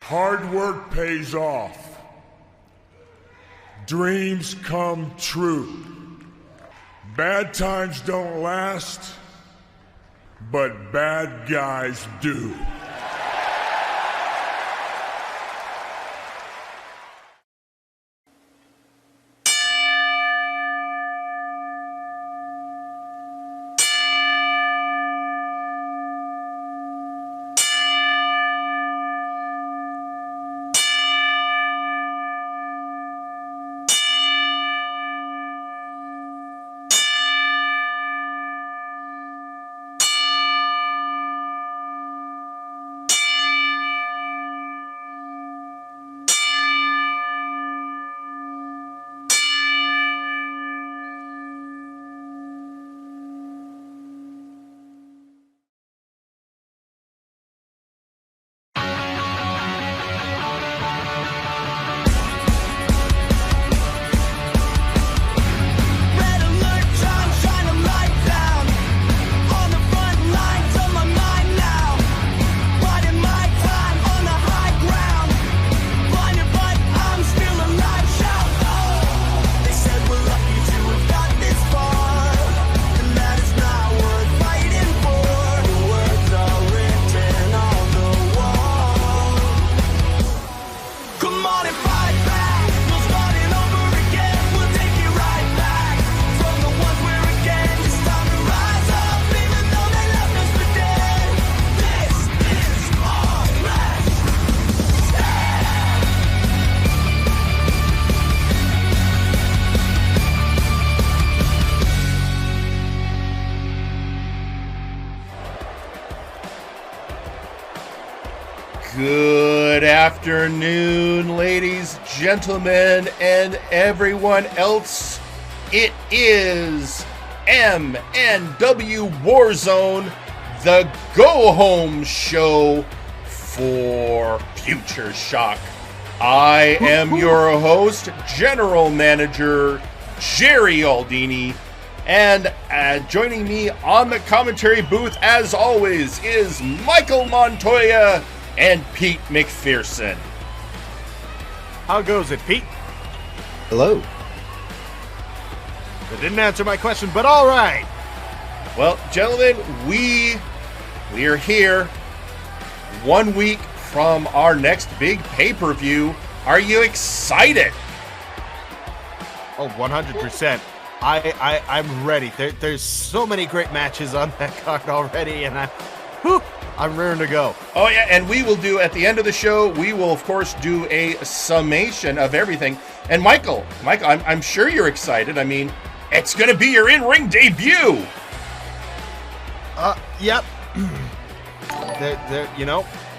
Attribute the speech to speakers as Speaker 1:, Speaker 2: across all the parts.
Speaker 1: Hard work pays off. Dreams come true. Bad times don't last, but bad guys do.
Speaker 2: Good afternoon, ladies, gentlemen, and everyone else. It is MNW Warzone, the go-home show for Futureshock. I am your host, General Manager Jerry Aldini, and joining me on the commentary booth, as always, is Michael Montoya and Pete McPherson.
Speaker 3: How goes it, Pete?
Speaker 4: Hello.
Speaker 3: That didn't answer my question, but all right.
Speaker 2: Well, gentlemen, we are here 1 week from our next big pay-per-view. Are you excited?
Speaker 3: Oh, 100%. I'm ready. There's so many great matches on that card already, and I'm raring to go.
Speaker 2: Oh, yeah, and we will do, at the end of the show, we will, of course, do a summation of everything. And Michael, I'm sure you're excited. I mean, it's going to be your in-ring debut.
Speaker 3: Yep.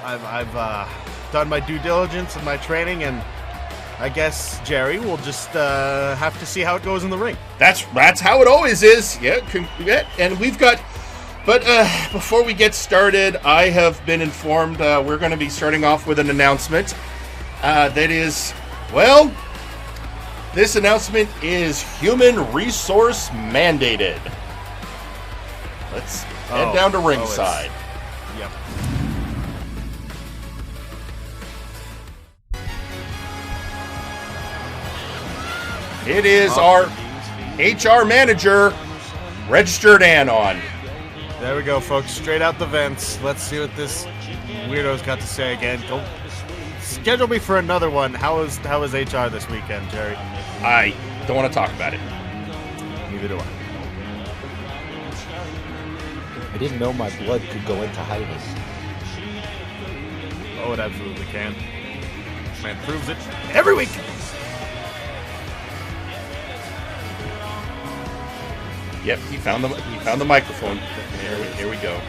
Speaker 3: I've done my due diligence and my training, and I guess, Jerry, we'll just have to see how it goes in the ring.
Speaker 2: That's how it always is. Yeah, and we've got... But before we get started, I have been informed we're going to be starting off with an announcement that is, well, this announcement is human resource mandated. Let's head down to ringside.
Speaker 3: Yep.
Speaker 2: It is our HR manager, Registered Anon.
Speaker 3: There we go, folks. Straight out the vents. Let's see what this weirdo's got to say again. Don't schedule me for another one. How is HR this weekend, Jerry?
Speaker 2: I don't want to talk about it.
Speaker 3: Neither do I.
Speaker 4: I didn't know my blood could go into hiding.
Speaker 3: Oh, it absolutely can. Man proves it every week.
Speaker 2: Yep, he found the microphone. Here we go.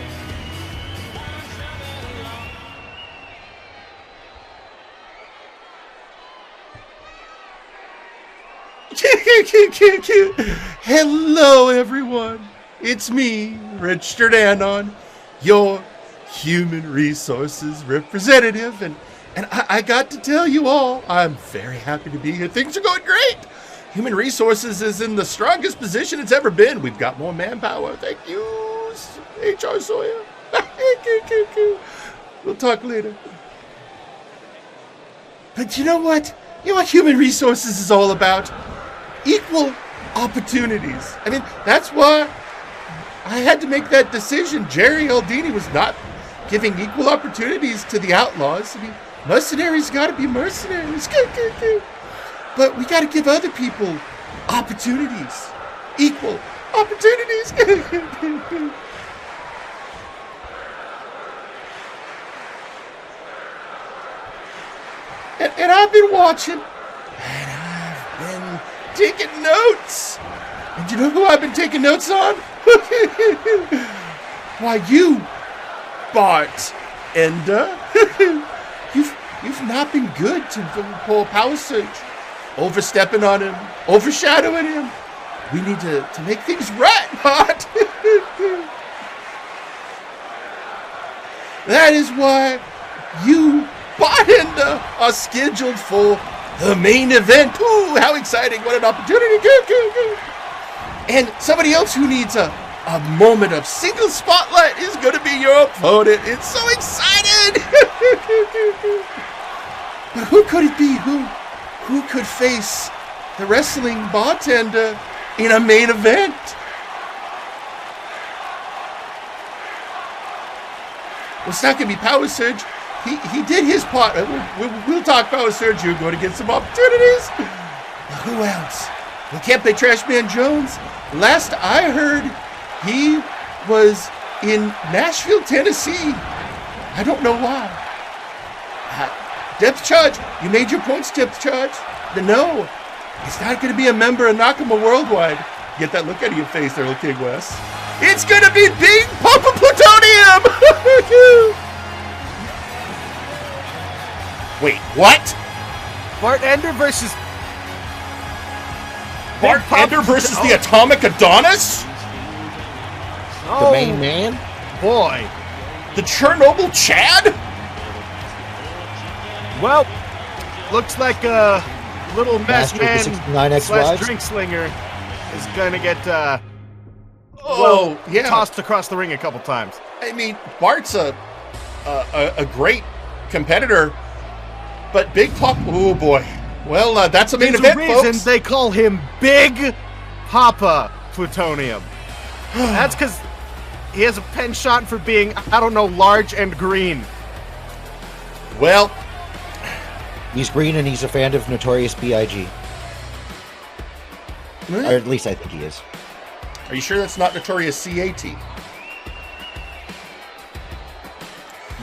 Speaker 2: Hello, everyone. It's me, Registered Anon, your human resources representative, and I got to tell you all, I'm very happy to be here. Things are going great. Human Resources is in the strongest position it's ever been. We've got more manpower. Thank you, HR Sawyer. We'll talk later. But you know what? You know what human resources is all about? Equal opportunities. I mean, that's why I had to make that decision. Jerry Aldini was not giving equal opportunities to the outlaws. I mean, mercenaries got to be mercenaries. But we got to give other people opportunities. Equal opportunities. And I've been watching, and I've been taking notes. And you know who I've been taking notes on? Why, you, Bart, and you've not been good to pull Power Surge. Overstepping on him, overshadowing him. We need to make things right, Bart. That is why you, Bartender, are scheduled for the main event. Ooh, how exciting. What an opportunity. And somebody else who needs a moment of single spotlight is going to be your opponent. It's so exciting. But who could it be? Who could face the wrestling bartender in a main event? Well, it's not going to be Power Surge. He did his part. We'll talk Power Surge. You're going to get some opportunities. But who else? We can't play Trashman Jones. Last I heard, he was in Nashville, Tennessee. I don't know why. Depth charge. You made your points, depth charge. No, he's not going to be a member of Nakama Worldwide. Get that look out of your face there, little King West. It's going to be Big Papa Plutonium. Wait, what?
Speaker 3: Bartender versus
Speaker 2: Bartender versus the Atomic Adonis?
Speaker 4: The main man?
Speaker 3: Boy.
Speaker 2: The Chernobyl Chad?
Speaker 3: Well, looks like a little mess
Speaker 4: Master of the
Speaker 3: man
Speaker 4: 69
Speaker 3: /
Speaker 4: ex-wives?
Speaker 3: drink slinger is gonna get
Speaker 2: yeah.
Speaker 3: tossed across the ring a couple times.
Speaker 2: I mean, Bart's a great competitor, but Big Pop, oh boy. Well, that's a main
Speaker 3: There's
Speaker 2: event,
Speaker 3: a reason
Speaker 2: folks.
Speaker 3: they call him Big Pappa Plutonium. That's because he has a penchant for being, I don't know, large and green.
Speaker 2: Well,
Speaker 4: He's green and he's a fan of Notorious B.I.G. Or at least I think he is.
Speaker 2: are you sure that's not Notorious C.A.T.?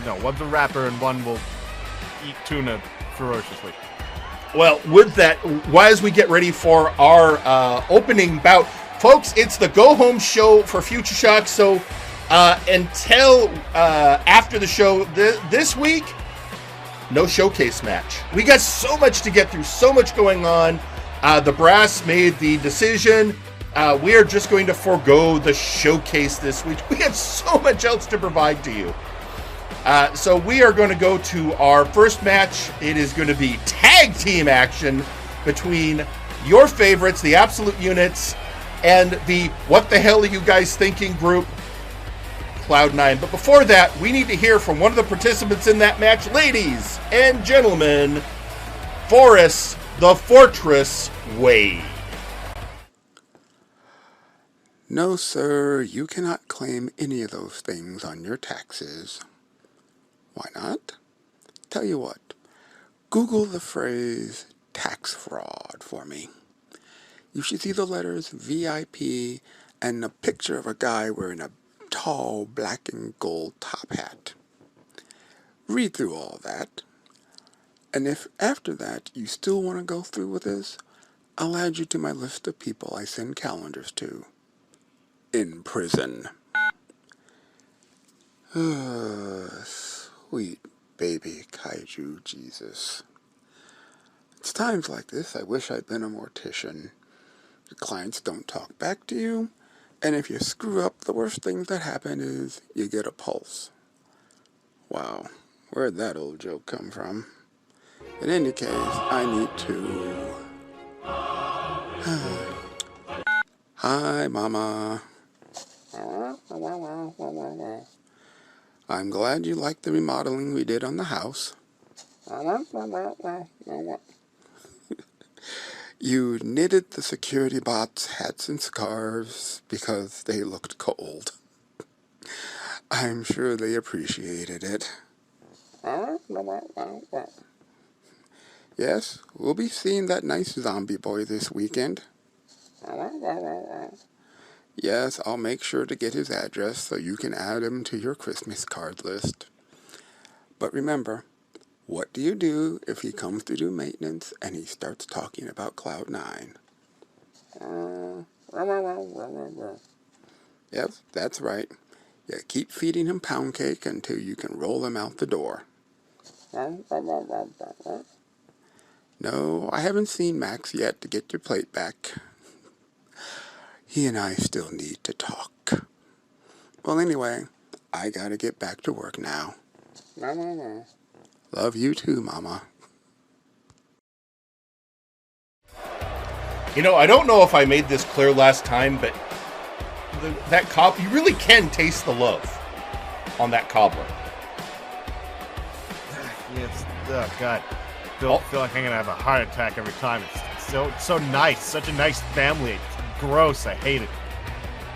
Speaker 3: No, one's a rapper and one will eat tuna ferociously.
Speaker 2: Well, with that, as we get ready for our opening bout, folks, it's the go-home show for Futureshock. So until after the show this week, no showcase match. We got so much to get through, so much going on. The brass made the decision. We are just going to forego the showcase this week. We have so much else to provide to you. So we are going to go to our first match. It is going to be tag team action between your favorites, the Absolute Units, and the What the Hell Are You Guys Thinking group, Cloud9. But before that, we need to hear from one of the participants in that match. Ladies and gentlemen, Forrest the Fortress Wade.
Speaker 5: No, sir, you cannot claim any of those things on your taxes. Why not? Tell you what, Google the phrase tax fraud for me. You should see the letters VIP and a picture of a guy wearing a tall black and gold top hat. Read through all that, and if after that you still want to go through with this, I'll add you to my list of people I send calendars to. In prison. Sweet baby kaiju Jesus. It's times like this I wish I'd been a mortician. Your clients don't talk back to you, and if you screw up, the worst thing that happen is you get a pulse. Wow, where'd that old joke come from? In any case, I need to... Hi, Mama. I'm glad you liked the remodeling we did on the house. You knitted the security bots hats and scarves because they looked cold. I'm sure they appreciated it. Yes, we'll be seeing that nice zombie boy this weekend. Yes, I'll make sure to get his address so you can add him to your Christmas card list. But remember, what do you do if he comes to do maintenance and he starts talking about Cloud9? Yep, that's right. Yeah, keep feeding him pound cake until you can roll him out the door. No, I haven't seen Max yet to get your plate back. He and I still need to talk. Well, anyway, I gotta get back to work now. Love you too, Mama.
Speaker 2: You know, I don't know if I made this clear last time, but that you really can taste the love on that cobbler.
Speaker 3: Yes. Oh God. Feel like I'm gonna have a heart attack every time. It's so nice. Such a nice family. It's gross. I hate it.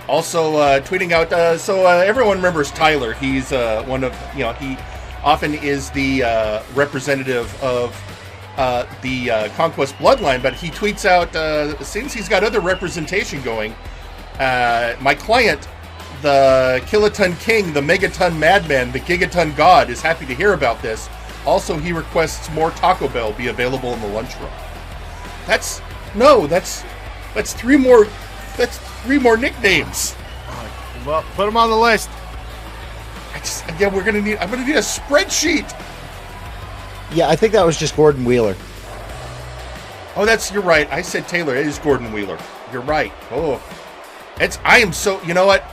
Speaker 2: Also, tweeting out. Everyone remembers Tyler. He's one of he often is the representative of the Conquest Bloodline, but he tweets out since he's got other representation going. My client, the Kiloton King, the Megaton Madman, the Gigaton God, is happy to hear about this. Also, he requests more Taco Bell be available in the lunchroom. That's three more. That's three more nicknames.
Speaker 3: Well, put them on the list.
Speaker 2: I'm gonna need a spreadsheet.
Speaker 4: Yeah, I think that was just Gordon Wheeler.
Speaker 2: Oh, you're right. I said Taylor. It is Gordon Wheeler. You're right. Oh, I am so. You know what?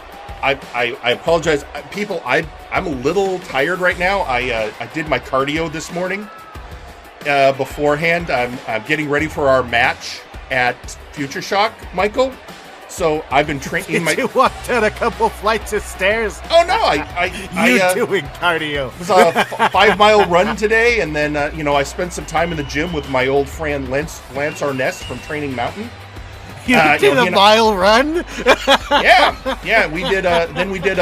Speaker 2: I apologize, people. I'm a little tired right now. I did my cardio this morning. Beforehand, I'm getting ready for our match at Futureshock, Michael. So I've been training.
Speaker 3: You walked down a couple flights of stairs.
Speaker 2: Oh no,
Speaker 3: You're doing cardio.
Speaker 2: It was a 5-mile run today, and then I spent some time in the gym with my old friend Lance Arness from Training Mountain.
Speaker 3: You did a mile run?
Speaker 2: Yeah. We did. Then we did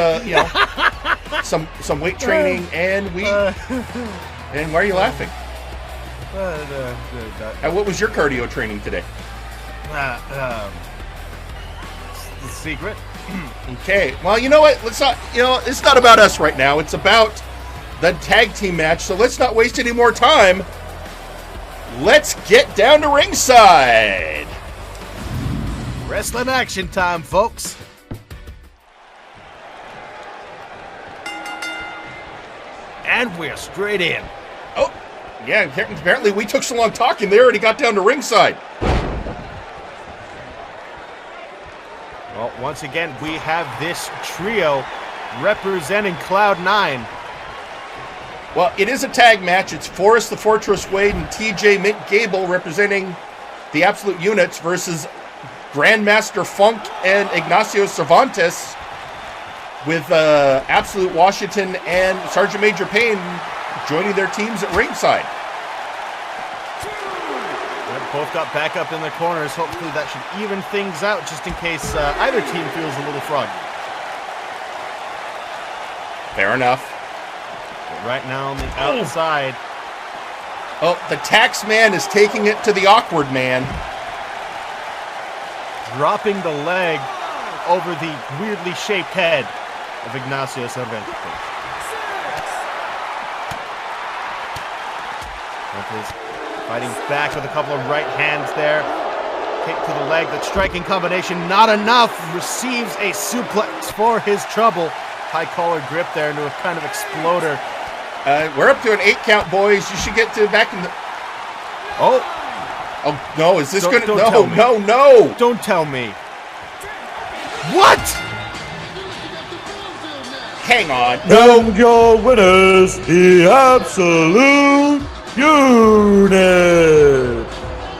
Speaker 2: some weight training, and we. And why are you laughing? What was your cardio training today?
Speaker 3: The secret.
Speaker 2: Okay. Well, you know what? Let's not. It's not about us right now. It's about the tag team match. So let's not waste any more time. Let's get down to ringside.
Speaker 3: Wrestling action time, folks. And we're straight in.
Speaker 2: Oh, yeah. Apparently we took so long talking, they already got down to ringside.
Speaker 3: Well, once again, we have this trio representing Cloud9.
Speaker 2: Well, it is a tag match. It's Forrest the Fortress Wade and TJ Mint Gable representing the Absolute Units versus Grandmaster Funk and Ignacio Cervantes with Absolute Washington and Sergeant Major Payne joining their teams at ringside.
Speaker 3: Both got back up in their corners. Hopefully that should even things out just in case either team feels a little froggy.
Speaker 2: Fair enough.
Speaker 3: But right now on the outside.
Speaker 2: Oh, the tax man is taking it to the awkward man. Dropping
Speaker 3: the leg over the weirdly shaped head of Ignacio Cervantes. Fighting back with a couple of right hands there. Kick to the leg, that striking combination, not enough. Receives a suplex for his trouble. High collar grip there into a kind of exploder.
Speaker 2: We're up to an 8 count, boys. You should get to back in the... Oh, no, is this going to... No.
Speaker 3: Don't tell me. What?
Speaker 2: Hang on.
Speaker 6: And your winners, the Absolute Unit.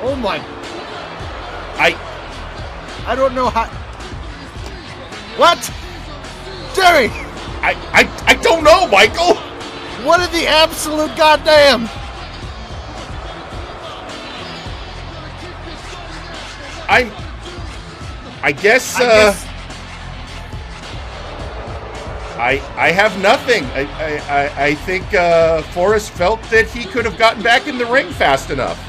Speaker 3: Oh my. I don't know how. What? Jerry!
Speaker 2: I don't know, Michael!
Speaker 3: What in the absolute goddamn?
Speaker 2: I guess I have nothing. I think Forrest felt that he could have gotten back in the ring fast enough.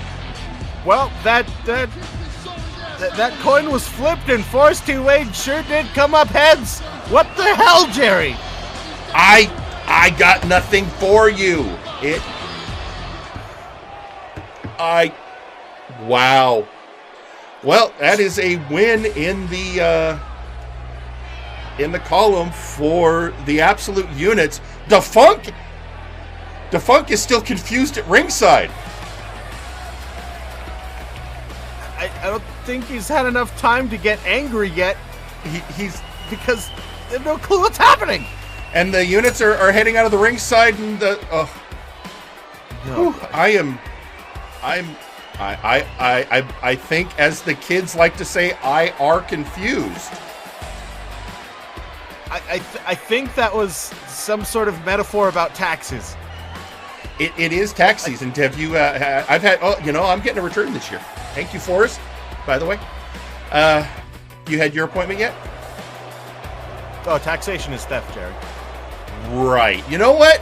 Speaker 3: Well, that coin was flipped and Forrest T. Wade sure did come up heads. What the hell, Jerry?
Speaker 2: I got nothing for you. Wow. Well, that is a win in the column for the Absolute Units. Defunk is still confused at ringside.
Speaker 3: I don't think he's had enough time to get angry yet.
Speaker 2: He's
Speaker 3: because they have no clue what's happening.
Speaker 2: And the units are heading out of the ringside, and I think, as the kids like to say, I are confused.
Speaker 3: I think that was some sort of metaphor about taxes.
Speaker 2: It is tax season. Have you? I've had. Oh, I'm getting a return this year. Thank you, Forrest. By the way, you had your appointment yet?
Speaker 3: Oh, taxation is theft, Jerry.
Speaker 2: Right. You know what?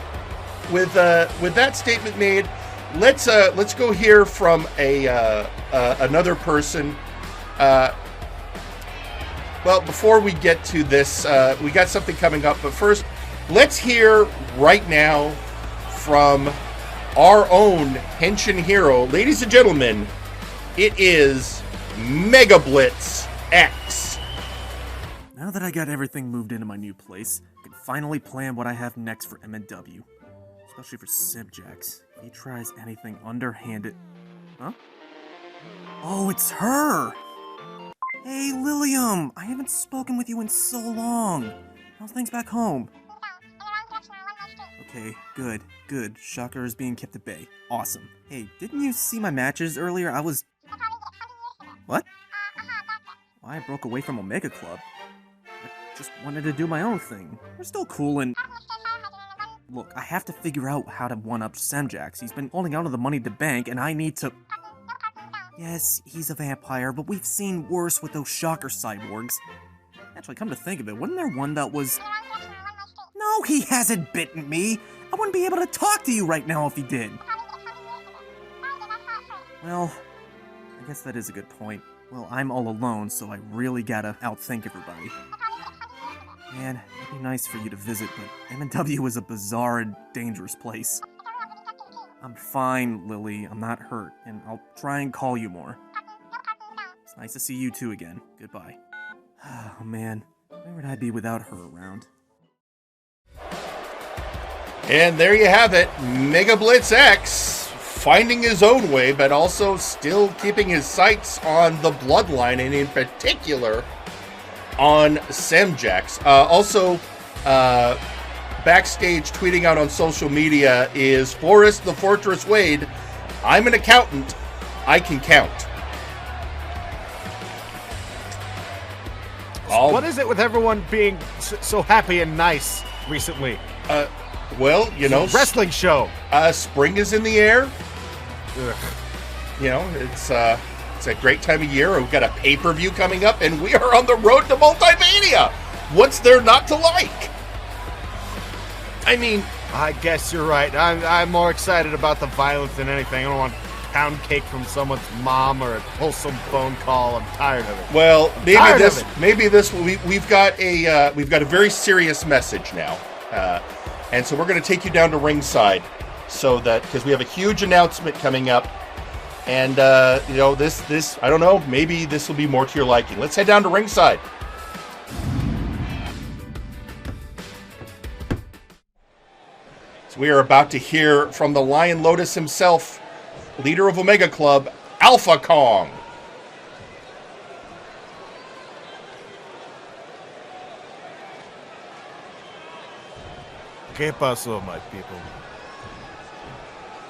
Speaker 2: With that statement made, let's go hear from another person. Well, before we get to this, we got something coming up. But first, let's hear right now from our own Henshin hero. Ladies and gentlemen, it is Mega Blitz X.
Speaker 7: Now that I got everything moved into my new place, I can finally plan what I have next for MNW. Especially for Simjax. If he tries anything underhanded... Huh? Oh, it's her! Hey, Lilium! I haven't spoken with you in so long. How's things back home? Okay, good. Shocker is being kept at bay. Awesome. Hey, didn't you see my matches earlier? What? Well, I broke away from Omega Club. I just wanted to do my own thing. We're still cool and... Look, I have to figure out how to one-up Simjax. He's been holding out on the money to bank, and I need to... Yes, he's a vampire, but we've seen worse with those shocker cyborgs. Actually, come to think of it, wasn't there one that was... No, he hasn't bitten me! I wouldn't be able to talk to you right now if he did. Well, I guess that is a good point. Well, I'm all alone, so I really gotta outthink everybody. Man, it'd be nice for you to visit, but MNW is a bizarre and dangerous place. I'm fine, Lily. I'm not hurt, and I'll try and call you more. It's nice to see you two again. Goodbye. Oh man, where would I be without her around?
Speaker 2: And there you have it, Mega Blitz X, finding his own way, but also still keeping his sights on the bloodline, and in particular, on Simjax. Also, Backstage tweeting out on social media is Forrest the Fortress Wade. I'm an accountant. I can count.
Speaker 3: What is it with everyone being so happy and nice recently?
Speaker 2: Well,
Speaker 3: wrestling show.
Speaker 2: Spring is in the air.
Speaker 3: Ugh.
Speaker 2: It's a great time of year. We've got a pay-per-view coming up, and we are on the road to Multimania. What's there not to like? I mean,
Speaker 3: I guess you're right. I'm more excited about the violence than anything. I don't want pound cake from someone's mom or a wholesome phone call. I'm tired of it.
Speaker 2: Well, maybe this we've got a very serious message now, and so we're going to take you down to ringside, so that because we have a huge announcement coming up, and this I don't know, maybe this will be more to your liking. Let's head down to ringside. We are about to hear from the Lion Lotus himself, leader of Omega Club, Alpha Kong.
Speaker 3: ¿Qué pasó, my people?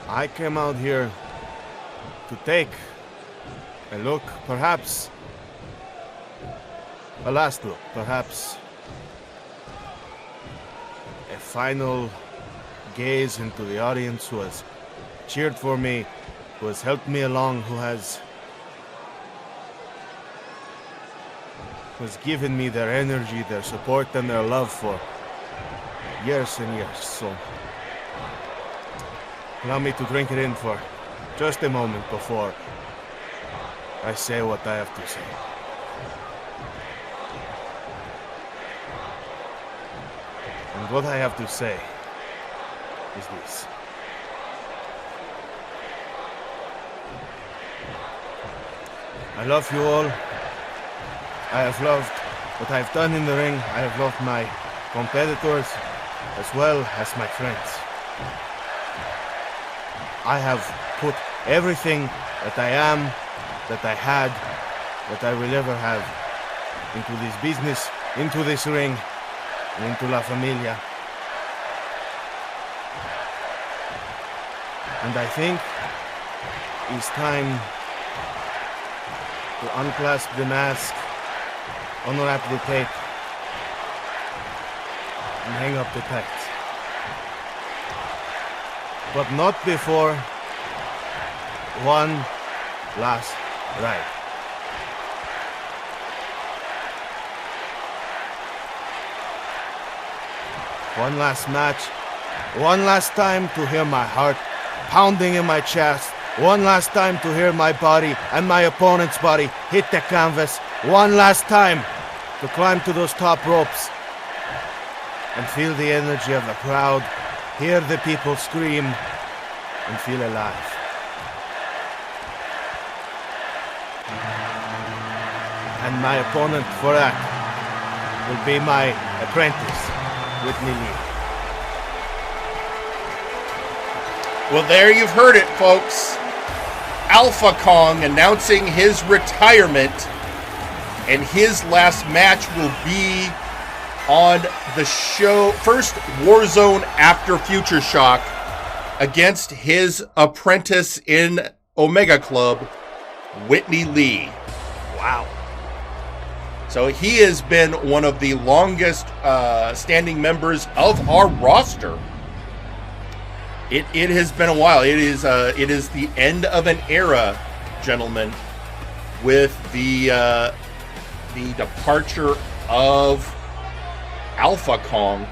Speaker 3: I came out here to take a look, perhaps a last look, perhaps a final gaze into the audience who has cheered for me, who has helped me along, who has has given me their energy, their support, and their love for years and years. So allow me to drink it in for just a moment before I say what I have to say. And what I have to say is this. I love you all. I have loved what I have done in the ring. I have loved my competitors as well as my friends. I have put everything that I am, that I had, that I will ever have into this business, into this ring, and into La Familia. And I think it's time to unclasp the mask, unwrap the tape, and hang up the tights. But not before one last ride. One last match, one last time to hear my heart pounding in my chest, one last time to hear my body and my opponent's body hit the canvas, one last time to climb to those top ropes and feel the energy of the crowd, hear the people scream, and feel alive. And my opponent for that will be my apprentice, Whitney Lee.
Speaker 2: Well, there you've heard it, folks. Alpha Kong announcing his retirement, and his last match will be on the show, first Warzone after Futureshock, against his apprentice in Omega Club, Whitney Lee.
Speaker 3: Wow.
Speaker 2: So he has been one of the longest standing members of our roster. It has been a while. It is the end of an era, gentlemen, with the departure of Alpha Kong.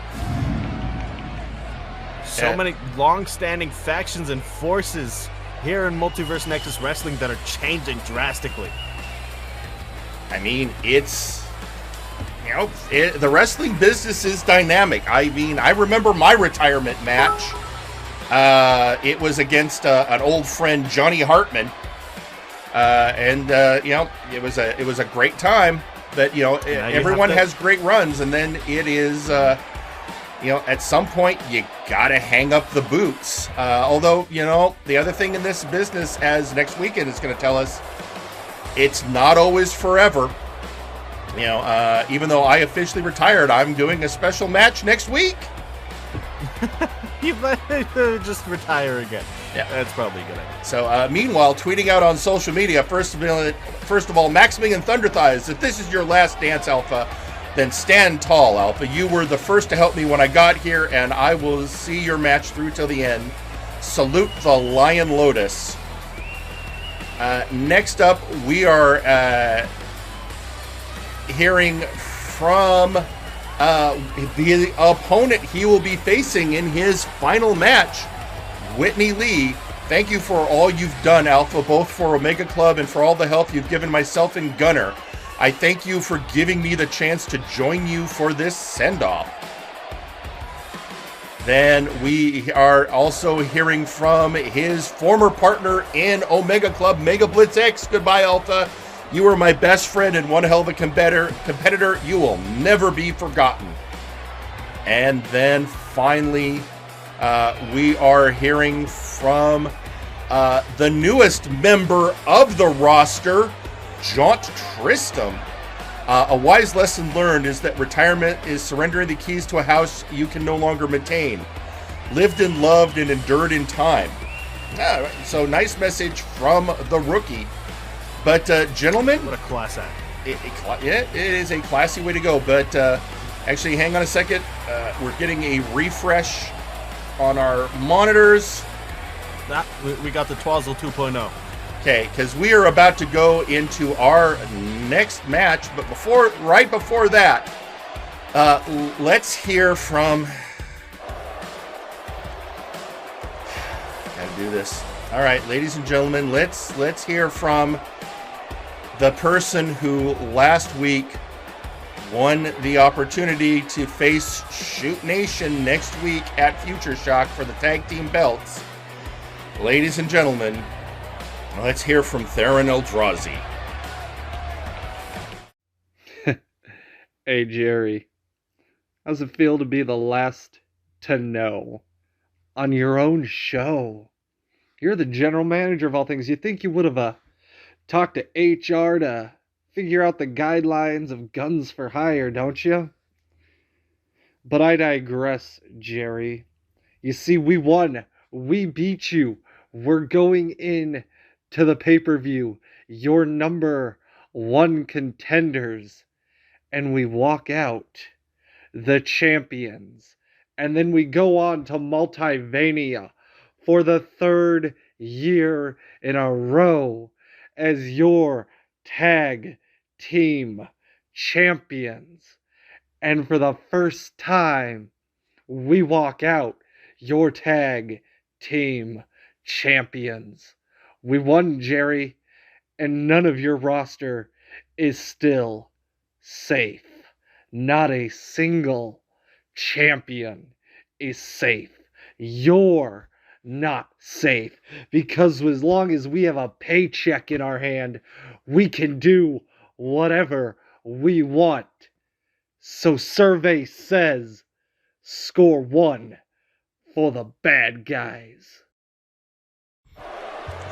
Speaker 3: So many long-standing factions and forces here in Multiverse Nexus Wrestling that are changing drastically.
Speaker 2: I mean, it's, you know, the wrestling business is dynamic. I mean, I remember my retirement match. It was against an old friend, Johnny Hartman, and you know, it was a great time. But you know, everyone has great runs, and then it is, you know, at some point you gotta hang up the boots. Although, you know, the other thing in this business, as next weekend is going to tell us, it's not always forever. You know, even though I officially retired, I'm doing a special match next week.
Speaker 3: You might just retire again.
Speaker 2: Yeah,
Speaker 3: that's probably a good idea.
Speaker 2: So, meanwhile, tweeting out on social media, first of all, Maximing and Thunder Thighs, if this is your last dance, Alpha, then stand tall, Alpha. You were the first to help me when I got here, and I will see your match through till the end. Salute the Lion Lotus. Next up, we are hearing from the opponent he will be facing in his final match, Whitney Lee. Thank you for all you've done, Alpha, both for Omega Club and for all the help you've given myself and Gunner. I thank you for giving me the chance to join you for this send-off. Then we are also hearing from his former partner in Omega Club, Mega Blitz X. Goodbye, Alpha. You were my best friend and one hell of a competitor. You will never be forgotten. And then finally, we are hearing from the newest member of the roster, Jaunt Tristram. A wise lesson learned is that retirement is surrendering the keys to a house you can no longer maintain. Lived and loved and endured in time. So nice message from the rookie. But gentlemen,
Speaker 3: what a class act.
Speaker 2: It is a classy way to go. But actually, hang on a second. We're getting a refresh on our monitors.
Speaker 3: We got the Twazzle 2.0.
Speaker 2: Okay, because we are about to go into our next match, but right before that, let's hear from... Gotta do this. All right, ladies and gentlemen, let's hear from the person who last week won the opportunity to face Shoot Nation next week at Futureshock for the tag team belts. Ladies and gentlemen, let's hear from Theron Eldrazi.
Speaker 8: Hey, Jerry. How's it feel to be the last to know on your own show? You're the general manager of all things. You think you would have talked to HR to figure out the guidelines of guns for hire, don't you? But I digress, Jerry. You see, we won. We beat you. We're going in to the pay-per-view. Your number one contenders. And we walk out the champions. And then we go on to Multivania for the third year in a row as your tag team champions. And for the first time, we walk out your tag team champions. We won, Jerry, and none of your roster is still safe. Not a single champion is safe. You're not safe, because as long as we have a paycheck in our hand, we can do whatever we want. So survey says, score 1 for the bad guys.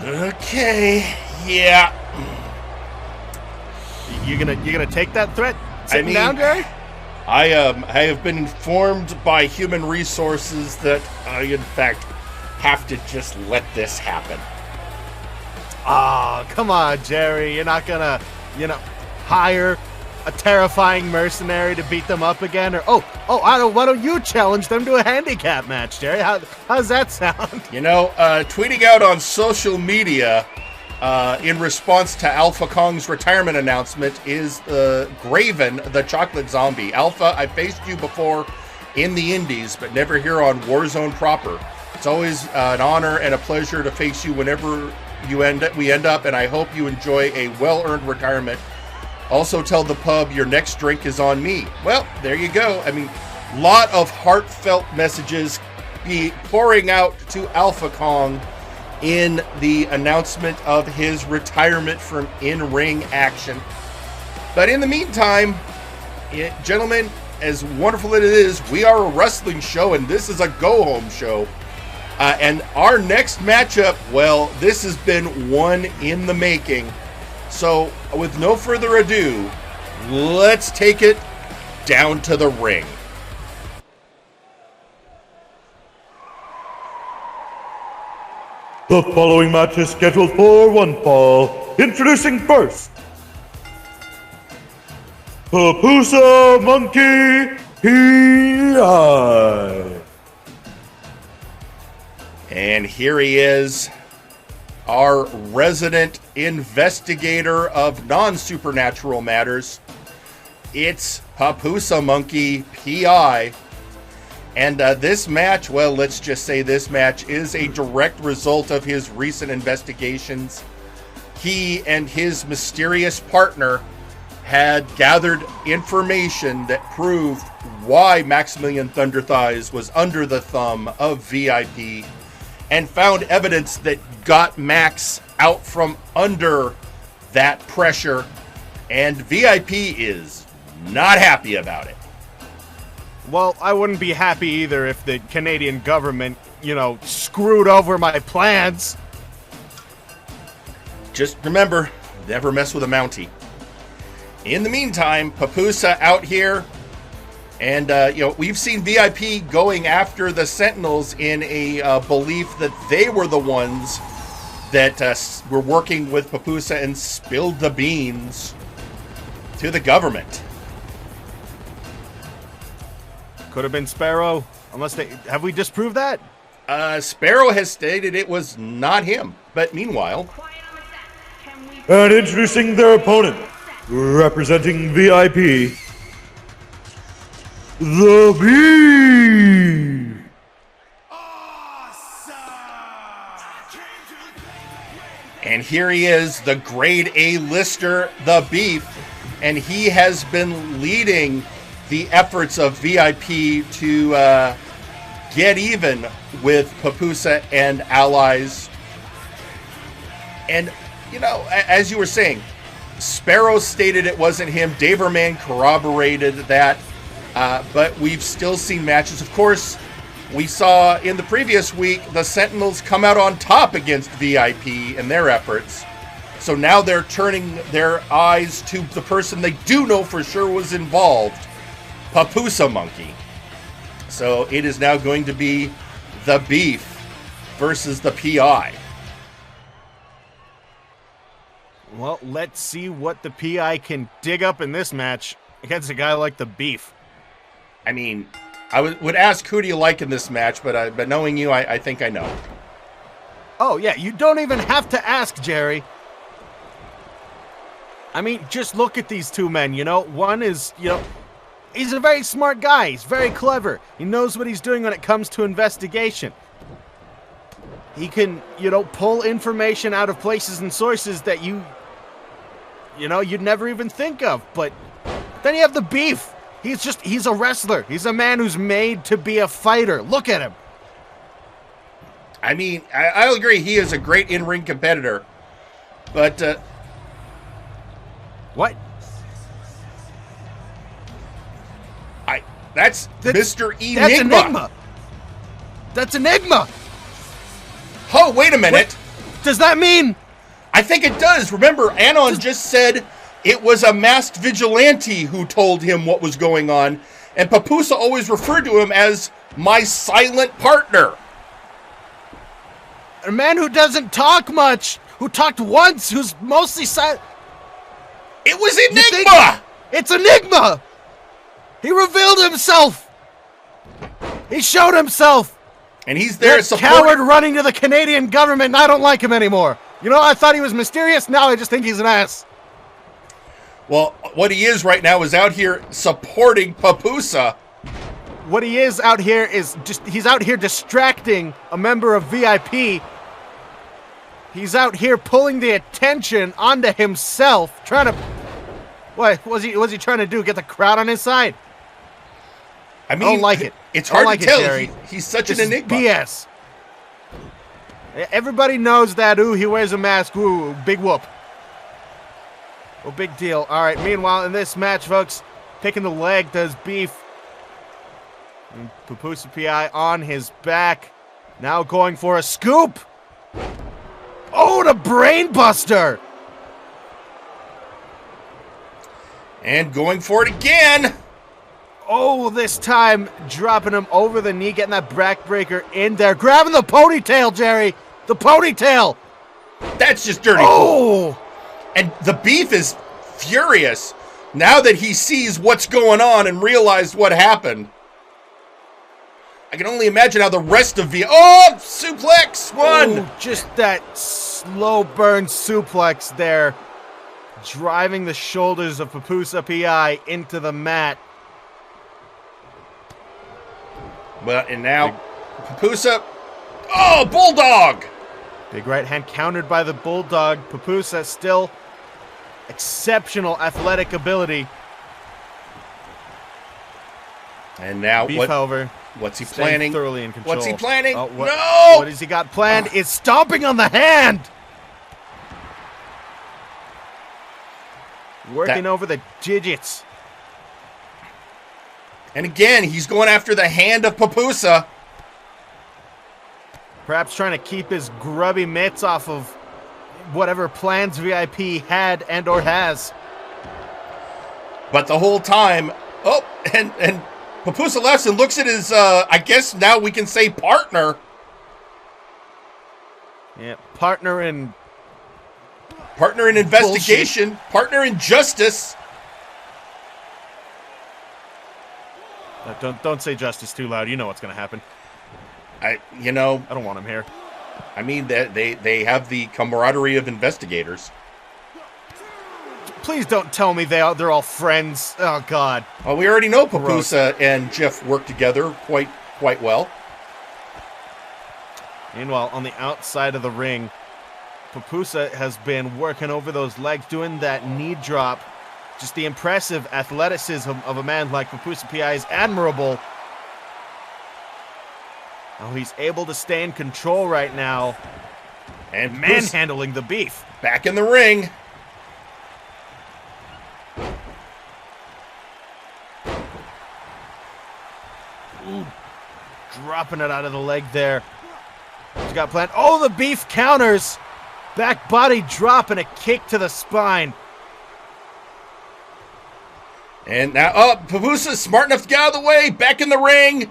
Speaker 2: Okay, yeah.
Speaker 3: You gonna take that threat? Sitting down, Jerry?
Speaker 2: I have been informed by human resources that I, in fact, have to just let this happen.
Speaker 3: Ah, come on, Jerry. You're not gonna, hire a terrifying mercenary to beat them up again? Or why don't you challenge them to a handicap match, Jerry? How's that sound?
Speaker 2: Tweeting out on social media in response to Alpha Kong's retirement announcement is Graven, the chocolate zombie. Alpha, I faced you before in the Indies, but never here on Warzone proper. It's always an honor and a pleasure to face you whenever we end up, and I hope you enjoy a well-earned retirement. Also tell the pub your next drink is on me. Well, there you go. I mean, lot of heartfelt messages be pouring out to Alpha Kong in the announcement of his retirement from in-ring action. But in the meantime, gentlemen, as wonderful as it is, we are a wrestling show, and this is a go-home show. And our next matchup, well, this has been one in the making. So, with no further ado, let's take it down to the ring.
Speaker 6: The following match is scheduled for one fall. Introducing first, Pupusa Monkey P.I.
Speaker 2: And here he is, our resident investigator of non-supernatural matters. It's Pupusa Monkey P.I. And this match, well, let's just say this match is a direct result of his recent investigations. He and his mysterious partner had gathered information that proved why Maximilian Thunderthighs was under the thumb of VIP, and found evidence that got Max out from under that pressure, and VIP is not happy about it.
Speaker 3: Well, I wouldn't be happy either if the Canadian government, screwed over my plans.
Speaker 2: Just remember, never mess with a Mountie. In the meantime, Pupusa out here, and we've seen VIP going after the Sentinels in a belief that they were the ones that were working with Pupusa and spilled the beans to the government.
Speaker 3: Could have been Sparrow, unless have we disproved that?
Speaker 2: Sparrow has stated it was not him, but meanwhile,
Speaker 6: And introducing their opponent, representing VIP, the Beef.
Speaker 2: And here he is, the grade A lister, the Beef, and he has been leading the efforts of VIP to get even with Pupusa and allies. And, you know, as you were saying, Sparrow stated it wasn't him. Daverman corroborated that. But we've still seen matches. Of course, we saw in the previous week the Sentinels come out on top against VIP in their efforts. So now they're turning their eyes to the person they do know for sure was involved, Pupusa Monkey. So it is now going to be the Beef versus the PI.
Speaker 3: Well, let's see what the PI can dig up in this match against a guy like the Beef.
Speaker 2: I mean, I would ask who do you like in this match, but knowing you, I think I know.
Speaker 3: Oh, yeah, you don't even have to ask, Jerry. I mean, just look at these two men, you know? One is, you know, he's a very smart guy. He's very clever. He knows what he's doing when it comes to investigation. He can, you know, pull information out of places and sources that you know, you'd never even think of. But then you have the Beef. He's a wrestler. He's a man who's made to be a fighter. Look at him.
Speaker 2: I mean, I'll agree he is a great in-ring competitor. But,
Speaker 3: What?
Speaker 2: That's Mr. Enigma.
Speaker 3: That's Enigma. That's Enigma.
Speaker 2: Oh, wait a minute.
Speaker 3: What does that mean?
Speaker 2: I think it does. Remember, Anon just said it was a masked vigilante who told him what was going on, and Pupusa always referred to him as my silent partner.
Speaker 3: A man who doesn't talk much, who talked once, who's mostly silent.
Speaker 2: It was Enigma!
Speaker 3: It's Enigma! He revealed himself! He showed himself!
Speaker 2: And he's there
Speaker 3: that
Speaker 2: supporting...
Speaker 3: coward running to the Canadian government, and I don't like him anymore. You know, I thought he was mysterious, now I just think he's an ass.
Speaker 2: Well, what he is right now is out here supporting Pupusa.
Speaker 3: What he is out here is he's out here distracting a member of VIP. He's out here pulling the attention onto himself, trying to... What was he trying to do? Get the crowd on his side?
Speaker 2: I mean,
Speaker 3: I don't like it.
Speaker 2: It's hard
Speaker 3: like
Speaker 2: to tell.
Speaker 3: Jerry.
Speaker 2: He's such
Speaker 3: This
Speaker 2: an
Speaker 3: is
Speaker 2: enigma.
Speaker 3: BS. Everybody knows that. Ooh, he wears a mask. Ooh, big whoop. Oh, big deal. All right. Meanwhile, in this match, folks, picking the leg does Beef. And Pupusa PI on his back. Now going for a scoop. Oh, the brain buster.
Speaker 2: And going for it again.
Speaker 3: Oh, this time dropping him over the knee, getting that backbreaker in there. Grabbing the ponytail, Jerry. The ponytail.
Speaker 2: That's just dirty.
Speaker 3: Oh.
Speaker 2: And the Beef is furious now that he sees what's going on and realized what happened. I can only imagine how the rest of the... Oh, suplex, one!
Speaker 3: Oh, just that slow burn suplex there. Driving the shoulders of Pupusa PI into the mat.
Speaker 2: Well, and now, Pupusa... Oh, Bulldog!
Speaker 3: Big right hand countered by the Bulldog. Pupusa still exceptional athletic ability.
Speaker 2: And now,
Speaker 3: Beef, however,
Speaker 2: what's he
Speaker 3: staying
Speaker 2: planning?
Speaker 3: thoroughly in control.
Speaker 2: What's he planning?
Speaker 3: Oh,
Speaker 2: No!
Speaker 3: What has he got planned? Is stomping on the hand. Working over the digits.
Speaker 2: And again, he's going after the hand of Pupusa.
Speaker 3: Perhaps trying to keep his grubby mitts off of whatever plans VIP had and or has.
Speaker 2: But the whole time, oh, and Pupusa left and looks at his, I guess now we can say partner.
Speaker 3: Yeah, partner in
Speaker 2: investigation, bullshit. Partner in justice.
Speaker 3: Don't say justice too loud. You know what's going to happen.
Speaker 2: I don't
Speaker 3: want him here.
Speaker 2: I mean, they have the camaraderie of investigators.
Speaker 3: Please don't tell me they're all friends. Oh, God.
Speaker 2: Well, we already know Pupusa and Jeff work together quite well.
Speaker 3: Meanwhile, on the outside of the ring, Pupusa has been working over those legs, doing that knee drop. Just the impressive athleticism of a man like Pupusa PI is admirable. Oh, he's able to stay in control right now.
Speaker 2: And
Speaker 3: manhandling the beef.
Speaker 2: Back in the ring.
Speaker 3: Ooh, dropping it out of the leg there. He's got planned. Oh, the beef counters. Back body drop and a kick to the spine.
Speaker 2: And now, Pupusa smart enough to get out of the way. Back in the ring.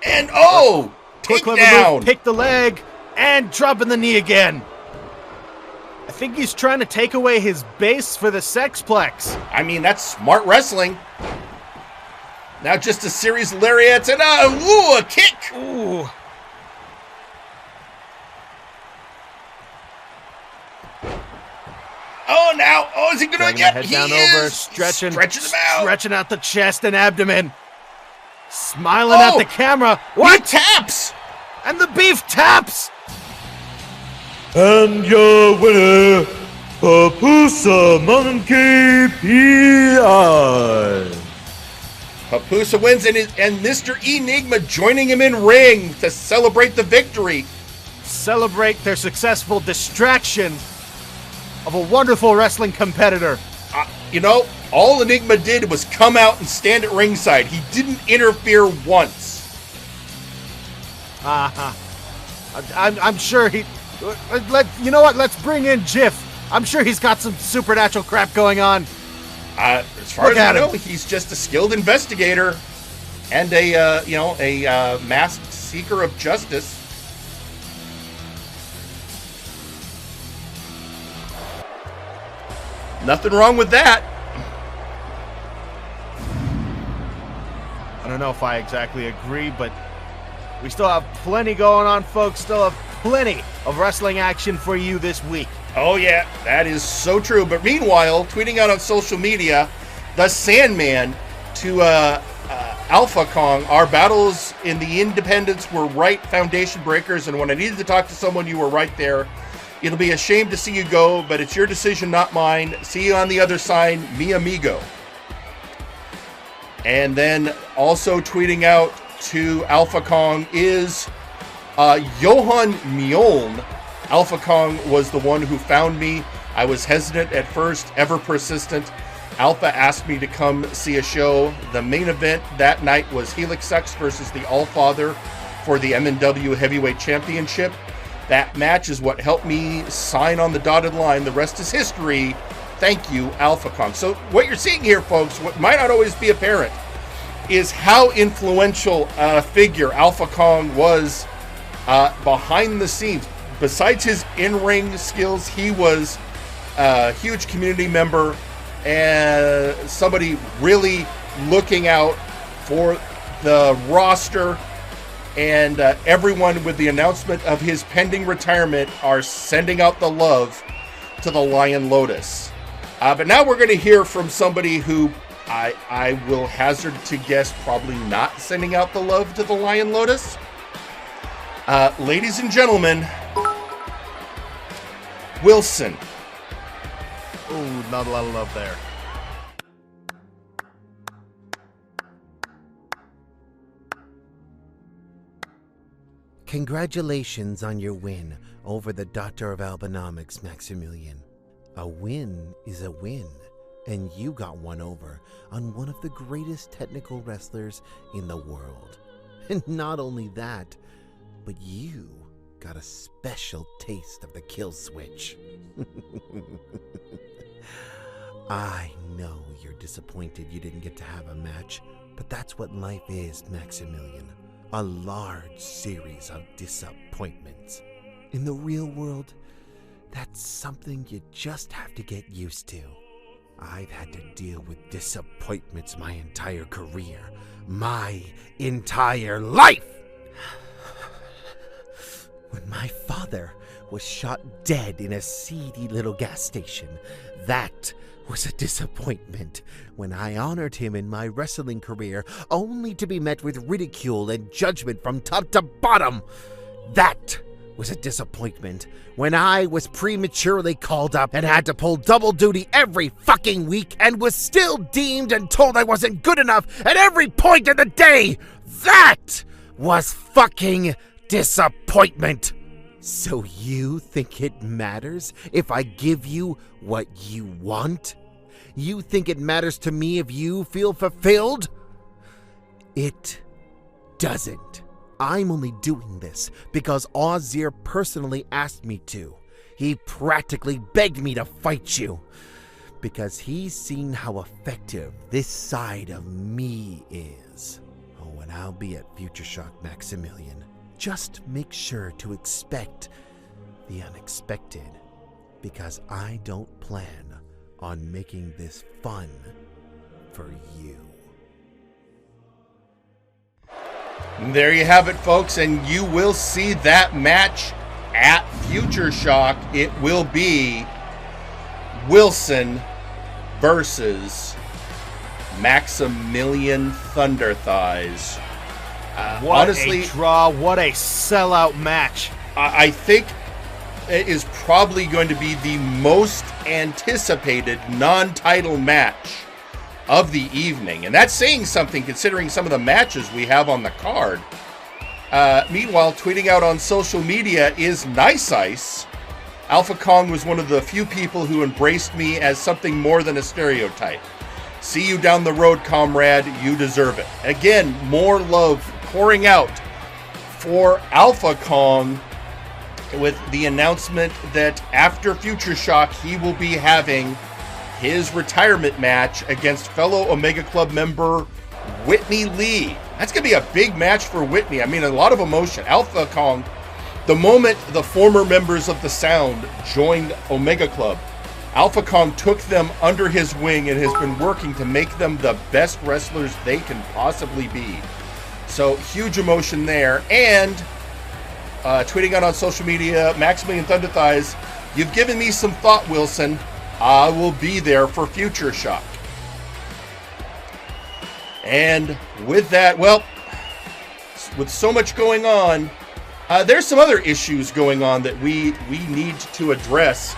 Speaker 2: And, takedown.
Speaker 3: Pick the leg and dropping the knee again. I think he's trying to take away his base for the sexplex.
Speaker 2: I mean, that's smart wrestling. Now just a series of lariats and a kick.
Speaker 3: Ooh.
Speaker 2: Is he going to get? He
Speaker 3: down
Speaker 2: is
Speaker 3: over, stretching
Speaker 2: him out,
Speaker 3: stretching out the chest and abdomen, smiling at the camera. What?
Speaker 2: He taps,
Speaker 3: and the beef taps.
Speaker 6: And your winner, Pupusa Monkey P.I.
Speaker 2: Pupusa wins, and Mr. Enigma joining him in ring to celebrate the victory.
Speaker 3: Celebrate their successful distraction of a wonderful wrestling competitor.
Speaker 2: All Enigma did was come out and stand at ringside. He didn't interfere once.
Speaker 3: I'm sure he... you know what? Let's bring in Jiff. I'm sure he's got some supernatural crap going on.
Speaker 2: As far as I know, he's just a skilled investigator and a masked seeker of justice. Nothing wrong with that.
Speaker 3: I don't know if I exactly agree, but we still have plenty going on, folks. Still have plenty of wrestling action for you this week.
Speaker 2: Oh, yeah, that is so true. But meanwhile, tweeting out on social media, the Sandman to Alpha Kong, our battles in the Independents were right foundation breakers, and when I needed to talk to someone, you were right there. It'll be a shame to see you go, but it's your decision, not mine. See you on the other side, mi amigo. And then also tweeting out to Alpha Kong is Johan Mjoln. Alpha Kong was the one who found me. I was hesitant at first, ever persistent. Alpha asked me to come see a show. The main event that night was Helix Sex versus the Allfather for the MNW Heavyweight Championship. That match is what helped me sign on the dotted line. The rest is history. Thank you, Alpha Kong. So what you're seeing here, folks, what might not always be apparent, is how influential a figure Alpha Kong was behind the scenes. Besides his in-ring skills, he was a huge community member and somebody really looking out for the roster. And everyone, with the announcement of his pending retirement, are sending out the love to the Lion Lotus. But now we're going to hear from somebody who I will hazard to guess probably not sending out the love to the Lion Lotus. Ladies and gentlemen, Wilson.
Speaker 3: Ooh, not a lot of love there.
Speaker 9: Congratulations on your win over the Doctor of Albinomics, Maximilian. A win is a win, and you got one over on one of the greatest technical wrestlers in the world. And not only that, but you got a special taste of the kill switch. I know you're disappointed you didn't get to have a match, but that's what life is, Maximilian. A large series of disappointments. In the real world, that's something you just have to get used to. I've had to deal with disappointments my entire career. My entire life! when my father was shot dead in a seedy little gas station. That was a disappointment. When I honored him in my wrestling career, only to be met with ridicule and judgment from top to bottom. That was a disappointment. When I was prematurely called up and had to pull double duty every fucking week and was still deemed and told I wasn't good enough at every point of the day. That was fucking disappointment. So you think it matters if I give you what you want? You think it matters to me if you feel fulfilled? It doesn't. I'm only doing this because Ozir personally asked me to. He practically begged me to fight you. Because he's seen how effective this side of me is. Oh, and I'll be at Futureshock, Maximilian. Just make sure to expect the unexpected, because I don't plan on making this fun for you.
Speaker 2: There you have it, folks, and you will see that match at Futureshock. It will be Wilson versus Maximilian Thunder Thighs.
Speaker 3: What
Speaker 2: honestly,
Speaker 3: a draw, what a sellout match.
Speaker 2: I think it is probably going to be the most anticipated non-title match of the evening. And that's saying something considering some of the matches we have on the card. Meanwhile, tweeting out on social media is Nice Ice. Alpha Kong was one of the few people who embraced me as something more than a stereotype. See you down the road, comrade. You deserve it. Again, more love pouring out for Alpha Kong with the announcement that after Futureshock, he will be having his retirement match against fellow Omega Club member Whitney Lee. That's going to be a big match for Whitney. I mean, a lot of emotion. Alpha Kong, the moment the former members of the Sound joined Omega Club, Alpha Kong took them under his wing and has been working to make them the best wrestlers they can possibly be. So, huge emotion there. And tweeting out on social media, Maximilian Thunder Thighs, you've given me some thought, Wilson. I will be there for Futureshock. And with that, well, with so much going on, there's some other issues going on that we need to address.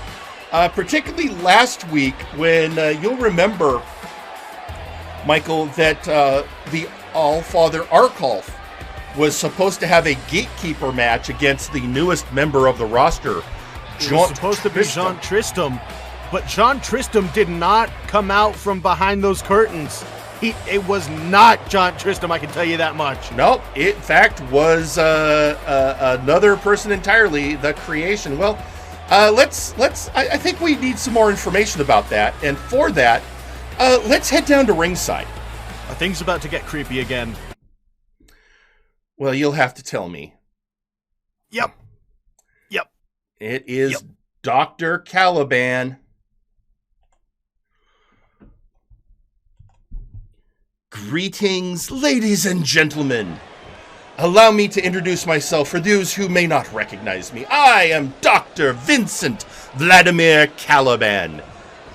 Speaker 2: Particularly last week when you'll remember, Michael, that the Allfather Arkolf was supposed to have a gatekeeper match against the newest member of the roster,
Speaker 3: It was supposed to be Jean Tristram, but Jean Tristram did not come out from behind those curtains. It was not Jean Tristram, I can tell you that much.
Speaker 2: Nope, it in fact was another person entirely, the creation. Well, I think we need some more information about that, and for that, let's head down to ringside.
Speaker 3: Are things about to get creepy again?
Speaker 2: Well, you'll have to tell me.
Speaker 3: Yep.
Speaker 2: It is Dr. Caliban. Greetings, ladies and gentlemen. Allow me to introduce myself for those who may not recognize me. I am Dr. Vincent Vladimir Caliban,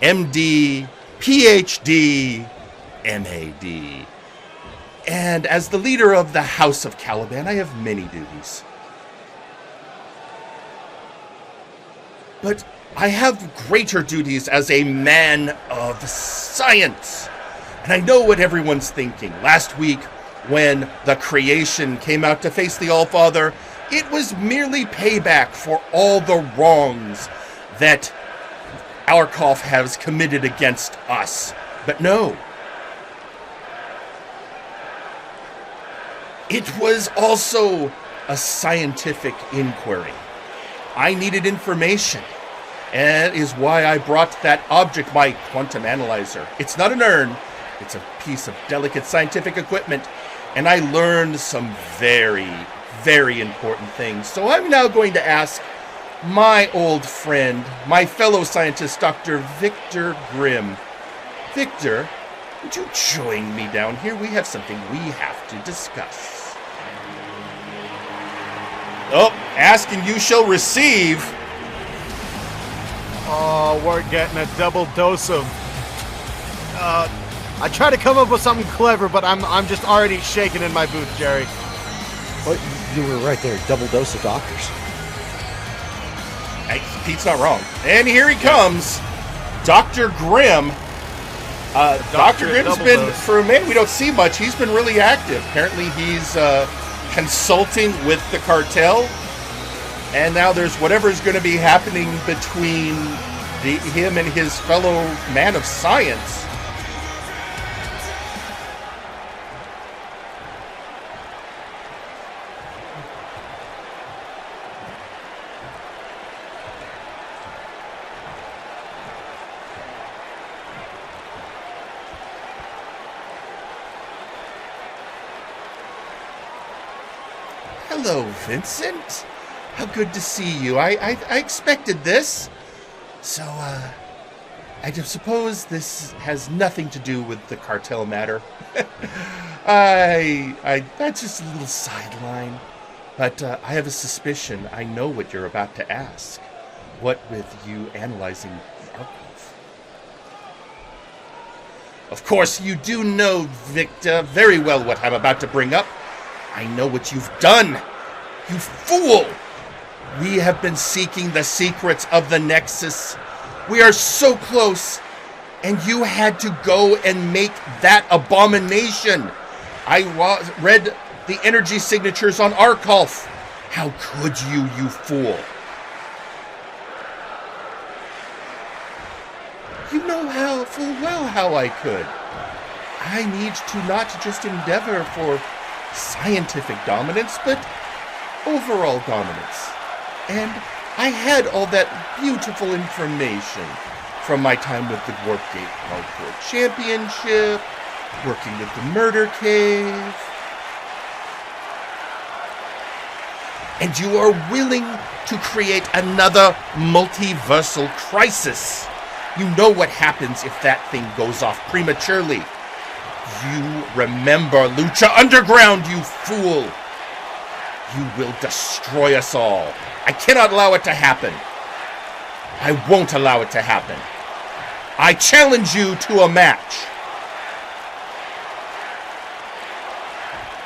Speaker 2: MD, PhD, MAD. And as the leader of the House of Caliban, I have many duties. But I have greater duties as a man of science. And I know what everyone's thinking. Last week, when the creation came out to face the Allfather, it was merely payback for all the wrongs that Arkolf has committed against us. But no. It was also a scientific inquiry. I needed information. And that is why I brought that object, my quantum analyzer. It's not an urn. It's a piece of delicate scientific equipment. And I learned some very, very important things. So I'm now going to ask my old friend, my fellow scientist, Dr. Victor Grimm. Victor, would you join me down here? We have something we have to discuss. Oh, ask and you shall receive.
Speaker 3: Oh, we're getting a double dose of... I try to come up with something clever, but I'm just already shaking in my boots, Jerry.
Speaker 4: Well, you were right there. Double dose of doctors.
Speaker 2: Hey, Pete's not wrong. And here he comes, Dr. Grimm. Dr. Grimm's been, for a minute, we don't see much. He's been really active. Apparently he's consulting with the cartel. And now there's whatever's going to be happening between him and his fellow man of science. Hello, Vincent. How good to see you. I expected this. So, I just suppose this has nothing to do with the cartel matter. That's just a little sideline. But I have a suspicion I know what you're about to ask. What with you analyzing the archive? Of course, you do know, Victor, very well what I'm about to bring up. I know what you've done. You fool! We have been seeking the secrets of the Nexus. We are so close, and you had to go and make that abomination. I read the energy signatures on Arkolf. How could you, you fool? You know full well how I could. I need to not just endeavor for scientific dominance, but overall dominance. And I had all that beautiful information from my time with the Warpgate Hardcore Championship, working with the Murder Cave. And you are willing to create another multiversal crisis. You know what happens if that thing goes off prematurely. You remember Lucha Underground, you fool. You will destroy us all. I cannot allow it to happen. I won't allow it to happen. I challenge you to a match.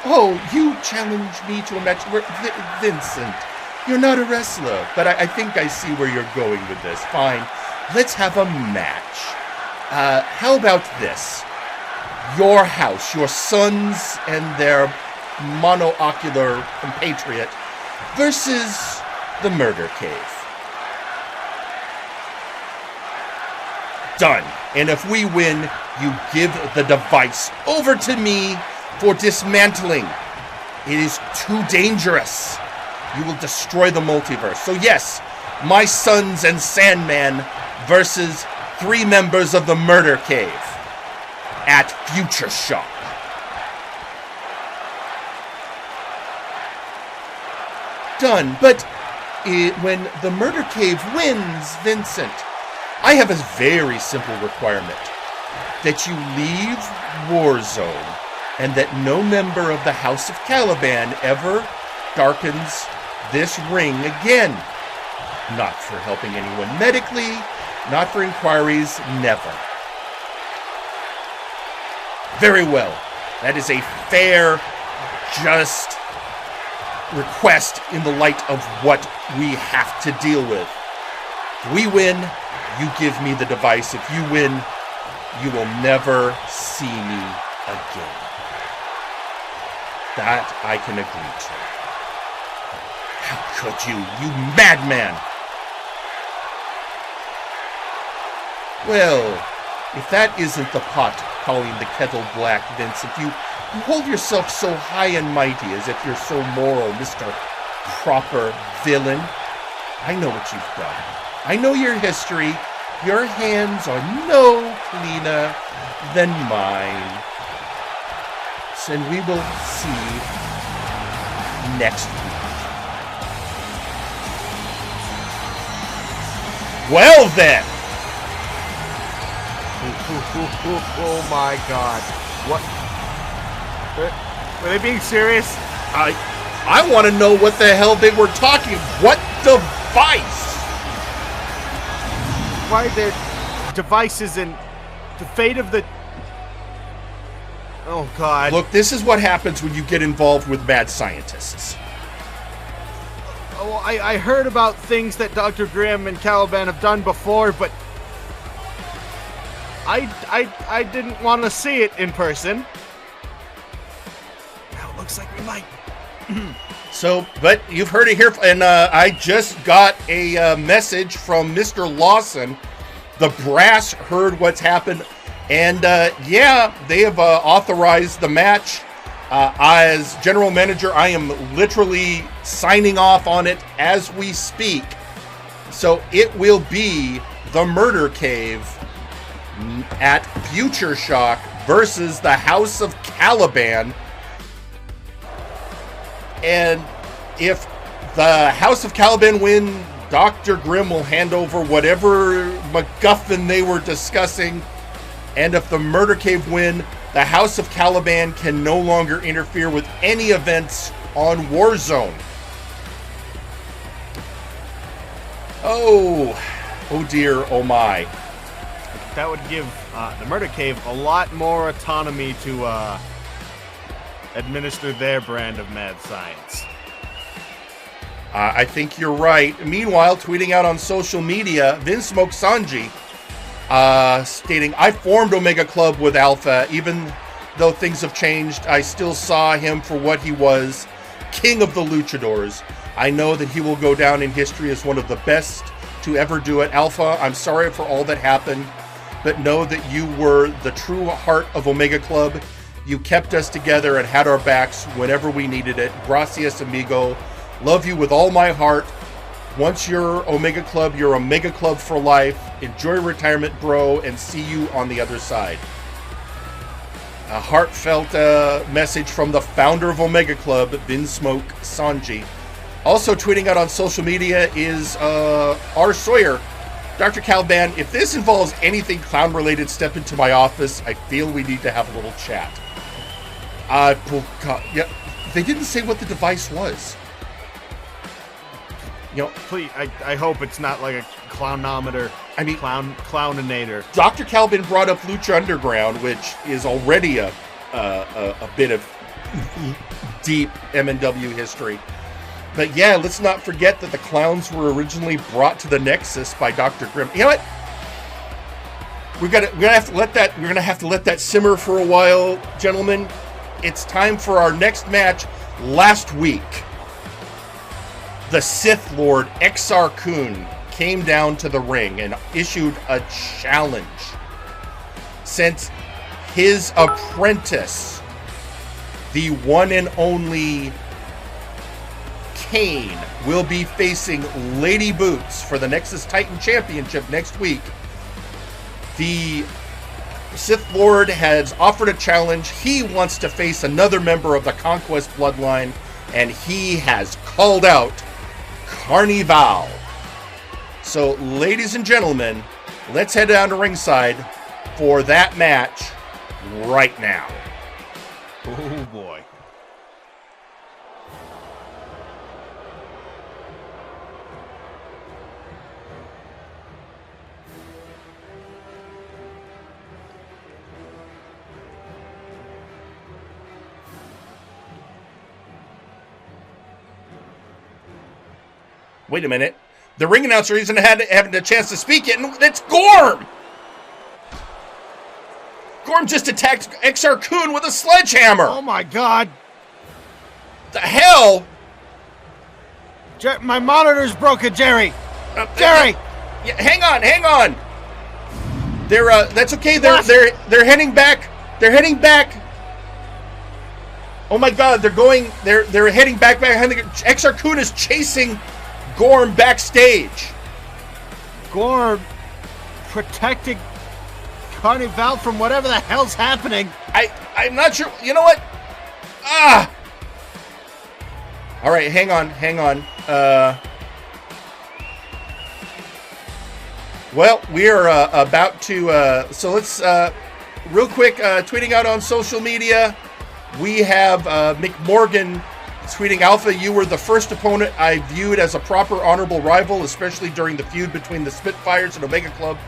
Speaker 2: Oh, you challenge me to a match? Vincent, you're not a wrestler, but I think I see where you're going with this. Fine, let's have a match. How about this? Your house, your sons and their monoocular compatriot versus the Murder Cave. Done. And if we win, you give the device over to me for dismantling. It is too dangerous. You will destroy the multiverse. So yes, my sons and Sandman versus 3 members of the Murder Cave at Futureshock. Done. But when the Murder Cave wins, Vincent, I have a very simple requirement. That you leave Warzone and that no member of the House of Caliban ever darkens this ring again. Not for helping anyone medically, not for inquiries, never. Very well. That is a fair, just request in the light of what we have to deal with. If we win, you give me the device. If you win, you will never see me again. That I can agree to. How could you, you madman? Well, if that isn't the pot calling the kettle black, Vincent, you hold yourself so high and mighty as if you're so moral, Mr. Proper Villain. I know what you've done. I know your history. Your hands are no cleaner than mine. And we will see next week. Well then!
Speaker 3: Oh my god. What? Were they being serious?
Speaker 2: I want to know what the hell they were talking. What device?
Speaker 3: Why their devices and the fate of the... Oh, God.
Speaker 2: Look, this is what happens when you get involved with mad scientists.
Speaker 3: Oh, I heard about things that Dr. Grimm and Caliban have done before, but I didn't want to see it in person. Now it looks like we might.
Speaker 2: So, but you've heard it here, and I just got a message from Mr. Lawson. The brass heard what's happened, and yeah, they have authorized the match. As general manager, I am literally signing off on it as we speak. So it will be the Murder Cave at Futureshock versus the House of Caliban. And if the House of Caliban win, Dr. Grimm will hand over whatever MacGuffin they were discussing. And if the Murder Cave win, the House of Caliban can no longer interfere with any events on Warzone. Oh dear, oh my.
Speaker 3: That would give the Murder Cave a lot more autonomy to administer their brand of mad science.
Speaker 2: I think you're right. Meanwhile, tweeting out on social media, Vinsmoke Sanji stating, I formed Omega Club with Alpha. Even though things have changed, I still saw him for what he was, king of the luchadors. I know that he will go down in history as one of the best to ever do it. Alpha, I'm sorry for all that happened, but know that you were the true heart of Omega Club. You kept us together and had our backs whenever we needed it. Gracias, amigo. Love you with all my heart. Once you're Omega Club, you're Omega Club for life. Enjoy retirement, bro, and see you on the other side. A heartfelt message from the founder of Omega Club, Vinsmoke Sanji. Also tweeting out on social media is R. Sawyer. Dr. Caliban, if this involves anything clown-related, step into my office. I feel we need to have a little chat. Yeah, they didn't say what the device was. You know,
Speaker 3: please, I hope it's not like a clownometer. I mean, clowninator.
Speaker 2: Dr. Caliban brought up Lucha Underground, which is already a bit of deep MNW history. But yeah, let's not forget that the clowns were originally brought to the Nexus by Dr. Grimm. You know what? We're gonna have to let that simmer for a while, gentlemen. It's time for our next match. Last week, the Sith Lord Exar Kun came down to the ring and issued a challenge. Since his apprentice, the one and only Kane, will be facing Lady Boots for the Nexus Titan Championship next week, the Sith Lord has offered a challenge. He wants to face another member of the Conquest bloodline, and he has called out Carnival. So, ladies and gentlemen, let's head down to ringside for that match right now.
Speaker 3: Oh boy.
Speaker 2: Wait a minute. The ring announcer isn't having a chance to speak yet, and it's Gorm! Gorm just attacked Exar Kun with a sledgehammer!
Speaker 3: Oh my god!
Speaker 2: The hell?
Speaker 3: My monitor's broken, Jerry! Jerry!
Speaker 2: Yeah, hang on! That's okay, they're heading back. They're heading back. Oh my god, they're heading back behind the... Exar Kun is chasing Gorm backstage.
Speaker 3: Gorm protecting Carnival from whatever the hell's happening.
Speaker 2: I'm not sure. You know what? All right, hang on. Well, we are about to. So let's real quick tweeting out on social media. We have McMorgan tweeting, Alpha, you were the first opponent I viewed as a proper honorable rival, especially during the feud between the Spitfires and Omega Club.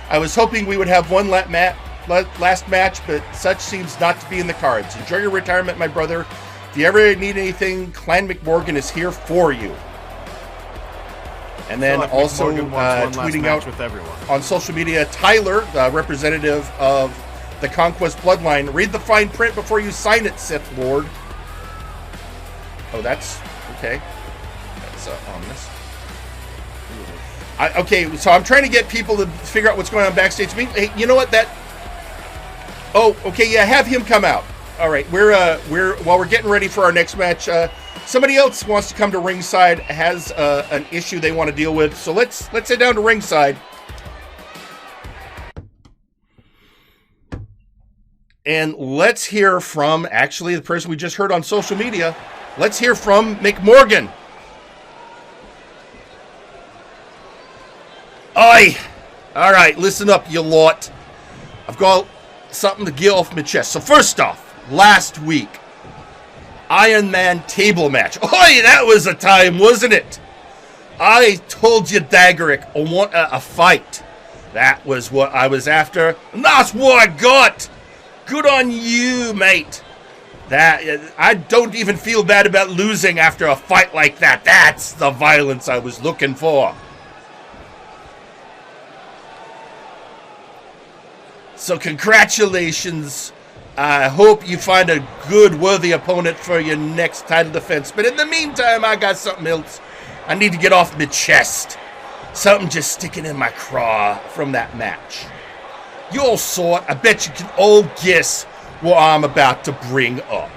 Speaker 2: I was hoping we would have one last match, but such seems not to be in the cards. Enjoy your retirement, my brother. If you ever need anything, Clan McMorgan is here for you. And then
Speaker 3: like
Speaker 2: also
Speaker 3: tweeting
Speaker 2: out
Speaker 3: with everyone
Speaker 2: on social media, Tyler, the representative of the Conquest Bloodline, read the fine print before you sign it, Sith Lord. Oh, that's okay. That's ominous. Okay, so I'm trying to get people to figure out what's going on backstage. Hey, you know what? Oh, okay, yeah, have him come out. All right, while we're getting ready for our next match, somebody else wants to come to ringside, has an issue they want to deal with. So let's head down to ringside. And let's hear from, actually, the person we just heard on social media. Let's hear from McMorgan. Oi! All right, listen up, you lot. I've got something to get off my chest. So first off, last week, Iron Man table match. Oi, that was a time, wasn't it? I told you, Dagaric, I want a fight. That was what I was after, and that's what I got. Good on you, mate. I don't even feel bad about losing after a fight like that. That's the violence I was looking for. So congratulations. I hope you find a good, worthy opponent for your next title defense. But in the meantime, I got something else I need to get off my chest. Something just sticking in my craw from that match. You all saw it. I bet you can all guess what I'm about to bring up.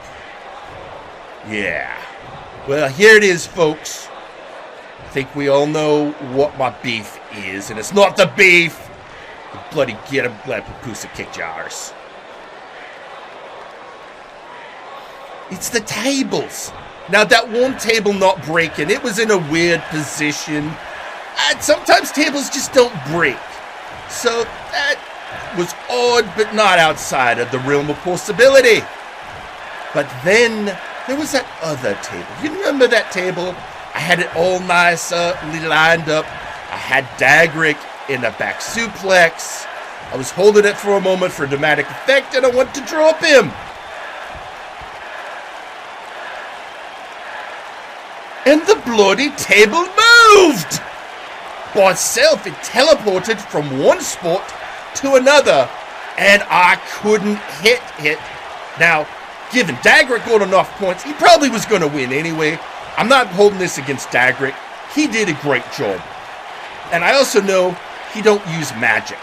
Speaker 2: Yeah. Well, here it is, folks. I think we all know what my beef is, and it's not the beef. The bloody get him, glad Pupusa kicked your arse. It's the tables. Now, that one table not breaking, it was in a weird position. And sometimes tables just don't break. So that was odd, but not outside of the realm of possibility. But then there was that other table. You remember that table? I had it all nice lined up. I had Dagric in a back suplex. I was holding it for a moment for dramatic effect, and I went to drop him. And the bloody table moved! By itself, it teleported from one spot to another, and I couldn't hit it. Now, given Dagric got enough points, he probably was going to win anyway. I'm not holding this against Dagric. He did a great job. And I also know he don't use magic.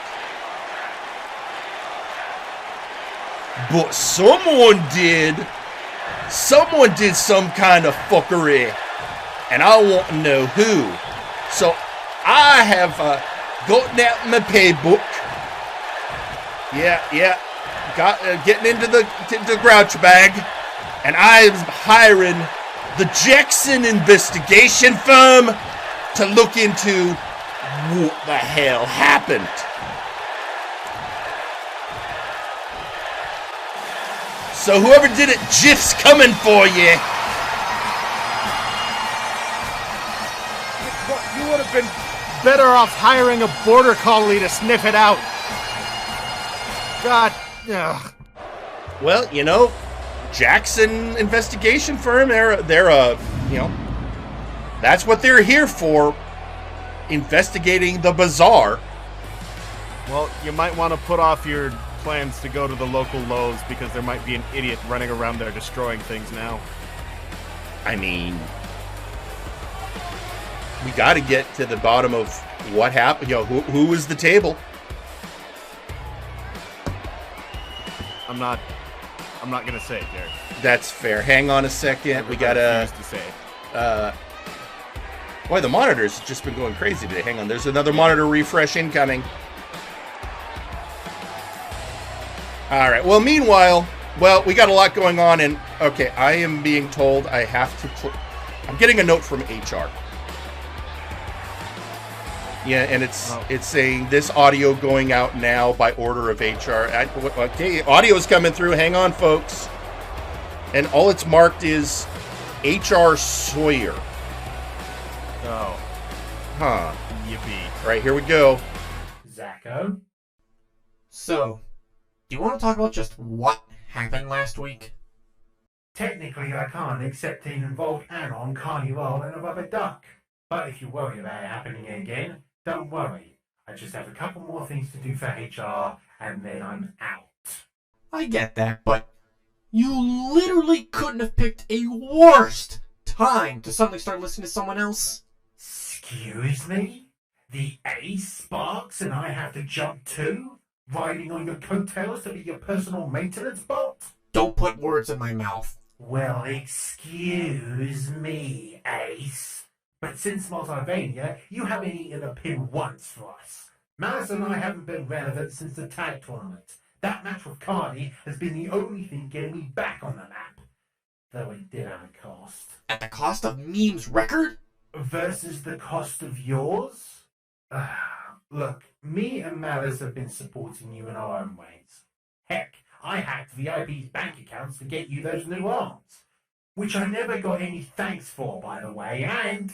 Speaker 2: But someone did. Someone did some kind of fuckery. And I want to know who. So I have gotten out my paybook. Yeah. Getting into the grouch bag. And I'm hiring the Jackson investigation firm to look into what the hell happened. So whoever did it, Jiff's coming for you.
Speaker 3: You would have been better off hiring a border collie to sniff it out. God. Ugh.
Speaker 2: Well, you know, Jackson investigation firm, they're that's what they're here for, investigating the bazaar.
Speaker 3: Well, you might want to put off your plans to go to the local Lowe's because there might be an idiot running around there destroying things now.
Speaker 2: I mean, we got to get to the bottom of what happened. You know, who was the table?
Speaker 3: I'm not gonna say it, Derek.
Speaker 2: That's fair. Hang on a second. We gotta
Speaker 3: say it.
Speaker 2: Boy, the monitor's just been going crazy today. Hang on. There's another monitor refresh incoming. All right. Well, meanwhile, we got a lot going on, and okay, I am being told I have to. I'm getting a note from HR. Yeah, and it's saying this audio going out now by order of HR. Okay, audio's coming through. Hang on, folks. And all it's marked is HR Sawyer.
Speaker 3: Oh.
Speaker 2: Huh.
Speaker 3: Yippee.
Speaker 2: All right, here we go.
Speaker 10: Zacko? So, do you want to talk about just what happened last week?
Speaker 11: Technically, I can't, except it involved Anon, Carnival, and a rubber duck. But if you worry about it happening again, don't worry. I just have a couple more things to do for HR, and then I'm out.
Speaker 10: I get that, but you literally couldn't have picked a worse time to suddenly start listening to someone else.
Speaker 11: Excuse me? The Ace Sparks and I have to jump too? Riding on your coattails to be your personal maintenance bot?
Speaker 10: Don't put words in my mouth.
Speaker 11: Well, excuse me, Ace. But since Multiverse, you haven't eaten a pin once for us. Malice and I haven't been relevant since the tag tournament. That match with Cardi has been the only thing getting me back on the map. Though it did have a cost.
Speaker 10: At the cost of Meme's record?
Speaker 11: Versus the cost of yours? Look, me and Malice have been supporting you in our own ways. Heck, I hacked VIP's bank accounts to get you those new arms. Which I never got any thanks for, by the way, and...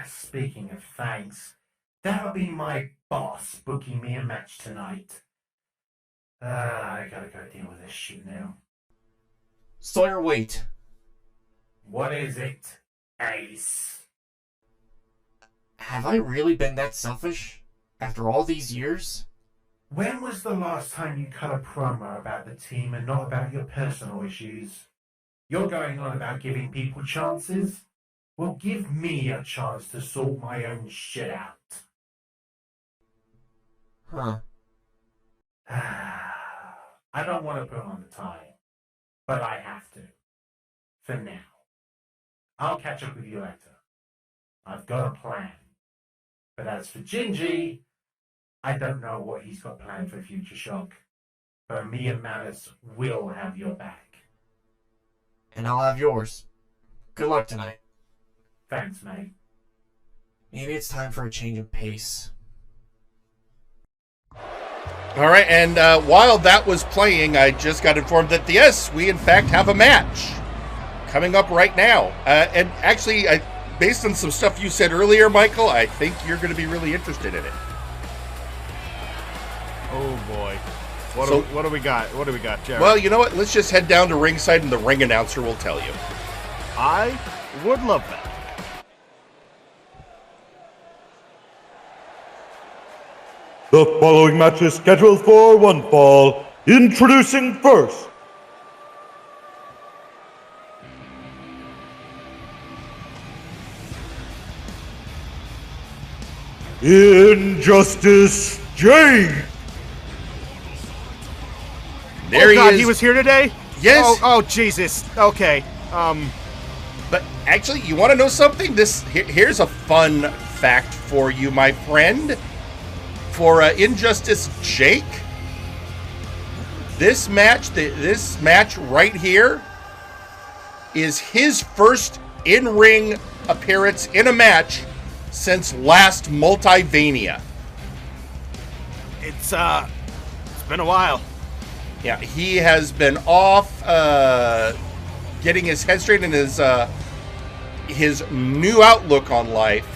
Speaker 11: Speaking of thanks, that'll be my boss booking me a match tonight. I gotta go deal with this shit now.
Speaker 10: Sawyer, wait.
Speaker 11: What is it, Ace?
Speaker 10: Have I really been that selfish? After all these years?
Speaker 11: When was the last time you cut a promo about the team and not about your personal issues? You're going on about giving people chances? Well, give me a chance to sort my own shit out.
Speaker 10: Huh.
Speaker 11: I don't want to put on the tie, but I have to. For now. I'll catch up with you later. I've got a plan. But as for Gingy, I don't know what he's got planned for Futureshock. But me and Malice will have your back.
Speaker 10: And I'll have yours. Good luck tonight.
Speaker 11: Thanks, mate.
Speaker 10: Maybe it's time for a change of pace.
Speaker 2: All right, and while that was playing, I just got informed that, yes, we in fact have a match coming up right now. And actually, based on some stuff you said earlier, Michael, I think you're going to be really interested in it.
Speaker 3: Oh, boy. What do we got? What do we got, Jerry?
Speaker 2: Well, you know what? Let's just head down to ringside and the ring announcer will tell you.
Speaker 3: I would love that.
Speaker 6: The following match is scheduled for one fall. Introducing first. Injustice Jhake.
Speaker 2: There
Speaker 3: God,
Speaker 2: he is.
Speaker 3: He was here today?
Speaker 2: Yes.
Speaker 3: Oh, Jesus. Okay.
Speaker 2: But actually, you want to know something? Here's a fun fact for you, my friend. For Injustice Jhake, this match right here is his first in-ring appearance in a match since last Multivania.
Speaker 3: It's been a while.
Speaker 2: Yeah, he has been off getting his head straight in his new outlook on life,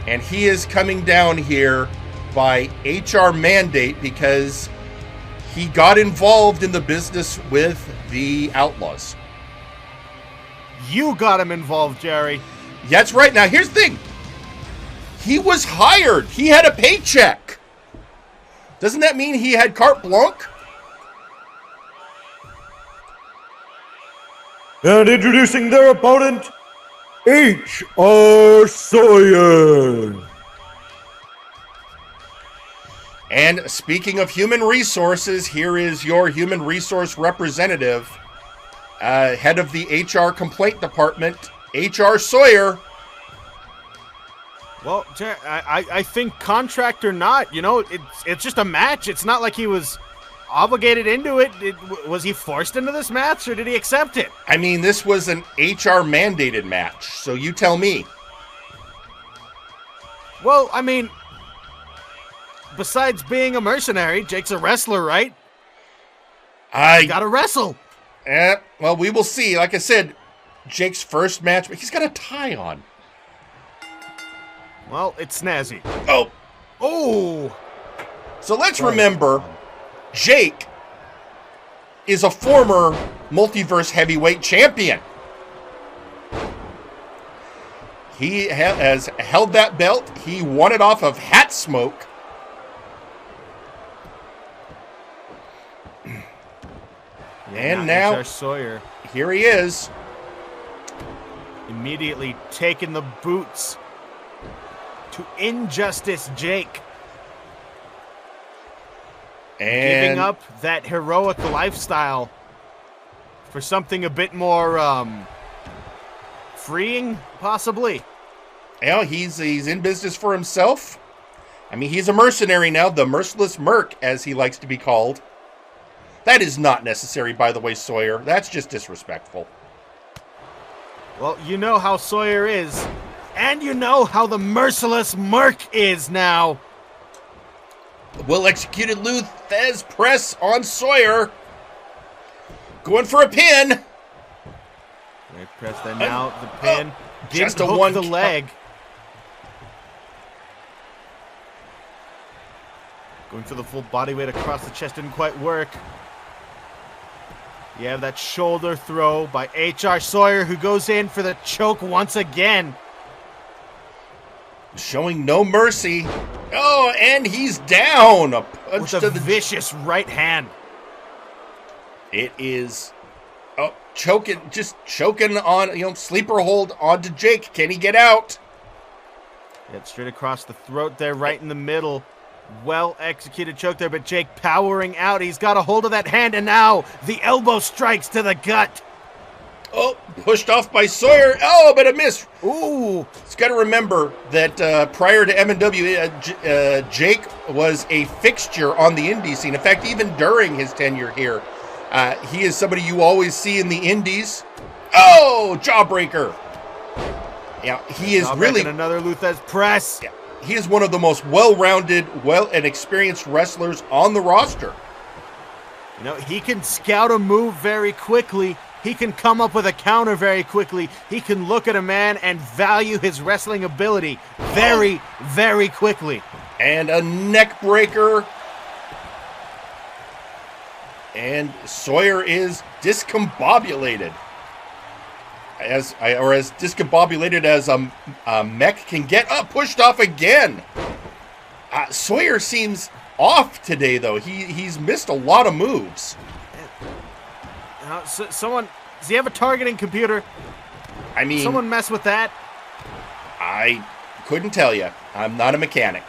Speaker 2: and he is coming down here by HR mandate because he got involved in the business with the Outlaws.
Speaker 3: You got him involved, Jerry.
Speaker 2: That's right. Now, here's the thing. He was hired. He had a paycheck. Doesn't that mean he had carte blanche?
Speaker 6: And introducing their opponent, HR Sawyer.
Speaker 2: And speaking of human resources, here is your human resource representative, head of the HR complaint department, HR Sawyer.
Speaker 3: Well, I think contract or not, it's just a match. It's not like he was obligated into it. Was he forced into this match, or did he accept it?
Speaker 2: I mean, this was an HR mandated match, so you tell me.
Speaker 3: Well, I mean, besides being a mercenary, Jake's a wrestler, right? You gotta wrestle.
Speaker 2: Well, we will see. Like I said, Jake's first match, but he's got a tie on.
Speaker 3: Well, it's snazzy.
Speaker 2: Oh.
Speaker 3: Oh.
Speaker 2: So let's remember, Jhake is a former Multiverse heavyweight champion. He has held that belt. He won it off of Hat Smoke. And now,
Speaker 3: Sawyer.
Speaker 2: Here he is.
Speaker 3: Immediately taking the boots to Injustice Jhake.
Speaker 2: And
Speaker 3: giving up that heroic lifestyle for something a bit more freeing, possibly.
Speaker 2: Yeah, he's in business for himself. I mean, he's a mercenary now, the Merciless Merc, as he likes to be called. That is not necessary, by the way, Sawyer. That's just disrespectful.
Speaker 3: Well, you know how Sawyer is, and you know how the Merciless Merc is now.
Speaker 2: Well-executed Luthez press on Sawyer. Going for a pin.
Speaker 3: They press that now, the pin.
Speaker 2: Just
Speaker 3: Didn't
Speaker 2: a
Speaker 3: hook
Speaker 2: one
Speaker 3: the leg. Going for the full body weight across the chest didn't quite work. You have that shoulder throw by H.R. Sawyer, who goes in for the choke once again.
Speaker 2: Showing no mercy. Oh, and he's down. A punch
Speaker 3: with
Speaker 2: to
Speaker 3: a
Speaker 2: the
Speaker 3: vicious right hand.
Speaker 2: It is choking on, sleeper hold onto Jhake. Can he get out?
Speaker 3: Yeah, straight across the throat there, right in the middle. Well executed choke there, but Jhake powering out. He's got a hold of that hand, and now the elbow strikes to the gut.
Speaker 2: Oh, pushed off by Sawyer. Oh, but a miss.
Speaker 3: Ooh.
Speaker 2: It's got to remember that prior to MNW, Jhake was a fixture on the indie scene. In fact, even during his tenure here, he is somebody you always see in the indies. Oh, jawbreaker. Yeah, he is really
Speaker 3: another Luthez press.
Speaker 2: Yeah, he is one of the most well-rounded, and experienced wrestlers on the roster.
Speaker 3: You know, he can scout a move very quickly. He can come up with a counter very quickly. He can look at a man and value his wrestling ability very, very quickly.
Speaker 2: And a neck breaker. And Sawyer is discombobulated. As discombobulated as a mech can get. Pushed off again. Sawyer seems off today, though. He's missed a lot of moves.
Speaker 3: Someone, does he have a targeting computer?
Speaker 2: I mean,
Speaker 3: someone mess with that?
Speaker 2: I couldn't tell you. I'm not a mechanic.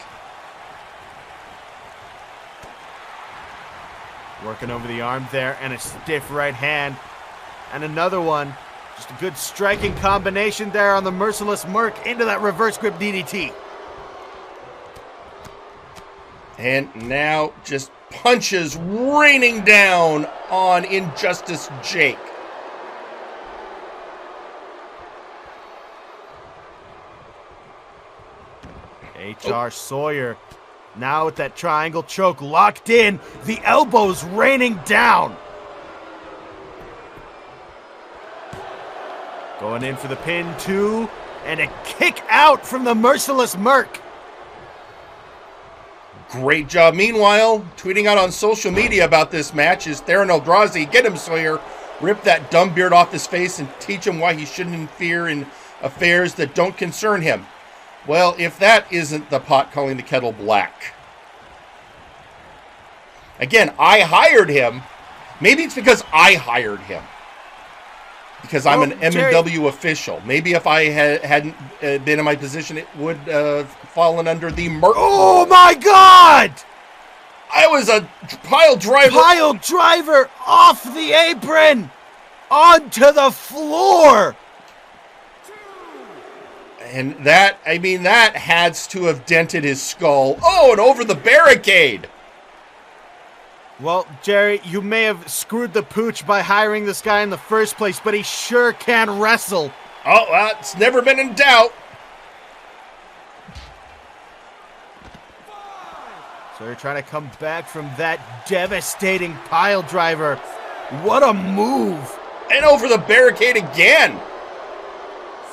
Speaker 3: Working over the arm there, and a stiff right hand. And another one. Just a good striking combination there on the Merciless Merc into that reverse grip DDT.
Speaker 2: And now just punches raining down on Injustice Jhake.
Speaker 3: H.R. Sawyer now with that triangle choke locked in. The elbows raining down. Going in for the pin too. And a kick out from the Merciless Merc.
Speaker 2: Great job. Meanwhile, tweeting out on social media about this match is Theron Eldrazi. Get him, Sawyer. Rip that dumb beard off his face and teach him why he shouldn't interfere in affairs that don't concern him. Well, if that isn't the pot calling the kettle black. Again, I hired him. Maybe it's because I hired him. Because I'm an MNW official. Maybe if I hadn't been in my position, it would have fallen under the Merc.
Speaker 3: Oh my God!
Speaker 2: I was a pile driver.
Speaker 3: Pile driver off the apron onto the floor.
Speaker 2: And that has to have dented his skull. Oh, and over the barricade.
Speaker 3: Well, Jerry, you may have screwed the pooch by hiring this guy in the first place, but he sure can wrestle.
Speaker 2: Oh, that's never been in doubt.
Speaker 3: So they're trying to come back from that devastating pile driver. What a move!
Speaker 2: And over the barricade again!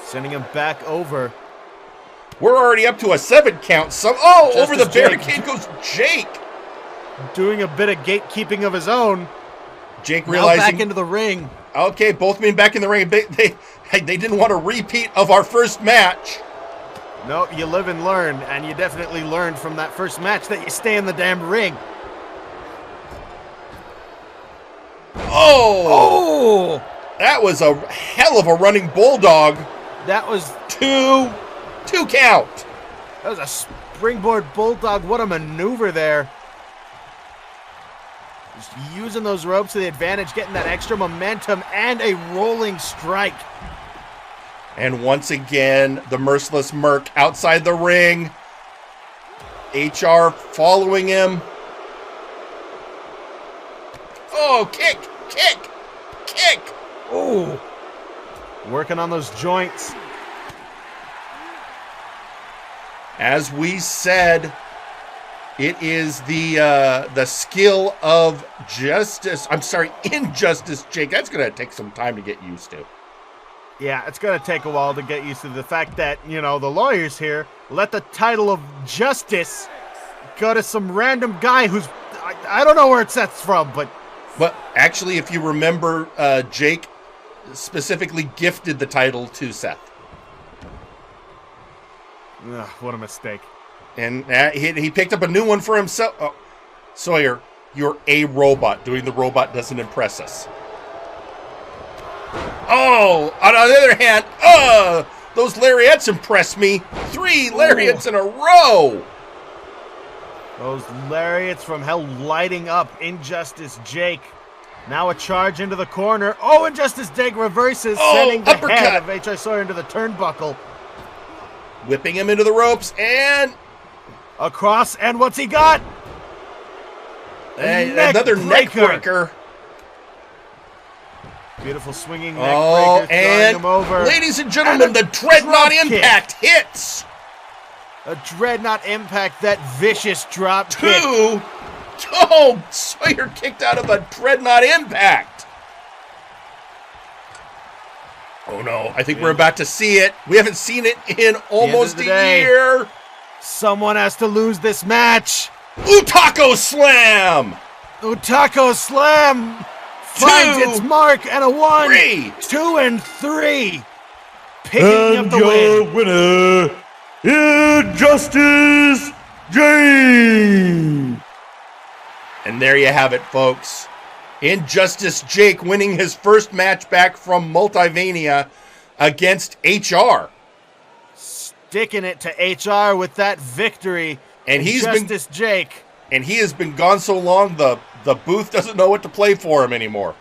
Speaker 3: Sending him back over.
Speaker 2: We're already up to a 7 count. Over the
Speaker 3: Jhake.
Speaker 2: barricade goes Jhake.
Speaker 3: Doing a bit of gatekeeping of his own.
Speaker 2: Jhake
Speaker 3: Now
Speaker 2: realizing...
Speaker 3: back into the ring.
Speaker 2: Okay, both men back in the ring. They didn't want a repeat of our first match.
Speaker 3: No, you live and learn, and you definitely learned from that first match that you stay in the damn ring.
Speaker 2: Oh! That was a hell of a running bulldog.
Speaker 3: That was...
Speaker 2: Two count.
Speaker 3: That was a springboard bulldog. What a maneuver there. Just using those ropes to the advantage, getting that extra momentum, and a rolling strike.
Speaker 2: And once again, the merciless Merc outside the ring. HR following him. Oh, kick!
Speaker 3: Oh, working on those joints.
Speaker 2: As we said, it is the skill of injustice, Jhake. That's going to take some time to get used to.
Speaker 3: Yeah, it's going to take a while to get used to the fact that, the lawyers here let the title of justice go to some random guy who's, I don't know where that's from, but...
Speaker 2: But actually, if you remember, Jhake specifically gifted the title to Seth.
Speaker 3: Ugh, what a mistake.
Speaker 2: And he picked up a new one for himself. Oh, Sawyer, you're a robot. Doing the robot doesn't impress us. Oh, on the other hand, those lariats impress me. 3 lariats in a row.
Speaker 3: Those lariats from hell lighting up Injustice Jhake. Now a charge into the corner. Oh, Injustice Jhake reverses, sending the
Speaker 2: uppercut.
Speaker 3: head of H.I. Sawyer into the turnbuckle.
Speaker 2: Whipping him into the ropes and...
Speaker 3: Across, and what's he got?
Speaker 2: Another neck breaker.
Speaker 3: Beautiful swinging neck breaker, throwing him over.
Speaker 2: Ladies and gentlemen, the Dreadnought Impact hits.
Speaker 3: A Dreadnought Impact, that vicious drop kick.
Speaker 2: 2. Oh, Sawyer kicked out of a Dreadnought Impact. Oh no, I think we're about to see it. We haven't seen it in almost a year.
Speaker 3: Someone has to lose this match.
Speaker 2: Utako Slam!
Speaker 3: Utako Slam finds its mark, and a 1,
Speaker 2: 3.
Speaker 3: 2, and 3. Picking
Speaker 6: And
Speaker 3: up the
Speaker 6: your
Speaker 3: win.
Speaker 6: winner, Injustice Jhake.
Speaker 2: And there you have it, folks. Injustice Jhake winning his first match back from Multivania against HR.
Speaker 3: Sticking it to HR with that victory.
Speaker 2: And
Speaker 3: Injustice Jhake.
Speaker 2: And he has been gone so long, the booth doesn't know what to play for him anymore.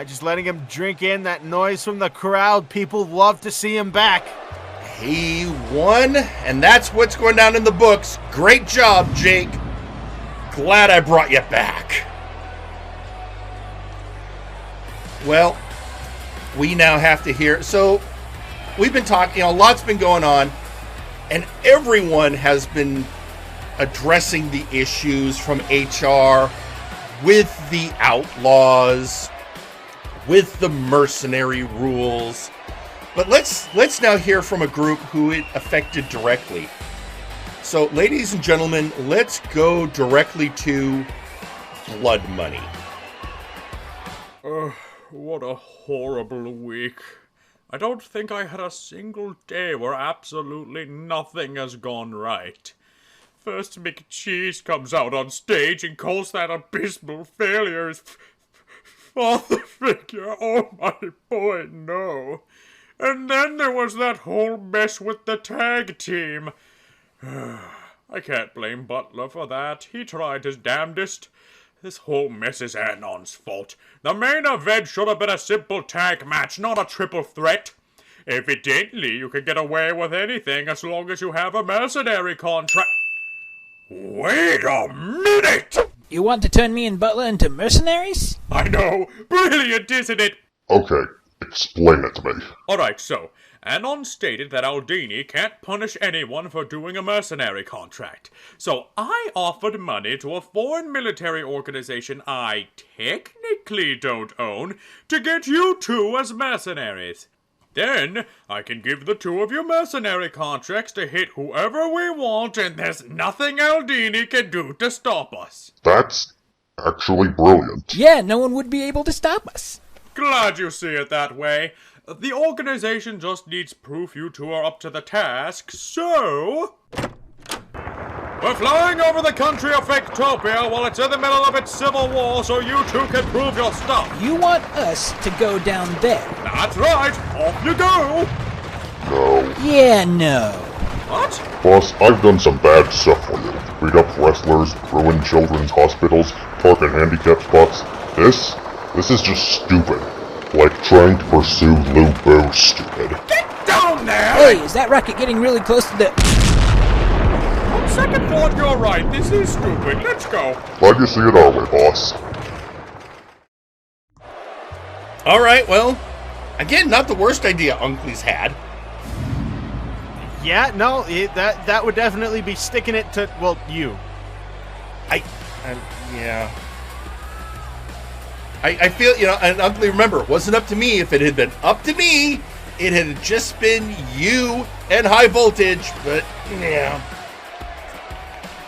Speaker 3: Just letting him drink in that noise from the crowd. People love to see him back.
Speaker 2: He won, and that's what's going down in the books. Great job, Jhake. Glad I brought you back. Well, we now have to hear... So, we've been talking, a lot's been going on, and everyone has been addressing the issues from HR with the outlaws, with the mercenary rules. But let's now hear from a group who it affected directly. So, ladies and gentlemen, let's go directly to Blood Money.
Speaker 12: What a horrible week. I don't think I had a single day where absolutely nothing has gone right. First, McCheese comes out on stage and calls that abysmal failure his father figure. Oh my boy, no. And then there was that whole mess with the tag team. I can't blame Butler for that. He tried his damnedest. This whole mess is Anon's fault. The main event should have been a simple tag match, not a triple threat. Evidently, you can get away with anything as long as you have a mercenary contract. Wait a minute!
Speaker 13: You want to turn me and Butler into mercenaries?
Speaker 12: I know! Brilliant, isn't it?
Speaker 1: Okay,
Speaker 13: Explain it to me.
Speaker 12: Alright, so, Anon stated that Aldini can't punish anyone for doing a mercenary contract. So I offered money to a foreign military organization I technically don't own to get you two as mercenaries. Then, I can give the two of you mercenary contracts to hit whoever we want, and there's nothing Aldini can do to stop us.
Speaker 13: That's actually brilliant.
Speaker 14: Yeah, no one would be able to stop us.
Speaker 12: Glad you see it that way. The organization just needs proof you two are up to the task, so... We're flying over the country of Factopia while it's in the middle of its civil war so you two can prove your stuff.
Speaker 14: You want us to go down there?
Speaker 12: That's right. Off you go.
Speaker 13: No.
Speaker 14: Yeah, no.
Speaker 12: What?
Speaker 13: Boss, I've done some bad stuff for you. Beat up wrestlers, ruined children's hospitals, park in handicap spots. This is just stupid. Like trying to pursue Lou Bo, stupid.
Speaker 12: Get down there!
Speaker 14: Hey, is that rocket getting really close to the...
Speaker 12: On second thought, you're right. This is stupid. Let's go.
Speaker 13: Glad you see it our way, boss.
Speaker 2: Alright, well, again, not the worst idea Uncle's had.
Speaker 3: Yeah, no, that would definitely be sticking it to, well, you.
Speaker 2: Yeah. I feel, and Uncle, remember, it wasn't up to me. If it had been up to me, it had just been you and High Voltage, but, yeah.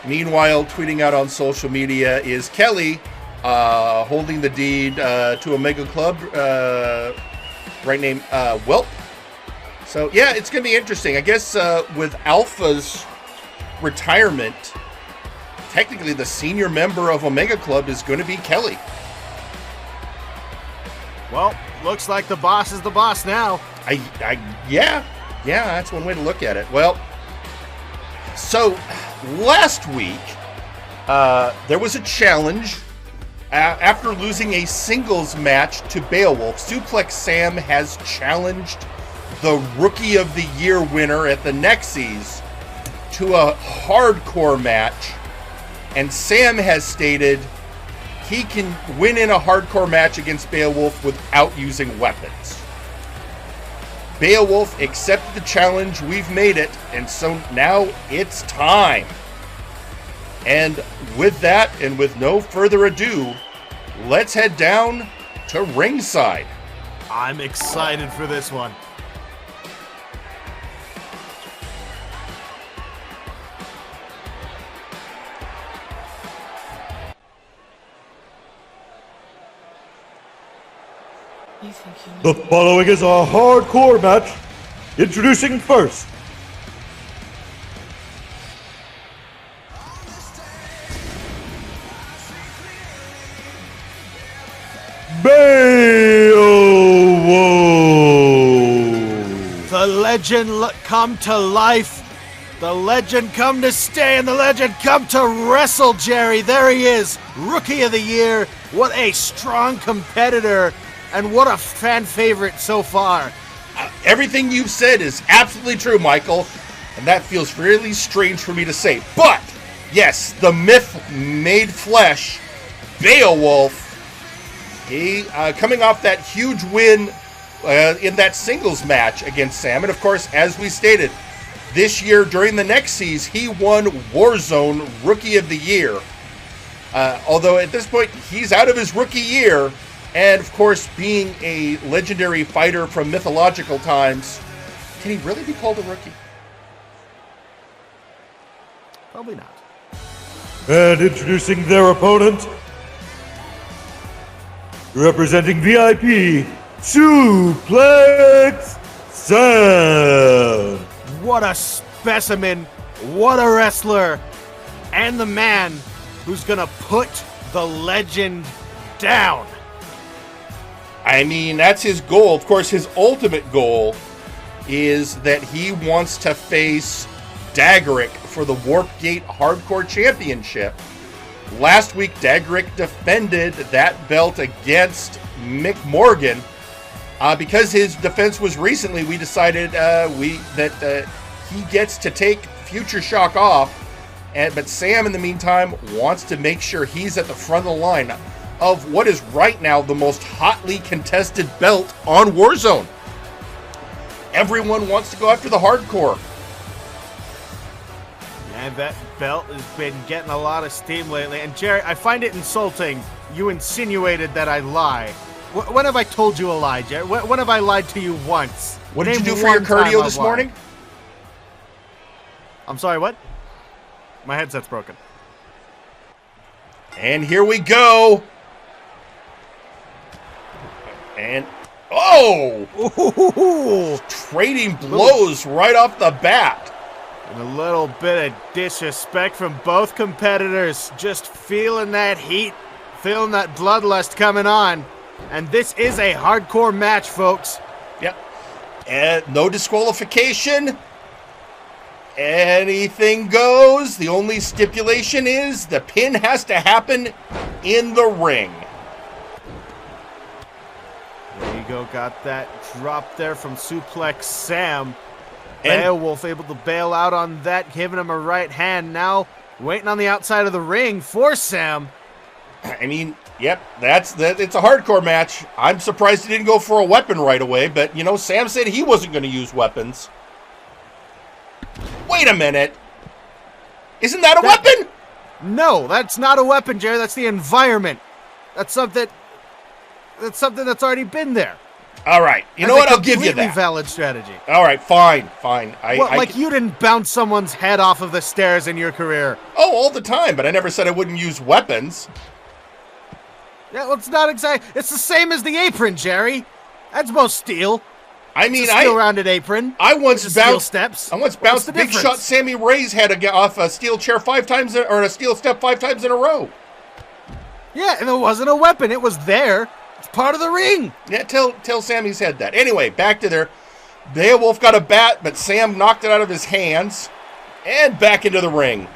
Speaker 2: Meanwhile, tweeting out on social media is Kelly, holding the deed to Omega Club, right name, Welp. So, yeah, it's going to be interesting. I guess with Alpha's retirement, technically the senior member of Omega Club is going to be Kelly.
Speaker 3: Well, looks like the boss is the boss now.
Speaker 2: Yeah, that's one way to look at it. Well, so last week, there was a challenge. After losing a singles match to Beowulf, Suplex Sam has challenged the Rookie of the Year winner at the Nexus to a hardcore match. And Sam has stated he can win in a hardcore match against Beowulf without using weapons. Beowulf accepted the challenge, we've made it, and so now it's time. And with that, and with no further ado, let's head down to ringside.
Speaker 3: I'm excited for this one.
Speaker 6: The following is a hardcore match. Introducing first, Beowulf.
Speaker 3: The legend come to life. The legend come to stay, and the legend come to wrestle, Jerry. There he is, Rookie of the Year. What a strong competitor, and what a fan favorite so far.
Speaker 2: Everything you've said is absolutely true, Michael, and that feels really strange for me to say. But, yes, the myth made flesh, Beowulf, he coming off that huge win in that singles match against Sam. And, of course, as we stated, this year during the Nexus, he won Warzone Rookie of the Year. Although at this point, he's out of his rookie year. And, of course, being a legendary fighter from mythological times, can he really be called a rookie?
Speaker 3: Probably not.
Speaker 6: And introducing their opponent, representing VIP, Suplex Sam.
Speaker 3: What a specimen. What a wrestler. And the man who's going to put the legend down.
Speaker 2: I mean, that's his goal. Of course, his ultimate goal is that he wants to face Daggerick for the Warp Gate Hardcore Championship. Last week, Daggerick defended that belt against McMorgan. Because his defense was recently, we decided that he gets to take Futureshock off. But Sam, in the meantime, wants to make sure he's at the front of the line. of what is right now the most hotly contested belt on Warzone. Everyone wants to go after the hardcore.
Speaker 3: And that belt has been getting a lot of steam lately. And Jerry, I find it insulting. You insinuated that I lie. When have I told you a lie, Jerry? When have I lied to you once?
Speaker 2: What did you do for your cardio this morning?
Speaker 3: I'm sorry, what? My headset's broken.
Speaker 2: And here we go. And, oh!
Speaker 3: Ooh.
Speaker 2: Trading blows right off the bat.
Speaker 3: And a little bit of disrespect from both competitors. Just feeling that heat, feeling that bloodlust coming on. And this is a hardcore match, folks.
Speaker 2: Yep. And no disqualification. Anything goes. The only stipulation is the pin has to happen in the ring.
Speaker 3: There you go. Got that drop there from Suplex Sam. Beowulf able to bail out on that, giving him a right hand. Now waiting on the outside of the ring for Sam.
Speaker 2: I mean, yep, it's a hardcore match. I'm surprised he didn't go for a weapon right away, but, you know, Sam said he wasn't going to use weapons. Wait a minute. Isn't that a weapon?
Speaker 3: No, that's not a weapon, Jerry. That's the environment. That's something that's already been there.
Speaker 2: All right. You know what? I'll give you that.
Speaker 3: Completely valid strategy.
Speaker 2: All right, fine.
Speaker 3: You didn't bounce someone's head off of the stairs in your career.
Speaker 2: Oh, all the time, but I never said I wouldn't use weapons.
Speaker 3: Yeah, well, it's not exactly. It's the same as the apron, Jerry. That's both steel.
Speaker 2: I mean,
Speaker 3: steel-rounded apron.
Speaker 2: I once bounced
Speaker 3: steps.
Speaker 2: I once bounced Big Shot Sammy Ray's head off a steel chair 5 times, or a steel step 5 times in a row.
Speaker 3: Yeah, and it wasn't a weapon. It was there. It's part of the ring.
Speaker 2: Yeah, tell Sammy's head that. Anyway, back to there. Beowulf got a bat, but Sam knocked it out of his hands. And back into the ring.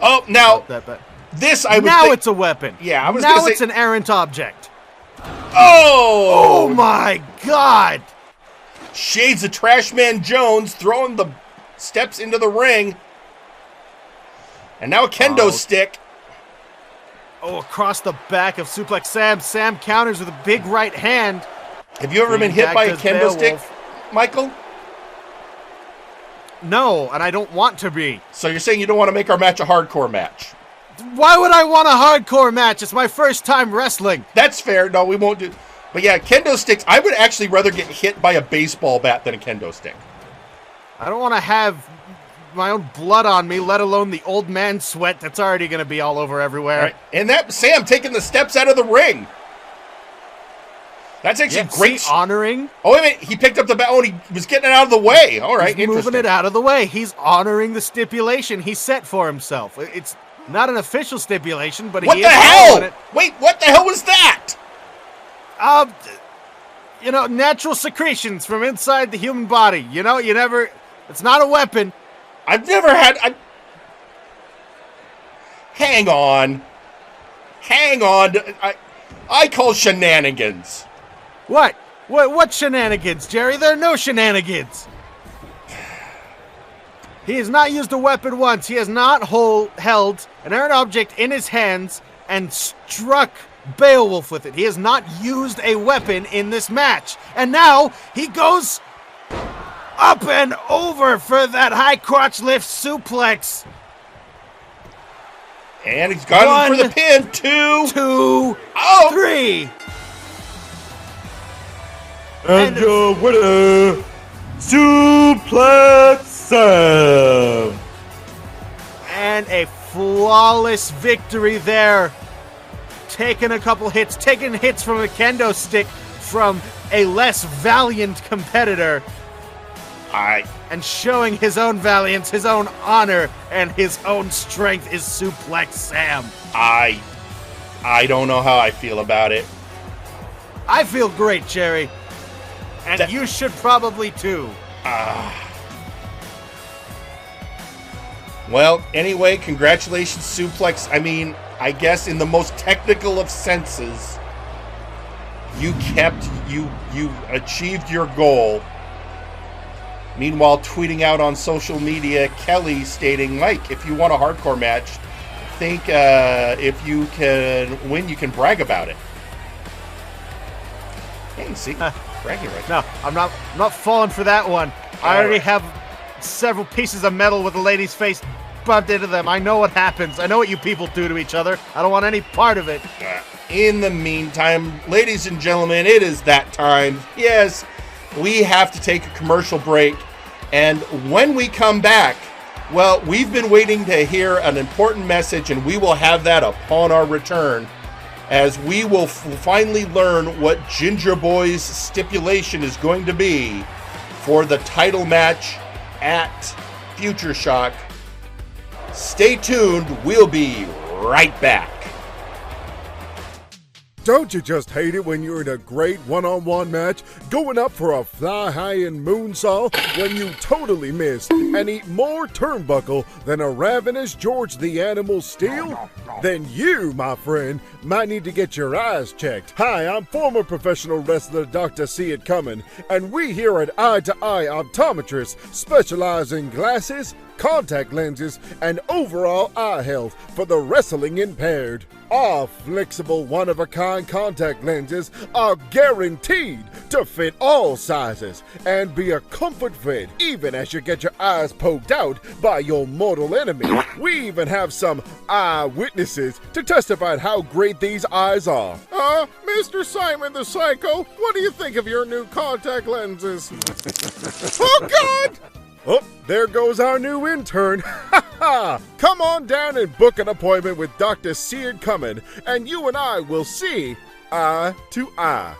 Speaker 2: Oh, now this I would
Speaker 3: now it's a weapon.
Speaker 2: Yeah, I was
Speaker 3: now
Speaker 2: gonna say,
Speaker 3: it's an errant object.
Speaker 2: Oh!
Speaker 3: Oh my God!
Speaker 2: Shades of Trashman Jones throwing the steps into the ring. And now a kendo stick.
Speaker 3: Oh, across the back of Suplex Sam. Sam counters with a big right hand.
Speaker 2: Have you ever been hit by a kendo stick, Michael?
Speaker 3: No, and I don't want to be.
Speaker 2: So you're saying you don't want to make our match a hardcore match?
Speaker 3: Why would I want a hardcore match? It's my first time wrestling.
Speaker 2: That's fair. No, we won't do. But yeah, kendo sticks. I would actually rather get hit by a baseball bat than a kendo stick.
Speaker 3: I don't want to have my own blood on me, let alone the old man sweat that's already going to be all over everywhere.
Speaker 2: Right. And that Sam taking the steps out of the ring. That's actually great.
Speaker 3: Honoring.
Speaker 2: Oh, wait a minute. He picked up the bat. Oh, and he was getting it out of the way. All right,
Speaker 3: he's moving it out of the way. He's honoring the stipulation he set for himself. It's not an official stipulation, but
Speaker 2: what
Speaker 3: he
Speaker 2: the
Speaker 3: is
Speaker 2: hell?
Speaker 3: it.
Speaker 2: Wait, what the hell was that?
Speaker 3: You know, natural secretions from inside the human body. You know, it's not a weapon.
Speaker 2: I've never had. Hang on. I call shenanigans.
Speaker 3: What? What shenanigans, Jerry? There are no shenanigans. He has not used a weapon once. He has not held an errant object in his hands and struck Beowulf with it. He has not used a weapon in this match. And now he goes up and over for that high crotch lift suplex.
Speaker 2: And he's got him for the pin. 2,
Speaker 3: 3.
Speaker 6: And your winner, Suplex Sam.
Speaker 3: And a flawless victory there. Taking a couple hits, taking hits from a kendo stick from a less valiant competitor. And showing his own valiance, his own honor, and his own strength is Suplex Sam.
Speaker 2: I don't know how I feel about it.
Speaker 3: I feel great, Jerry. And you should probably too.
Speaker 2: Well, anyway, congratulations, Suplex. I mean, I guess in the most technical of senses, you achieved your goal. Meanwhile, tweeting out on social media, Kelly stating, Mike, if you want a hardcore match, think if you can win, you can brag about it. Hey, see, bragging right
Speaker 3: now. No, I'm not falling for that one. I already have several pieces of metal with a lady's face bumped into them. I know what happens. I know what you people do to each other. I don't want any part of it.
Speaker 2: In the meantime, ladies and gentlemen, it is that time. Yes, we have to take a commercial break. And when we come back, well, we've been waiting to hear an important message, and we will have that upon our return, as we will finally learn what Gingerboi's stipulation is going to be for the title match at Futureshock. Stay tuned. We'll be right back.
Speaker 15: Don't you just hate it when you're in a great one-on-one match, going up for a fly-high-and moonsault when you totally miss and eat more turnbuckle than a ravenous George the Animal Steel? Then you, my friend, might need to get your eyes checked. Hi, I'm former professional wrestler Dr. See It Coming, and we here at Eye to Eye Optometrists specialize in glasses, contact lenses, and overall eye health for the wrestling impaired. Our flexible, one-of-a-kind contact lenses are guaranteed to fit all sizes and be a comfort fit even as you get your eyes poked out by your mortal enemy. We even have some eyewitnesses to testify how great these eyes are. Mr. Simon the Psycho, what do you think of your new contact lenses? Oh, God! Oh, there goes our new intern. Ha ha! Come on down and book an appointment with Dr. Seared Coming, and you and I will see eye to eye.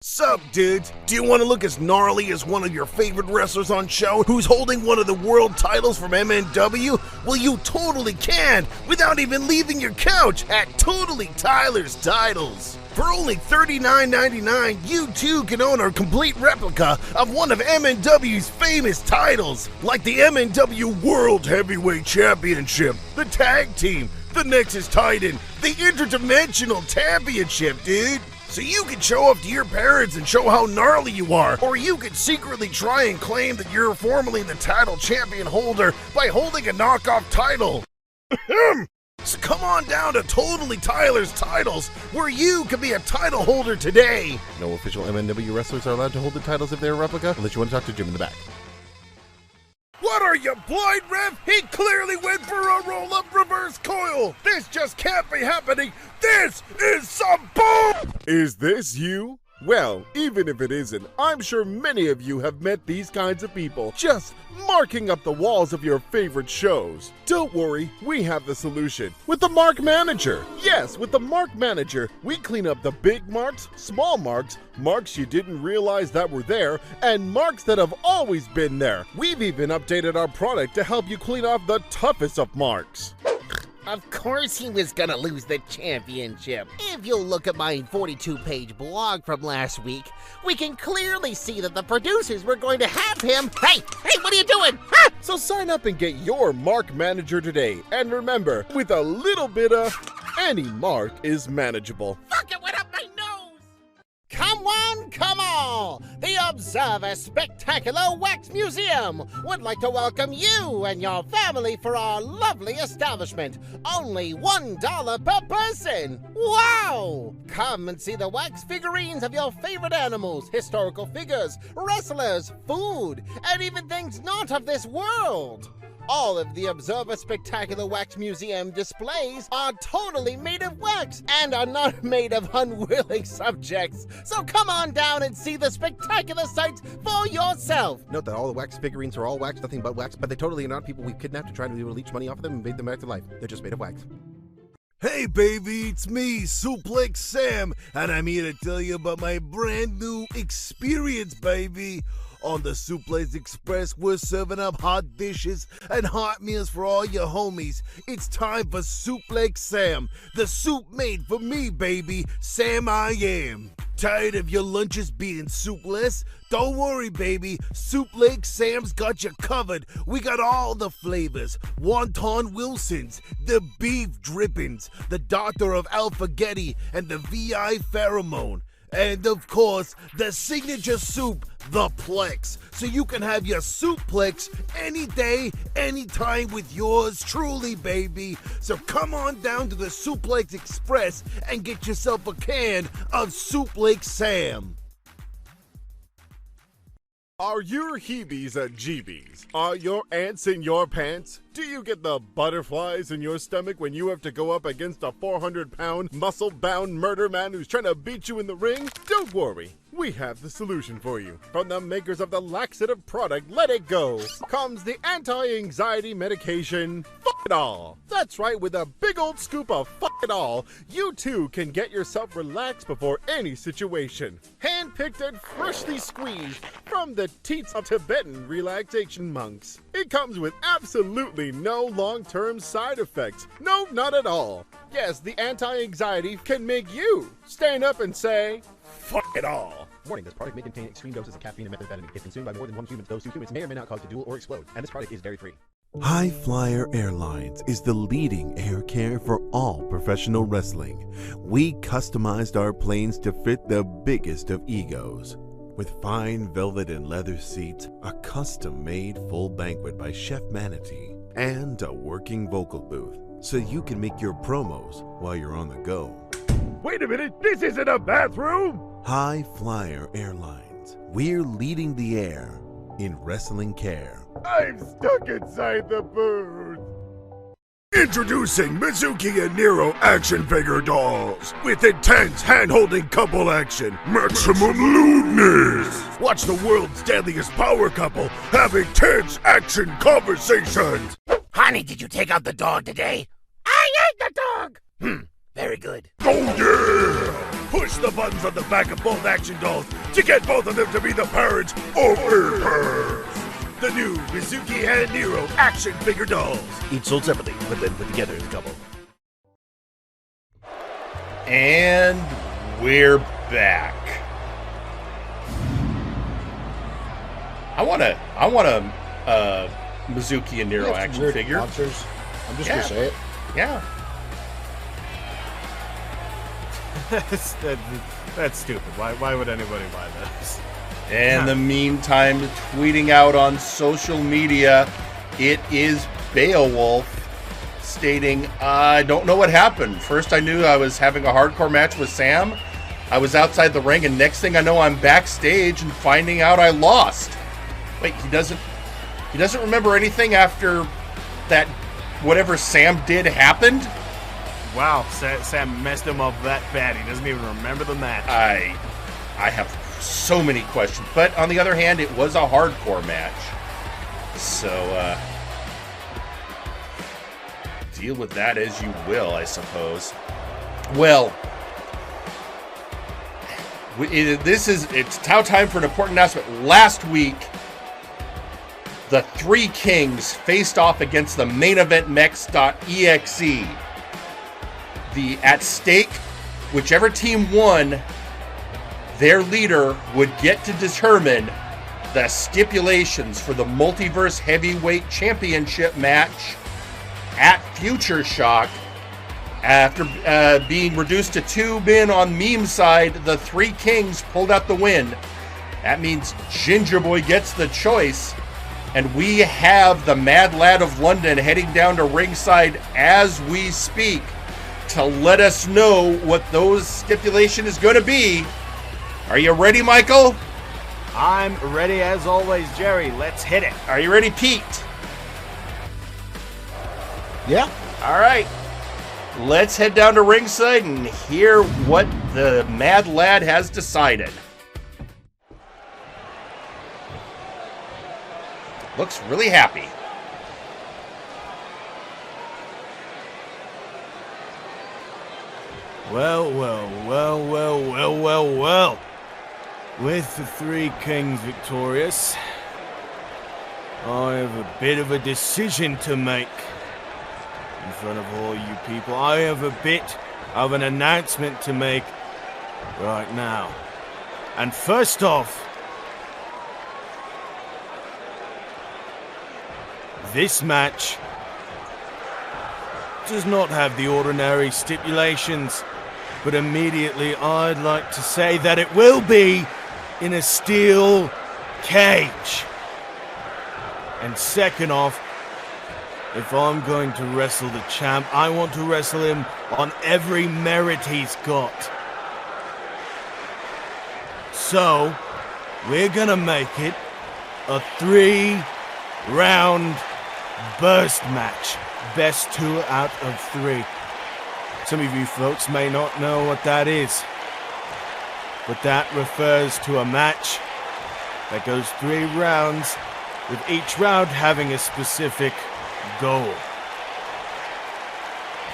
Speaker 16: Sup, dudes? Do you want to look as gnarly as one of your favorite wrestlers on show who's holding one of the world titles from MNW? Well, you totally can, without even leaving your couch at Totally Tyler's Titles. For only $39.99, you too can own a complete replica of one of MNW's famous titles, like the MNW World Heavyweight Championship, the Tag Team, the Nexus Titan, the Interdimensional Championship, dude. So you can show off to your parents and show how gnarly you are, or you could secretly try and claim that you're formerly the title champion holder by holding a knockoff title. So come on down to Totally Tyler's Titles, where you can be a title holder today.
Speaker 17: No official MNW wrestlers are allowed to hold the titles if they're a replica, unless you want to talk to Jim in the back.
Speaker 15: What are you, blind, Rev? He clearly went for a roll-up reverse coil. This just can't be happening. This is some bull! Is this you? Well, even if it isn't, I'm sure many of you have met these kinds of people, just marking up the walls of your favorite shows. Don't worry, we have the solution. With the Mark Manager. Yes, with the Mark Manager, we clean up the big marks, small marks, marks you didn't realize that were there, and marks that have always been there. We've even updated our product to help you clean off the toughest of marks.
Speaker 18: Of course he was gonna lose the championship. If you'll look at my 42-page blog from last week, we can clearly see that the producers were going to have him. Hey, what are you doing? Huh?
Speaker 15: So sign up and get your Mark Manager today. And remember, with a little bit of, any mark is manageable.
Speaker 18: Fuck, it went up my nose! Come one, come all! The Observer Spectacular Wax Museum would like to welcome you and your family for our lovely establishment. Only $1 per person. Wow! Come and see the wax figurines of your favorite animals, historical figures, wrestlers, food, and even things not of this world. All of the Observer Spectacular Wax Museum displays are totally made of wax and are not made of unwilling subjects. So come on down and see the spectacular sights for yourself.
Speaker 17: Note that all the wax figurines are all wax, nothing but wax, but they totally are not people we've kidnapped to try to leech money off of them and made them back to life. They're just made of wax.
Speaker 16: Hey baby, it's me, Suplex Sam, and I'm here to tell you about my brand new experience, baby. On the Suplex Express, we're serving up hot dishes and hot meals for all your homies. It's time for Suplex Sam, the soup made for me, baby. Sam I am. Tired of your lunches being soupless? Don't worry, baby. Suplex Sam's got you covered. We got all the flavors. Wonton Wilson's, the beef drippings, the Doctor of Alphagetti, and the VI Pheromone. And of course, the signature soup, the Plex. So you can have your Suplex any day, anytime with yours truly, baby. So come on down to the Suplex Express and get yourself a can of Suplex Sam.
Speaker 15: Are your heebies at jeebies? Are your ants in your pants? Do you get the butterflies in your stomach when you have to go up against a 400-pound, muscle-bound murder man who's trying to beat you in the ring? Don't worry, we have the solution for you. From the makers of the laxative product Let It Go comes the anti-anxiety medication Fuck It All. That's right, with a big old scoop of Fuck It All, you too can get yourself relaxed before any situation. Hand-picked and freshly squeezed from the teats of Tibetan relaxation monks. It comes with absolutely no long-term side effects. No, not at all. Yes, the anti-anxiety can make you stand up and say, fuck it all.
Speaker 17: Warning, this product may contain extreme doses of caffeine and methamphetamine. If consumed by more than one human, those two humans may or may not cause to duel or explode. And this product is dairy-free.
Speaker 9: High Flyer Airlines is the leading air care for all professional wrestling. We customized our planes to fit the biggest of egos. With fine velvet and leather seats, a custom-made full banquet by Chef Manatee, and a working vocal booth, so you can make your promos while you're on the go.
Speaker 15: Wait a minute, this isn't a bathroom!
Speaker 9: High Flyer Airlines. We're leading the air in wrestling care.
Speaker 15: I'm stuck inside the booth!
Speaker 1: Introducing Mizuki and Nero action figure dolls with intense hand-holding couple action, maximum lewdness. Watch the world's deadliest power couple have intense action conversations.
Speaker 18: Honey, did you take out the dog today? I ate the dog! Very good.
Speaker 1: Oh yeah! Push the buttons on the back of both action dolls to get both of them to be the parents of her. The new Mizuki and Nero action figure dolls.
Speaker 16: Each sold separately, but then put together as a couple.
Speaker 2: And we're back. I want a Mizuki and Nero action figure.
Speaker 4: Monsters. I'm just gonna say it.
Speaker 2: Yeah.
Speaker 3: That's stupid. Why would anybody buy this?
Speaker 2: In the meantime, tweeting out on social media, it is Beowulf stating, I don't know what happened. First I knew I was having a hardcore match with Sam. I was outside the ring, and next thing I know, I'm backstage and finding out I lost. Wait, he doesn't remember anything after that whatever Sam did happened?
Speaker 3: Wow, Sam messed him up that bad. He doesn't even remember the match.
Speaker 2: I have so many questions, but on the other hand, it was a hardcore match, so deal with that as you will, I suppose. Well, it's now time for an important announcement. Last week, the Three Kings faced off against the main event Mex.exe. At stake, whichever team won, their leader would get to determine the stipulations for the Multiverse Heavyweight Championship match at Futureshock. After being reduced to 2 men on meme side, the Three Kings pulled out the win. That means Gingerboi gets the choice, and we have the Mad Lad of London heading down to ringside as we speak to let us know what those stipulation is going to be. Are you ready, Michael?
Speaker 3: I'm ready as always, Jerry. Let's hit it.
Speaker 2: Are you ready, Pete?
Speaker 4: Yeah.
Speaker 2: All right. Let's head down to ringside and hear what the Mad Lad has decided. Looks really happy.
Speaker 3: Well. With the Three Kings victorious, I have a bit of a decision to make. In front of all you people, I have a bit of an announcement to make right now. And first off, this match does not have the ordinary stipulations But immediately I'd like to say that it will be in a steel cage. And second off, if I'm going to wrestle the champ, I want to wrestle him on every merit he's got. So, we're gonna make it a 3-round burst match. Best 2 out of 3. Some of you folks may not know what that is, but that refers to a match that goes 3 rounds, with each round having a specific goal.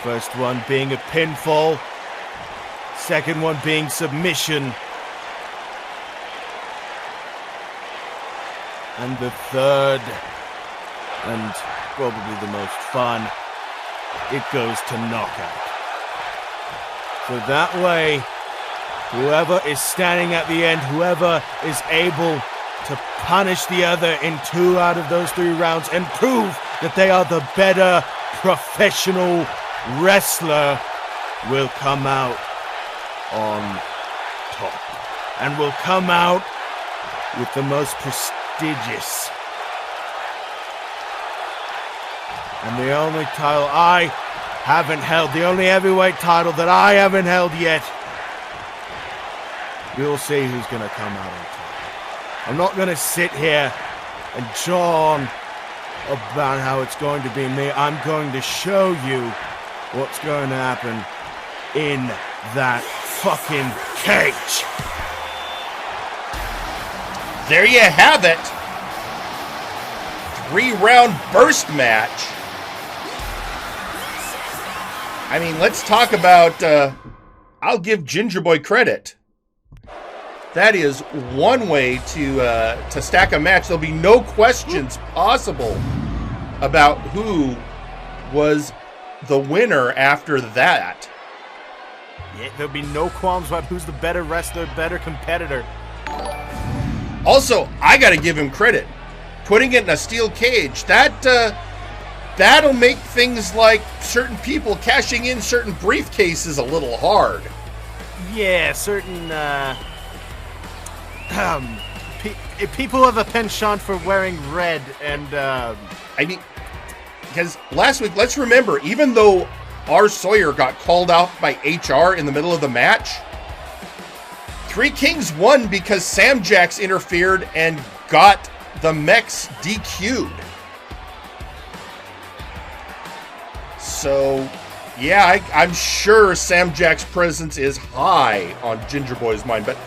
Speaker 3: First one being a pinfall, second one being submission, and the third, and probably the most fun, it goes to knockout. So that way, whoever is standing at the end, whoever is able to punish the other in 2 out of those 3 rounds and prove that they are the better professional wrestler will come out on top. And will come out with the most prestigious. And the only title I haven't held, the only heavyweight title that I haven't held yet, we'll see who's going to come out on top. I'm not going to sit here and jaw on about how it's going to be me. I'm going to show you what's going to happen in that fucking cage.
Speaker 2: There you have it. 3-round burst match. I mean, let's talk about, I'll give Gingerboi credit. That is one way to stack a match. There'll be no questions possible about who was the winner after that.
Speaker 3: Yeah, there'll be no qualms about who's the better wrestler, better competitor.
Speaker 2: Also, I gotta give him credit. Putting it in a steel cage, that'll make things like certain people cashing in certain briefcases a little hard.
Speaker 3: Yeah, certain, people have a penchant for wearing red, and,
Speaker 2: I mean, because last week, let's remember, even though R. Sawyer got called out by HR in the middle of the match, 3 Kings won because Sam Jax interfered and got the Mex DQ'd. So, yeah, I'm sure Sam Jack's presence is high on Gingerboi's mind, but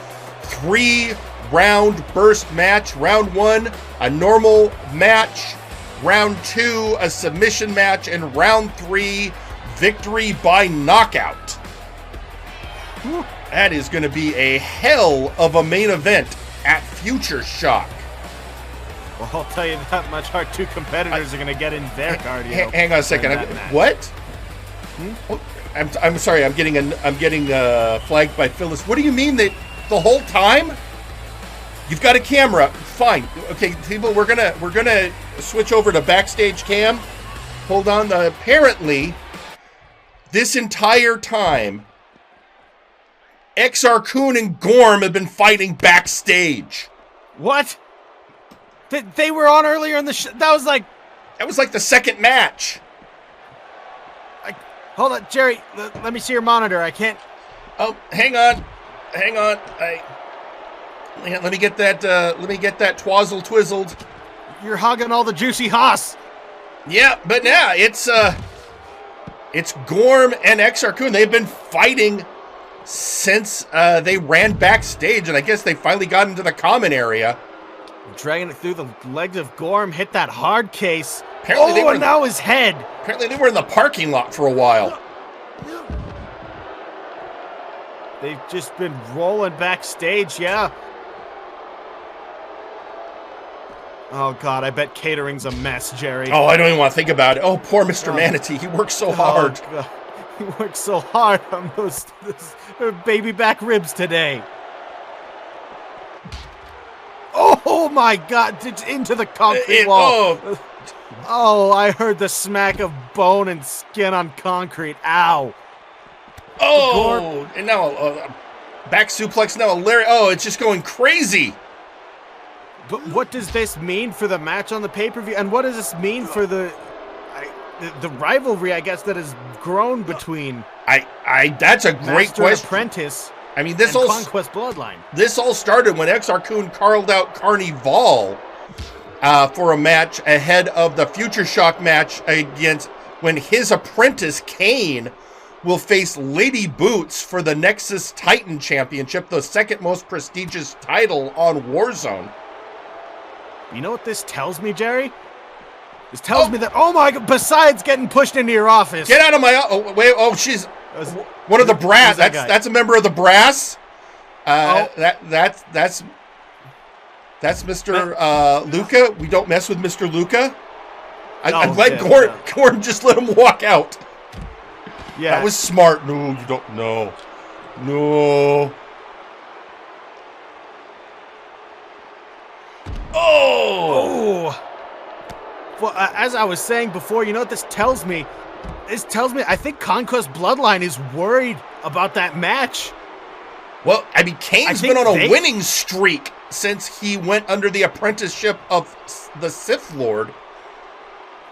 Speaker 2: 3-round burst match. Round 1, a normal match. Round 2, a submission match. And round 3, victory by knockout. Whew. That is going to be a hell of a main event at Futureshock.
Speaker 3: Well, I'll tell you that much. Our 2 competitors are going to get in their cardio.
Speaker 2: Hang on a second. What? Oh, I'm sorry. I'm getting flagged by Phyllis. What do you mean that the whole time? You've got a camera. Fine. Okay, people. We're gonna switch over to Backstage Cam. Hold on. Apparently, this entire time, Exar Kun and Gorm have been fighting backstage.
Speaker 3: What? They were on earlier in the show. That was like
Speaker 2: the second match.
Speaker 3: Hold on, Jerry. Let me see your monitor. I can't.
Speaker 2: Oh, hang on. Let me get that. Let me get that twazzle twizzled.
Speaker 3: You're hogging all the juicy hoss.
Speaker 2: Yeah, but now it's Gorm and Exar Kun. They've been fighting since they ran backstage, and I guess they finally got into the common area.
Speaker 3: Dragging it through the legs of Gorm, hit that hard case.
Speaker 2: Apparently
Speaker 3: and now his head.
Speaker 2: Apparently they were in the parking lot for a while.
Speaker 3: They've just been rolling backstage, yeah. Oh, God, I bet catering's a mess, Jerry.
Speaker 2: Oh, I don't even want to think about it. Oh, poor Mr. Manatee. He works so hard.
Speaker 3: God. He works so hard on those baby back ribs today. Oh my God, it's into the concrete wall. Oh, I heard the smack of bone and skin on concrete. Ow.
Speaker 2: Oh, and now back suplex. Now Larry. Oh, it's just going crazy.
Speaker 3: But what does this mean for the match on the pay-per-view? And what does this mean for the rivalry, I guess, that has grown between
Speaker 2: that's a great
Speaker 3: Master
Speaker 2: question.
Speaker 3: Apprentice
Speaker 2: I mean, this
Speaker 3: and
Speaker 2: all
Speaker 3: Conquest Bloodline.
Speaker 2: This all started when Exar Kun carved out Carnival for a match ahead of the Futureshock match against when his apprentice Kane will face Lady Boots for the Nexus Titan Championship, the second most prestigious title on Warzone.
Speaker 3: You know what this tells me, Jerry? This tells me that, oh my God, besides getting pushed into your office.
Speaker 2: Get out of my, she's one of the brass. That's a member of the brass. That's Mr. Luca. We don't mess with Mr. Luca. I'd let Gorm just let him walk out.
Speaker 3: Yeah.
Speaker 2: That was smart. No, you don't. No. Oh!
Speaker 3: Well, as I was saying before, you know what this tells me? This tells me I think Conquest Bloodline is worried about that match.
Speaker 2: Well, I mean, Kane's been on a winning streak since he went under the apprenticeship of the Sith Lord.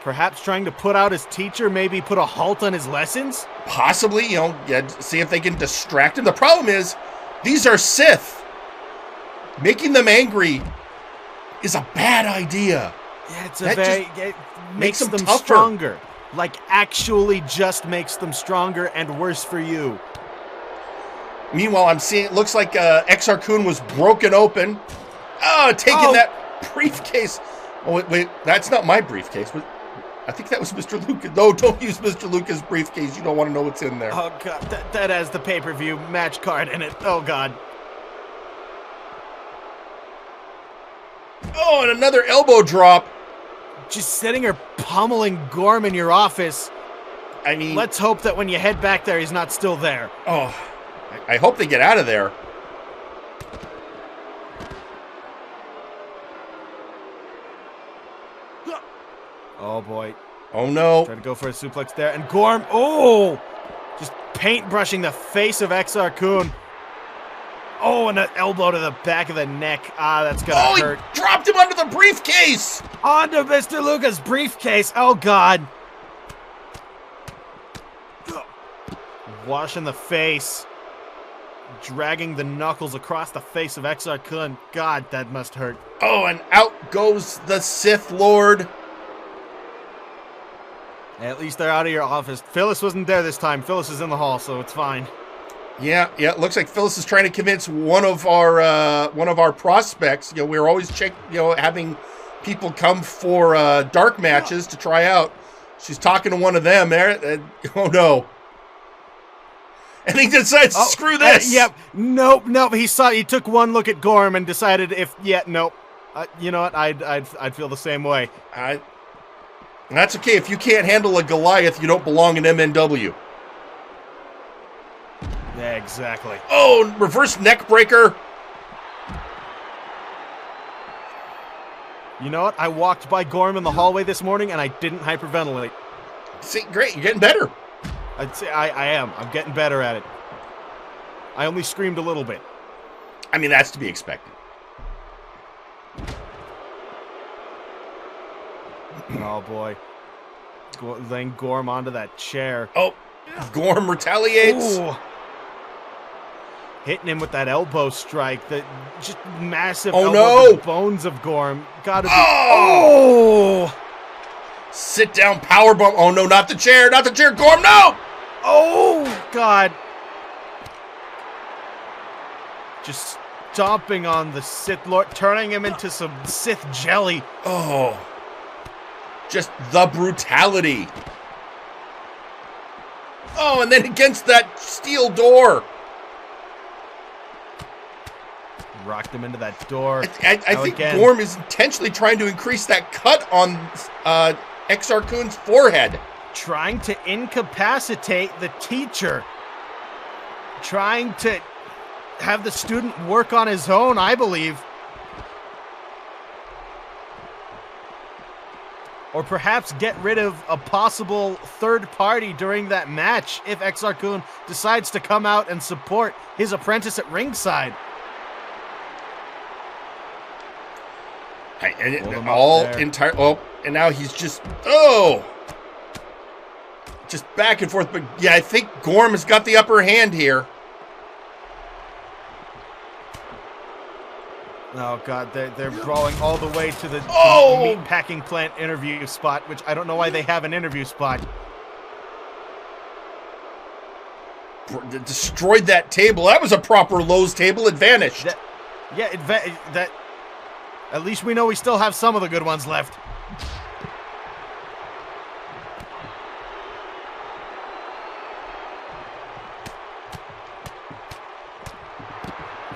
Speaker 3: Perhaps trying to put out his teacher, maybe put a halt on his lessons?
Speaker 2: Possibly, see if they can distract him. The problem is, these are Sith. Making them angry is a bad idea.
Speaker 3: Yeah, it makes them
Speaker 2: tougher.
Speaker 3: stronger. Like, actually just makes them stronger and worse for you.
Speaker 2: Meanwhile, I'm seeing, it looks like Exar Kun was broken open. Taking that briefcase. Oh, wait, that's not my briefcase. I think that was Mr. Luca. No, don't use Mr. Luca's briefcase. You don't want to know what's in there.
Speaker 3: Oh, God, that has the pay-per-view match card in it. Oh, God.
Speaker 2: Oh, and another elbow drop.
Speaker 3: Just sitting here pummeling Gorm in your office.
Speaker 2: I mean,
Speaker 3: let's hope that when you head back there, he's not still there.
Speaker 2: Oh, I hope they get out of there.
Speaker 3: Oh, boy.
Speaker 2: Oh, no.
Speaker 3: Try to go for a suplex there. And Gorm, just paintbrushing the face of Exar Kun. Oh, and an elbow to the back of the neck. That's going to hurt.
Speaker 2: He dropped him under the briefcase.
Speaker 3: Onto Mr. Luca's briefcase. Oh, God. Washing the face. Dragging the knuckles across the face of Exar Kun. God, that must hurt.
Speaker 2: Oh, and out goes the Sith Lord.
Speaker 3: At least they're out of your office. Phyllis wasn't there this time. Phyllis is in the hall, so it's fine.
Speaker 2: Yeah. It looks like Phyllis is trying to convince one of our prospects. We're always having people come for dark matches to try out. She's talking to one of them there. Oh no! And he decides to screw this.
Speaker 3: Yep. Nope. He took one look at Gorm and decided nope. You know what? I'd feel the same way.
Speaker 2: That's okay. If you can't handle a Goliath, you don't belong in MNW.
Speaker 3: Yeah, exactly.
Speaker 2: Oh, reverse neck breaker.
Speaker 3: You know what? I walked by Gorm in the hallway this morning and I didn't hyperventilate.
Speaker 2: See, great. You're getting better.
Speaker 3: I'd say I am. I'm getting better at it. I only screamed a little bit.
Speaker 2: I mean, that's to be expected.
Speaker 3: Oh, boy. Laying Gorm onto that chair.
Speaker 2: Oh, Gorm retaliates.
Speaker 3: Ooh. Hitting him with that elbow strike. Just massive
Speaker 2: elbow
Speaker 3: to the bones of Gorm. Gotta be.
Speaker 2: Oh! Sit down power bomb. Oh, no, not the chair. Not the chair. Gorm, no!
Speaker 3: Oh, God. Just stomping on the Sith Lord, turning him into some Sith jelly.
Speaker 2: Oh. Just the brutality. Oh, and then against that steel door.
Speaker 3: Rocked him into that door.
Speaker 2: I think Gorm is intentionally trying to increase that cut on Exar Kun's forehead.
Speaker 3: Trying to incapacitate the teacher. Trying to have the student work on his own, I believe. or perhaps get rid of a possible third party during that match if Exar Kun decides to come out and support his apprentice at ringside.
Speaker 2: And all entire. Oh, and now he's just just back and forth. But yeah, I think Gorm has got the upper hand here.
Speaker 3: Oh God, they're brawling all the way to the meat packing plant interview spot, which I don't know why they have an interview spot.
Speaker 2: Destroyed that table. That was a proper Lowe's table. It vanished.
Speaker 3: That at least we know we still have some of the good ones left.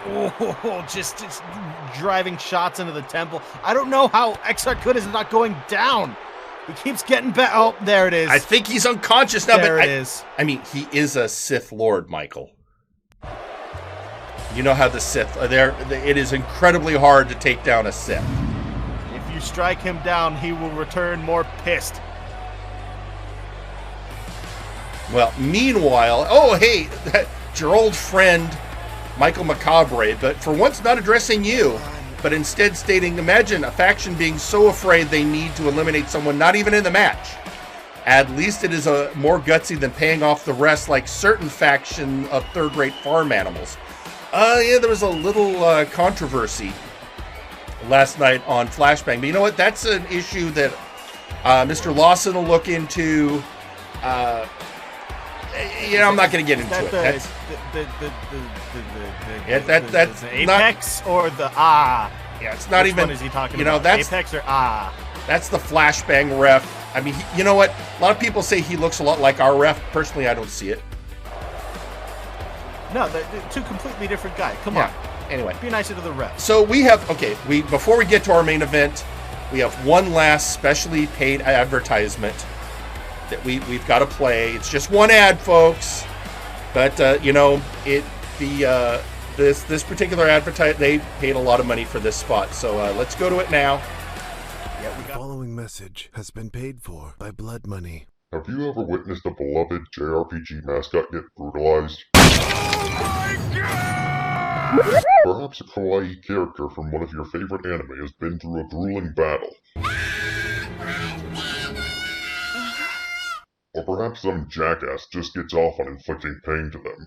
Speaker 3: Oh, just driving shots into the temple. I don't know how Exar Kun is not going down. He keeps getting back. Oh, there it is.
Speaker 2: I think he's unconscious now.
Speaker 3: There
Speaker 2: but
Speaker 3: it is.
Speaker 2: I mean, he is a Sith Lord, Michael. You know how the Sith are there. It is incredibly hard to take down a Sith.
Speaker 3: If you strike him down, he will return more pissed.
Speaker 2: Well, meanwhile, oh, hey, your old friend, Michael Macabre, but for once not addressing you, but instead stating, imagine a faction being so afraid they need to eliminate someone not even in the match. At least it is more gutsy than paying off the rest like certain faction of third-rate farm animals. Yeah, there was a little controversy last night on Flashbang, but you know what? That's an issue that Mr. Lawson will look into. I'm not going to get into it. That's
Speaker 3: the Apex or the Yeah,
Speaker 2: it's not even.
Speaker 3: Which one is he talking about?
Speaker 2: That's
Speaker 3: Apex or
Speaker 2: That's the Flashbang ref. I mean, you know what? A lot of people say he looks a lot like our ref. Personally, I don't see it.
Speaker 3: No, they're two completely different guys. Come on.
Speaker 2: Anyway,
Speaker 3: be nicer to the ref.
Speaker 2: So we have before we get to our main event, we have one last specially paid advertisement that we've got to play. It's just one ad, folks, but this particular advertise, they paid a lot of money for this spot. So let's go to it now.
Speaker 9: The following message has been paid for by blood money.
Speaker 13: Have you ever witnessed a beloved JRPG mascot get brutalized? Perhaps a kawaii character from one of your favorite anime has been through a grueling battle. Or perhaps some jackass just gets off on inflicting pain to them.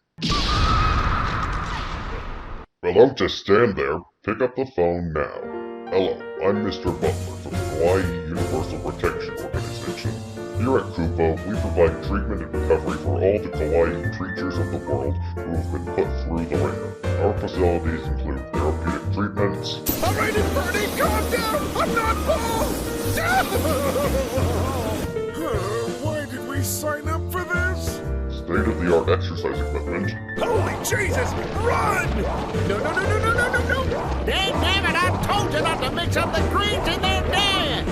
Speaker 13: Well, don't just stand there. Pick up the phone now. Hello, I'm Mr. Butler from the Kawaii Universal Protection Organization. Here at Kupo, we provide treatment and recovery for all the kawaii creatures of the world who have been put through the ringer. Our facilities include therapeutic treatments.
Speaker 1: Alright, Bernie, calm down! I'm not bald! Why did we sign up for this?
Speaker 13: State-of-the-art exercise equipment.
Speaker 1: Holy Jesus! Run! No!
Speaker 18: They never done told you not to mix up the greens in their diet!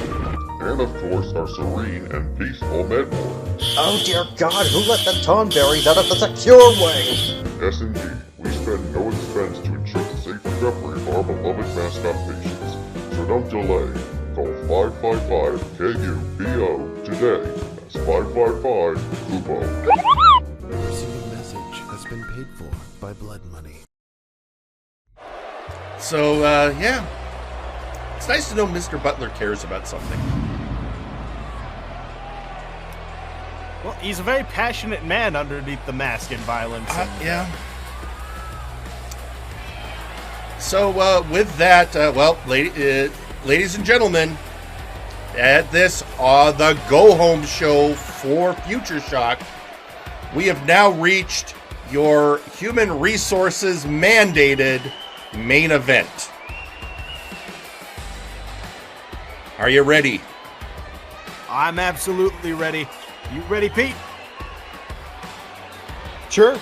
Speaker 13: And of course, our serene and peaceful Medmore.
Speaker 4: Oh dear God, who let the Tonberries out of the secure way?
Speaker 13: Yes, indeed. We spend no expense to ensure the safe recovery of our beloved mascot patients. So don't delay. Call 555-KUPO today. That's 555-KUPO.
Speaker 9: The preceding message has been paid for by blood money.
Speaker 2: So, yeah. It's nice to know Mr. Butler cares about something.
Speaker 3: Well, he's a very passionate man underneath the mask and violence.
Speaker 2: Yeah. So, with that, ladies and gentlemen, at this, the go-home show for Futureshock, we have now reached your human resources mandated main event. Are you ready?
Speaker 3: I'm absolutely ready. You ready, Pete?
Speaker 4: Sure.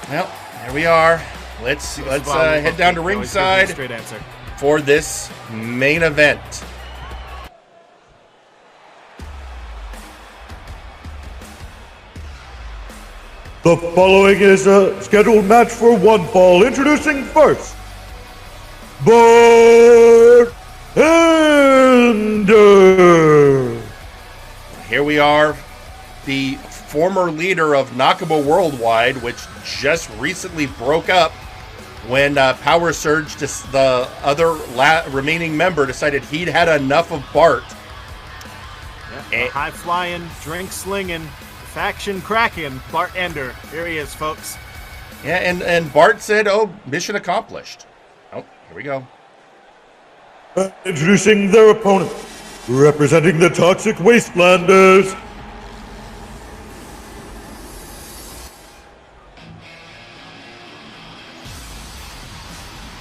Speaker 2: Well, there we are. Let's head down to ringside
Speaker 3: Straight answer.
Speaker 2: for this main event.
Speaker 6: The following is a scheduled match for one fall. Introducing first, Bart and
Speaker 2: here we are. The former leader of Nakaba Worldwide, which just recently broke up when Power Surge, the other remaining member, decided he'd had enough of Bart.
Speaker 3: Yeah, high-flying, drink-slinging, faction-cracking Bart Ender. Here he is, folks.
Speaker 2: Yeah, and Bart said, oh, mission accomplished. Oh, here we go.
Speaker 6: Introducing their opponent, representing the Toxic Wastelanders,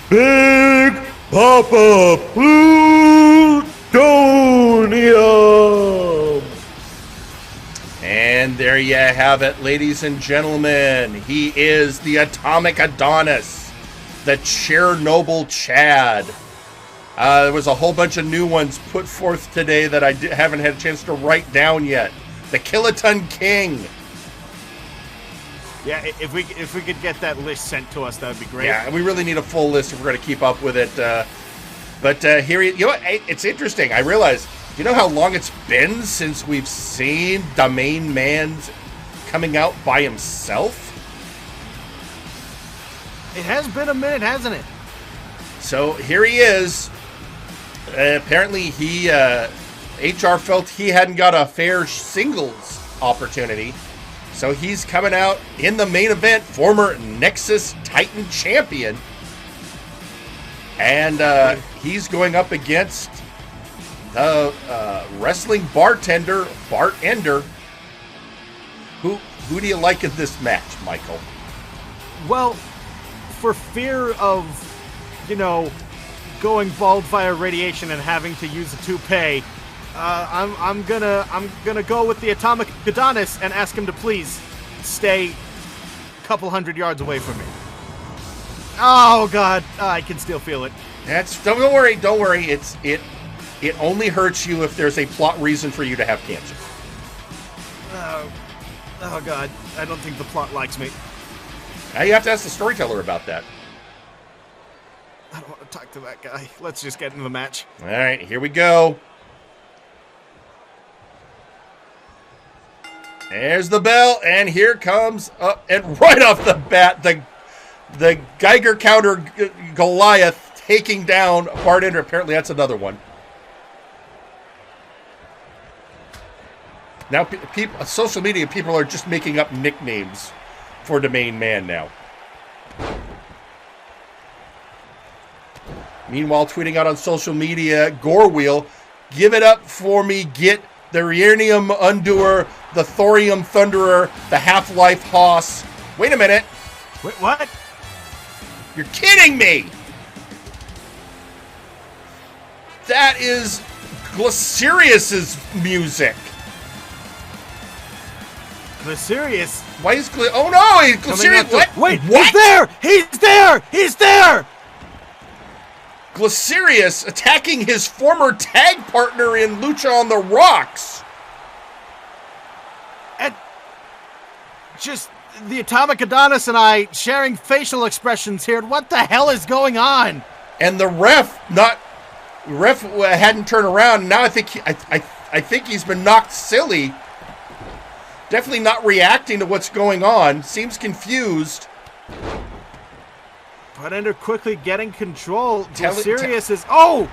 Speaker 6: Big Pappa Plutonium!
Speaker 2: And there you have it, ladies and gentlemen. He is the Atomic Adonis, the Chernobyl Chad. There was a whole bunch of new ones put forth today that I haven't had a chance to write down yet. The Kiloton King.
Speaker 3: Yeah, if we could get that list sent to us, that would be great.
Speaker 2: Yeah, we really need a full list if we're going to keep up with it. But here, you know what? It's interesting. I realize, you know how long it's been since we've seen the main man coming out by himself?
Speaker 3: It has been a minute, hasn't it?
Speaker 2: So here he is. Apparently, HR felt he hadn't got a fair singles opportunity. So he's coming out in the main event, former Nexus Titan champion. And he's going up against the wrestling bartender, Bart Ender. Who do you like in this match, Michael?
Speaker 3: Well, for fear of, going bald via radiation and having to use a toupee, I'm gonna go with the Atomic Adonis and ask him to please stay a couple hundred yards away from me. Oh God, I can still feel it.
Speaker 2: Don't worry. It only hurts you if there's a plot reason for you to have cancer.
Speaker 3: Oh God, I don't think the plot likes me.
Speaker 2: Now you have to ask the storyteller about that.
Speaker 3: I don't want to talk to that guy. Let's just get into the match.
Speaker 2: All right, here we go. There's the bell, and here comes up, and right off the bat, the Geiger counter Goliath taking down Bart Ender. Apparently, that's another one. Now, social media people are just making up nicknames for the main man now. Meanwhile, tweeting out on social media, Gorwheel, give it up for me, get the Rhenium Undoer, the Thorium Thunderer, the Half-Life Hoss. Wait a minute.
Speaker 3: Wait, what?
Speaker 2: You're kidding me! That is Glycerius's music.
Speaker 3: Glycerius?
Speaker 2: Why is oh no, Glycerius, what?
Speaker 3: Wait,
Speaker 2: what?
Speaker 3: He's there! He's there! He's there!
Speaker 2: Glycerius attacking his former tag partner in Lucha on the Rocks.
Speaker 3: And just the Atomic Adonis and I sharing facial expressions here. What the hell is going on?
Speaker 2: And the ref hadn't turned around. Now I think he's been knocked silly. Definitely not reacting to what's going on. Seems confused.
Speaker 3: Bart Ender quickly getting control. Glycerius is... Oh!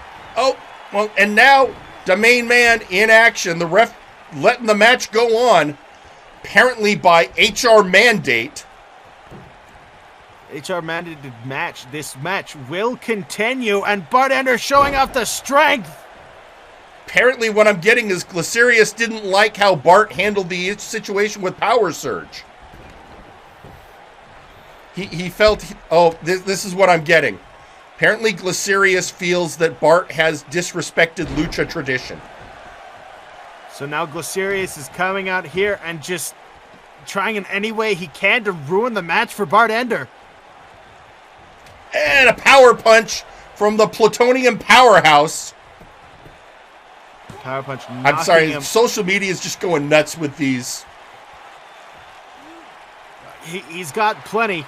Speaker 2: Well, and now the main man in action. The ref letting the match go on. Apparently by HR mandate.
Speaker 3: HR mandated match. This match will continue, and Bart Ender showing off the strength.
Speaker 2: Apparently what I'm getting is Glycerius didn't like how Bart handled the situation with Power Surge. He felt... this is what I'm getting. Apparently Glycerius feels that Bart has disrespected Lucha tradition.
Speaker 3: So now Glycerius is coming out here and just trying in any way he can to ruin the match for Bart Ender.
Speaker 2: And a power punch from the Plutonium powerhouse.
Speaker 3: Power punch.
Speaker 2: I'm sorry, social media is just going nuts with these.
Speaker 3: He's got plenty.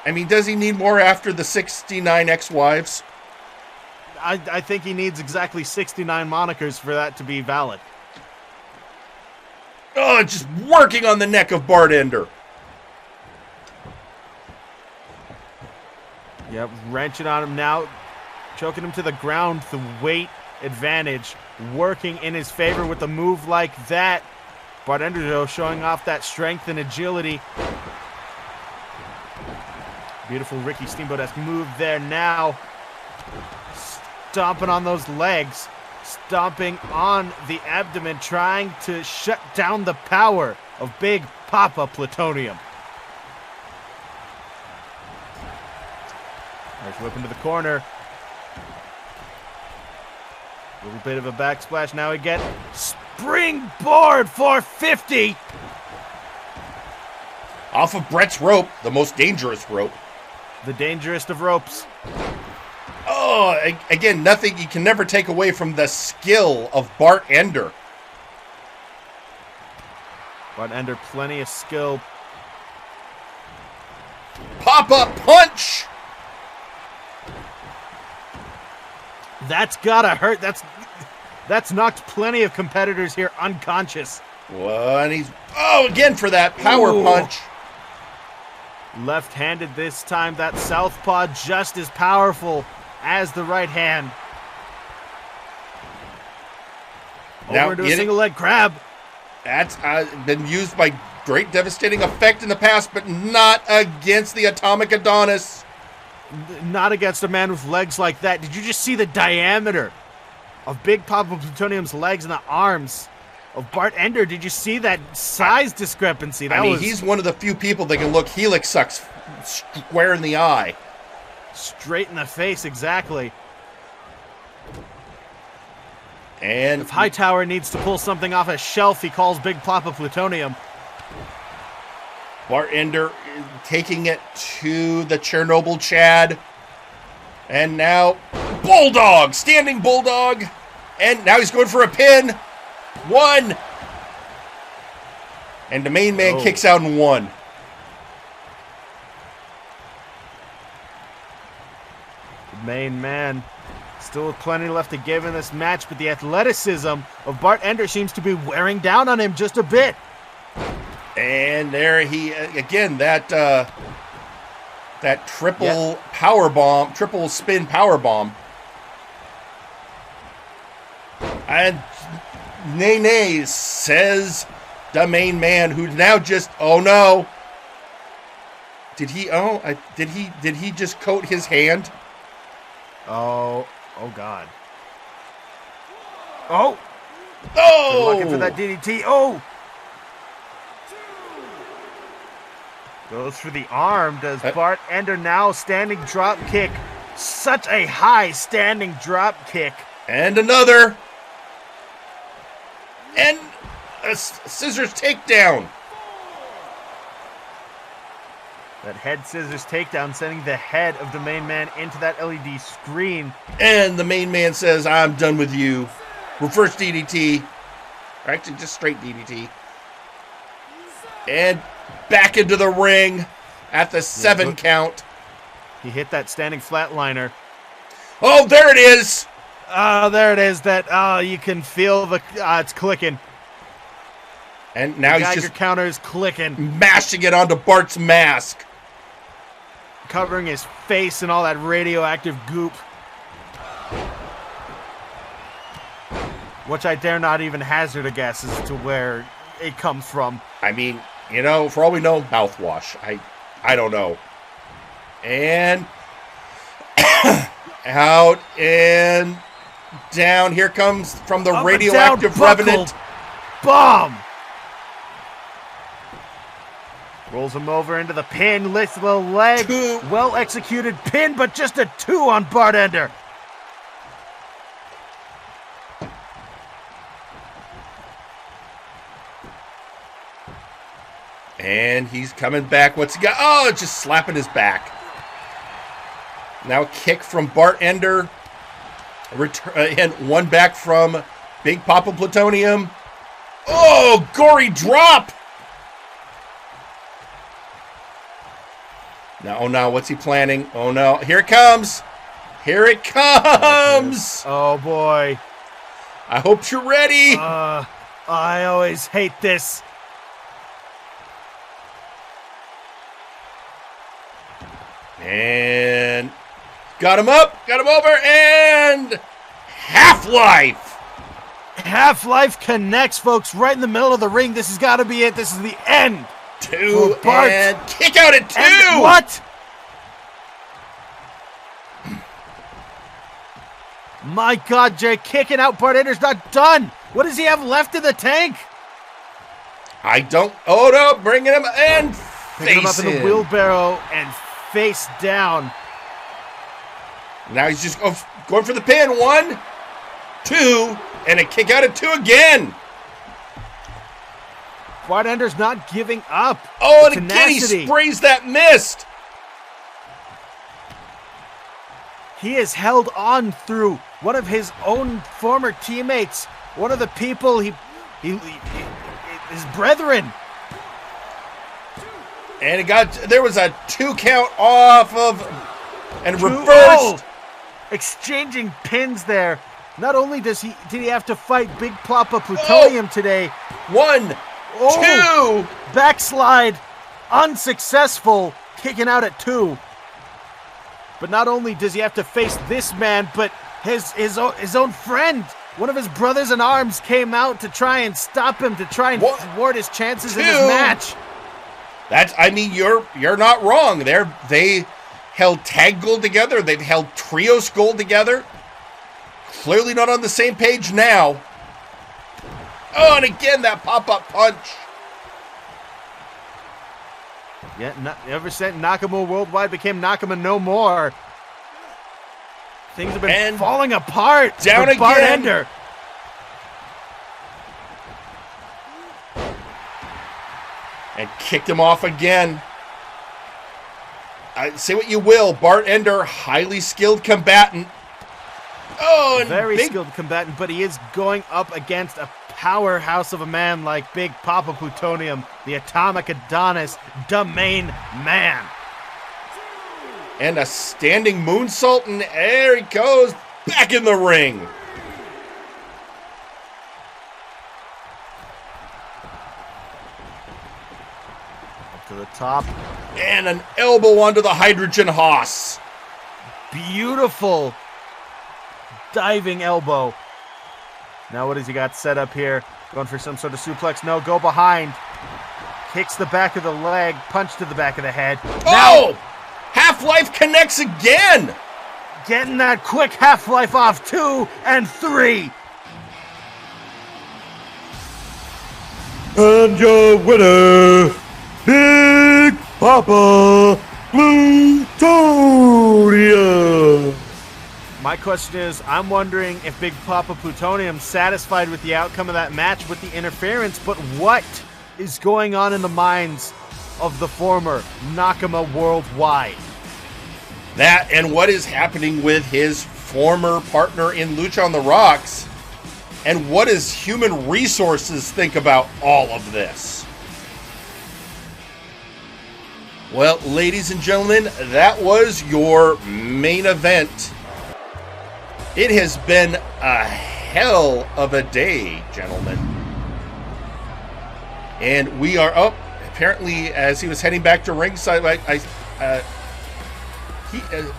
Speaker 2: I mean, does he need more after the 69 ex-wives?
Speaker 3: I think he needs exactly 69 monikers for that to be valid.
Speaker 2: Oh, just working on the neck of Bart Ender.
Speaker 3: Yep, wrenching on him now, choking him to the ground. The weight advantage working in his favor with a move like that. Bart Ender, though, showing off that strength and agility. Beautiful Ricky Steamboat-esque move there now. Stomping on those legs. Stomping on the abdomen, trying to shut down the power of Big Pappa Plutonium. Nice whip into the corner. A little bit of a backsplash. Now we get springboard 450.
Speaker 2: Off of Brett's rope, the most dangerous rope.
Speaker 3: The dangerous of ropes.
Speaker 2: Oh, again, nothing you can never take away from the skill of Bart Ender.
Speaker 3: Bart Ender, plenty of skill.
Speaker 2: Pop-up punch!
Speaker 3: That's gotta hurt. That's knocked plenty of competitors here unconscious.
Speaker 2: Well, and he's... Oh, again for that power punch.
Speaker 3: Left-handed this time. That southpaw just as powerful as the right hand.
Speaker 2: Now,
Speaker 3: over into a single leg crab.
Speaker 2: That's been used by great devastating effect in the past, but not against the Atomic Adonis.
Speaker 3: Not against a man with legs like that. Did you just see the diameter of Big Pappa Plutonium's legs and the arms of Bart Ender? Did you see that size discrepancy?
Speaker 2: He's one of the few people that can look Helix sucks square in the eye.
Speaker 3: Straight in the face, exactly.
Speaker 2: And
Speaker 3: if Hightower needs to pull something off a shelf, he calls Big Pappa Plutonium.
Speaker 2: Bart Ender taking it to the Chernobyl Chad. And now, Bulldog! Standing Bulldog! And now he's going for a pin. 1! And the main man kicks out in 1.
Speaker 3: The main man still with plenty left to give in this match, but the athleticism of Bart Ender seems to be wearing down on him just a bit.
Speaker 2: And there he, again, that triple power bomb, triple spin power bomb. And nay, says the main man, who's now just, oh no. Did he just coat his hand?
Speaker 3: Oh God. Oh!
Speaker 2: Oh!
Speaker 3: Looking for that DDT. Oh! Goes for the arm. Does Bart Ender now standing drop kick? Such a high standing drop kick.
Speaker 2: And another. And a scissors takedown.
Speaker 3: That head scissors takedown, sending the head of the main man into that LED screen.
Speaker 2: And the main man says, I'm done with you. Reverse DDT. Or actually, just straight DDT. And back into the ring at the 7 count.
Speaker 3: He hit that standing flatliner.
Speaker 2: Oh, there it is.
Speaker 3: There it is. You can feel it's clicking.
Speaker 2: And now he's just
Speaker 3: counter is clicking,
Speaker 2: mashing it onto Bart's mask,
Speaker 3: covering his face in all that radioactive goop, which I dare not even hazard a guess as to where it comes from.
Speaker 2: I mean, you know, for all we know, mouthwash. I don't know. And out and down. Here comes from the radioactive revenant.
Speaker 3: Bomb! Rolls him over into the pin, lifts the leg. Well executed pin, but just a 2 on Bart Ender.
Speaker 2: And he's coming back. What's he got? Oh, just slapping his back. Now a kick from Bart Ender. And one back from Big Pappa Plutonium. Oh, gory drop. Now, oh no, what's he planning? Oh no, here it comes. Here it comes.
Speaker 3: Oh boy.
Speaker 2: I hope you're ready.
Speaker 3: I always hate this.
Speaker 2: And got him up, got him over, and Half-Life.
Speaker 3: Half-Life connects, folks, right in the middle of the ring. This has got to be it. This is the end.
Speaker 2: 2 and kick out at 2.
Speaker 3: And what? My God, Jhake, kicking out Bart Ender's not done. What does he have left in the tank?
Speaker 2: I don't. Oh no, bringing him and
Speaker 3: picking him up in the wheelbarrow and face down.
Speaker 2: Now he's just going for the pin. 1, 2, and a kick out at 2 again.
Speaker 3: Bart Ender's not giving up.
Speaker 2: Oh, and again he sprays that mist.
Speaker 3: He has held on through one of his own former teammates, one of the people his brethren.
Speaker 2: And there was a 2 count off of and reversed.
Speaker 3: Oh, exchanging pins there. Not only did he have to fight Big Pappa Plutonium today.
Speaker 2: 1, 2.
Speaker 3: Backslide, unsuccessful, kicking out at 2. But not only does he have to face this man, but his own friend, one of his brothers in arms, came out to try and stop him, to try and thwart his chances in this match.
Speaker 2: You're not wrong. They held tag gold together. They've held trios gold together. Clearly not on the same page now. Oh, and again that pop-up punch.
Speaker 3: Yeah, ever since Nakama Worldwide became Nakama No More, things have been falling apart
Speaker 2: down
Speaker 3: for Bart
Speaker 2: again.
Speaker 3: Ender.
Speaker 2: And kicked him off again. Say what you will, Bart Ender, highly skilled combatant. Oh, and
Speaker 3: very skilled combatant, but he is going up against a powerhouse of a man like Big Pappa Plutonium, the Atomic Adonis, the main man.
Speaker 2: And a standing moonsault, and there he goes, back in the ring.
Speaker 3: Up to the top.
Speaker 2: And an elbow onto the hydrogen Haas.
Speaker 3: Beautiful diving elbow. Now what has he got set up here? Going for some sort of suplex. No, go behind. Kicks the back of the leg. Punch to the back of the head.
Speaker 2: Oh! Now, Half-Life connects again.
Speaker 3: Getting that quick Half-Life off. 2 and 3.
Speaker 6: And your winner, Big Pappa Plutonium.
Speaker 3: My question is, I'm wondering if Big Pappa Plutonium's satisfied with the outcome of that match with the interference, but what is going on in the minds of the former Nakama Worldwide?
Speaker 2: That and what is happening with his former partner in Lucha on the Rocks, and what does Human Resources think about all of this? Well, ladies and gentlemen, that was your main event. It has been a hell of a day, gentlemen. And we are up. Apparently, as he was heading back to ringside,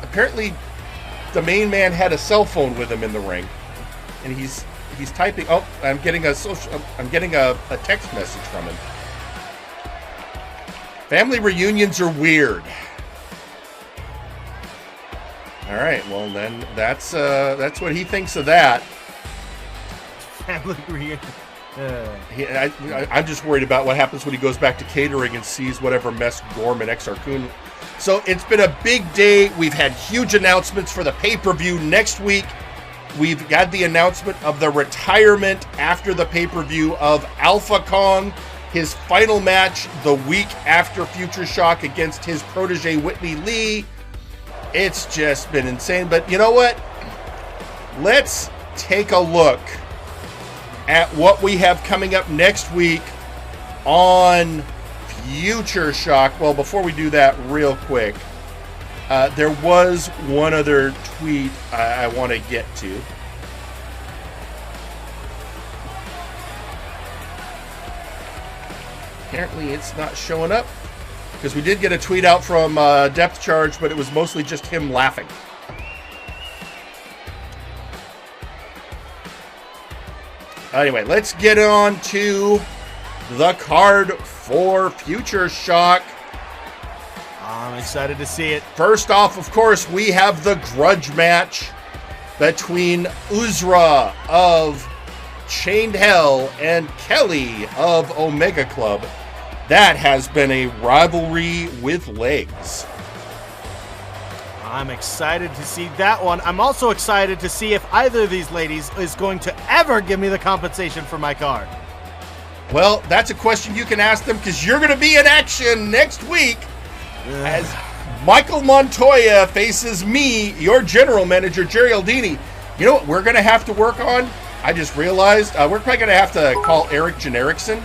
Speaker 2: apparently the main man had a cell phone with him in the ring, and he's typing. Oh, I'm getting a text message from him. Family reunions are weird. All right, well then that's what he thinks of that.
Speaker 3: Family reunion.
Speaker 2: I'm just worried about what happens when he goes back to catering and sees whatever mess Gorm and Exar Kun. So it's been a big day. We've had huge announcements for the pay-per-view next week. We've got the announcement of the retirement after the pay-per-view of Alpha Kong, his final match the week after Futureshock against his protege Whitney Lee. It's just been insane. But you know what? Let's take a look at what we have coming up next week on Futureshock. Well, before we do that, real quick, there was one other tweet I want to get to. apparently it's not showing up. Because we did get a tweet out from Depth Charge, but it was mostly just him laughing. Anyway, let's get on to the card for Futureshock.
Speaker 3: I'm excited to see it.
Speaker 2: First off, of course, we have the grudge match between Uzra of Chained Hell and Kelly of Omega Club. That has been a rivalry with legs.
Speaker 3: I'm excited to see that one. I'm also excited to see if either of these ladies is going to ever give me the compensation for my card.
Speaker 2: Well, that's a question you can ask them because you're going to be in action next week as Michael Montoya faces me, your general manager, Jerry Aldini. You know what we're going to have to work on? I just realized we're probably going to have to call Eric Jenerickson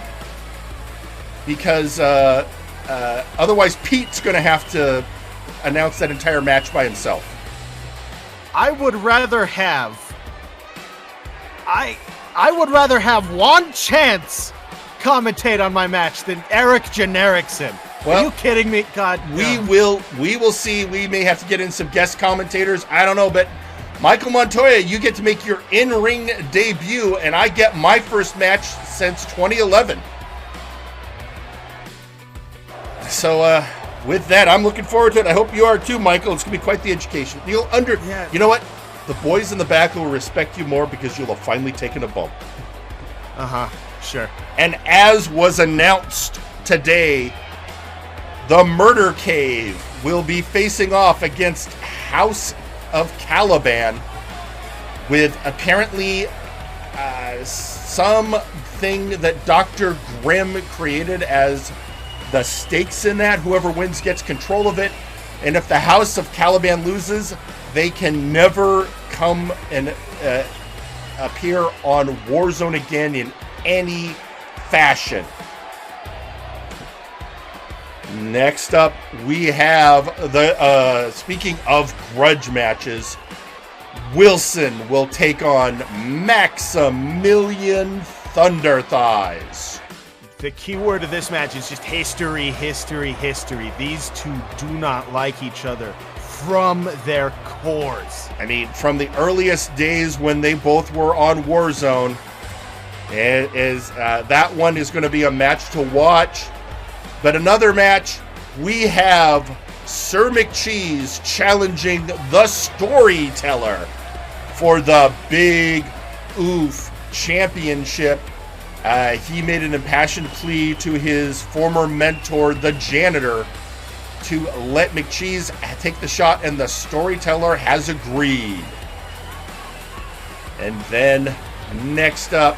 Speaker 2: because otherwise Pete's going to have to announce that entire match by himself.
Speaker 3: I would rather have Juan Chance commentate on my match than Eric Jenerickson. Are you kidding me? God,
Speaker 2: we will see. We may have to get in some guest commentators. I don't know, but Michael Montoya, you get to make your in-ring debut, and I get my first match since 2011. So, with that, I'm looking forward to it. I hope you are too, Michael. It's going to be quite the education. You know what? The boys in the back will respect you more because you'll have finally taken a bump.
Speaker 3: Sure.
Speaker 2: And as was announced today, the Murder Cave will be facing off against House of Caliban with apparently something that Dr. Grimm created as the stakes in that. Whoever wins gets control of it. And if the House of Caliban loses, they can never come and appear on Warzone again in any fashion. Next up, we have the, speaking of grudge matches, Wilson will take on Maximilian Thunder Thighs.
Speaker 3: The key word of this match is just history, history, history. These two do not like each other from their cores.
Speaker 2: I mean, from the earliest days when they both were on Warzone, that one is going to be a match to watch. But another match, we have Sir McCheese challenging the Storyteller for the Big Oof Championship. He made an impassioned plea to his former mentor, the Janitor, to let McCheese take the shot, and the Storyteller has agreed. And then, next up,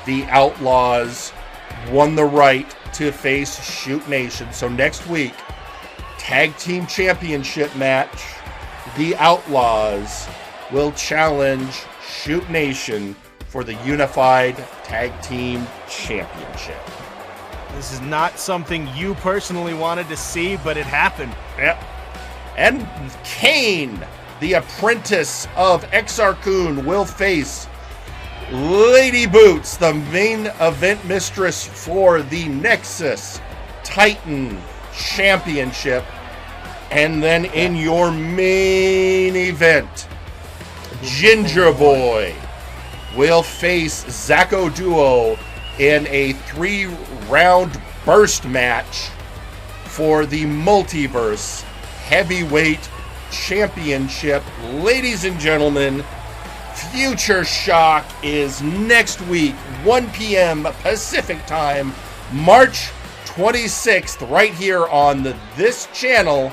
Speaker 2: the Outlaws won the right to face Shoot Nation. So next week, Tag Team Championship match, the Outlaws will challenge Shoot Nation for the Unified Tag Team Championship.
Speaker 3: This is not something you personally wanted to see, but it happened.
Speaker 2: Yep. And Kane, the apprentice of Exar Kun, will face Lady Boots, the main event mistress for the Nexus Titan Championship. And then in your main event, Gingerboi will face Zacho Duo in a 3-round burst match for the Multiverse Heavyweight Championship. Ladies and gentlemen, Futureshock is next week, 1 p.m. Pacific time, March 26th, right here on this channel.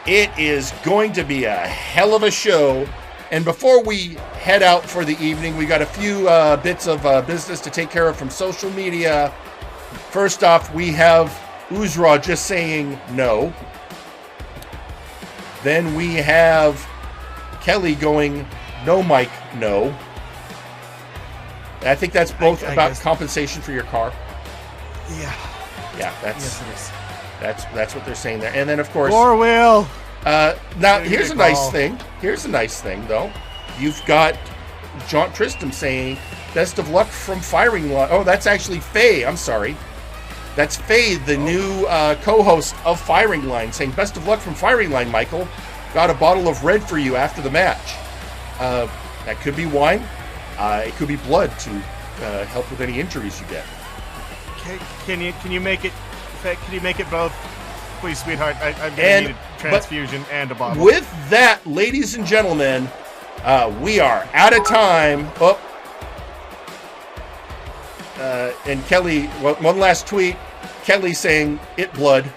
Speaker 2: It is going to be a hell of a show. And before we head out for the evening, we got a few bits of business to take care of from social media. First off, we have Uzra just saying no. Then we have Kelly going, no, Mike, no. I think that's both about compensation for your car.
Speaker 3: Yeah.
Speaker 2: Yeah,
Speaker 3: Yes, it is.
Speaker 2: that's what they're saying there. And then, of course,
Speaker 3: Four-wheel.
Speaker 2: Now, here's a nice thing. Here's a nice thing, though. You've got John Tristram saying best of luck from Firing Line. Oh, that's actually Faye. I'm sorry. That's Faye, the new co-host of Firing Line, saying best of luck from Firing Line, Michael. Got a bottle of red for you after the match. That could be wine. It could be blood to help with any injuries you get.
Speaker 3: Can you make it? Can you make it both, please, sweetheart? I'm gonna need a transfusion and a bottle.
Speaker 2: With that, ladies and gentlemen, we are out of time. Oh, and Kelly, one last tweet. Kelly saying it blood.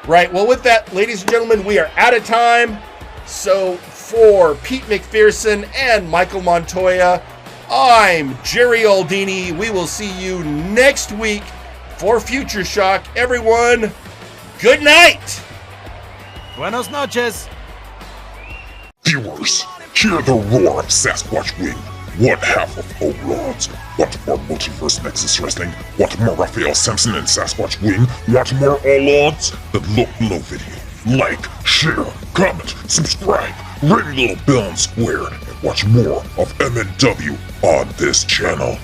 Speaker 2: Right. Well, with that, ladies and gentlemen, we are out of time. So for Pete McPherson and Michael Montoya, I'm Jerry Aldini. We will see you next week for Futureshock. Everyone, good night.
Speaker 3: Buenos noches.
Speaker 13: Viewers, hear the roar of Sasquatch Wing. One half of Overlords. Want more Multiverse Nexus Wrestling? Want more Raphael Sampson and Sasquatch Wing? Want more All Odds? Then look below video. Like, share, comment, subscribe, ring the little bell and square, and watch more of MNW on this channel.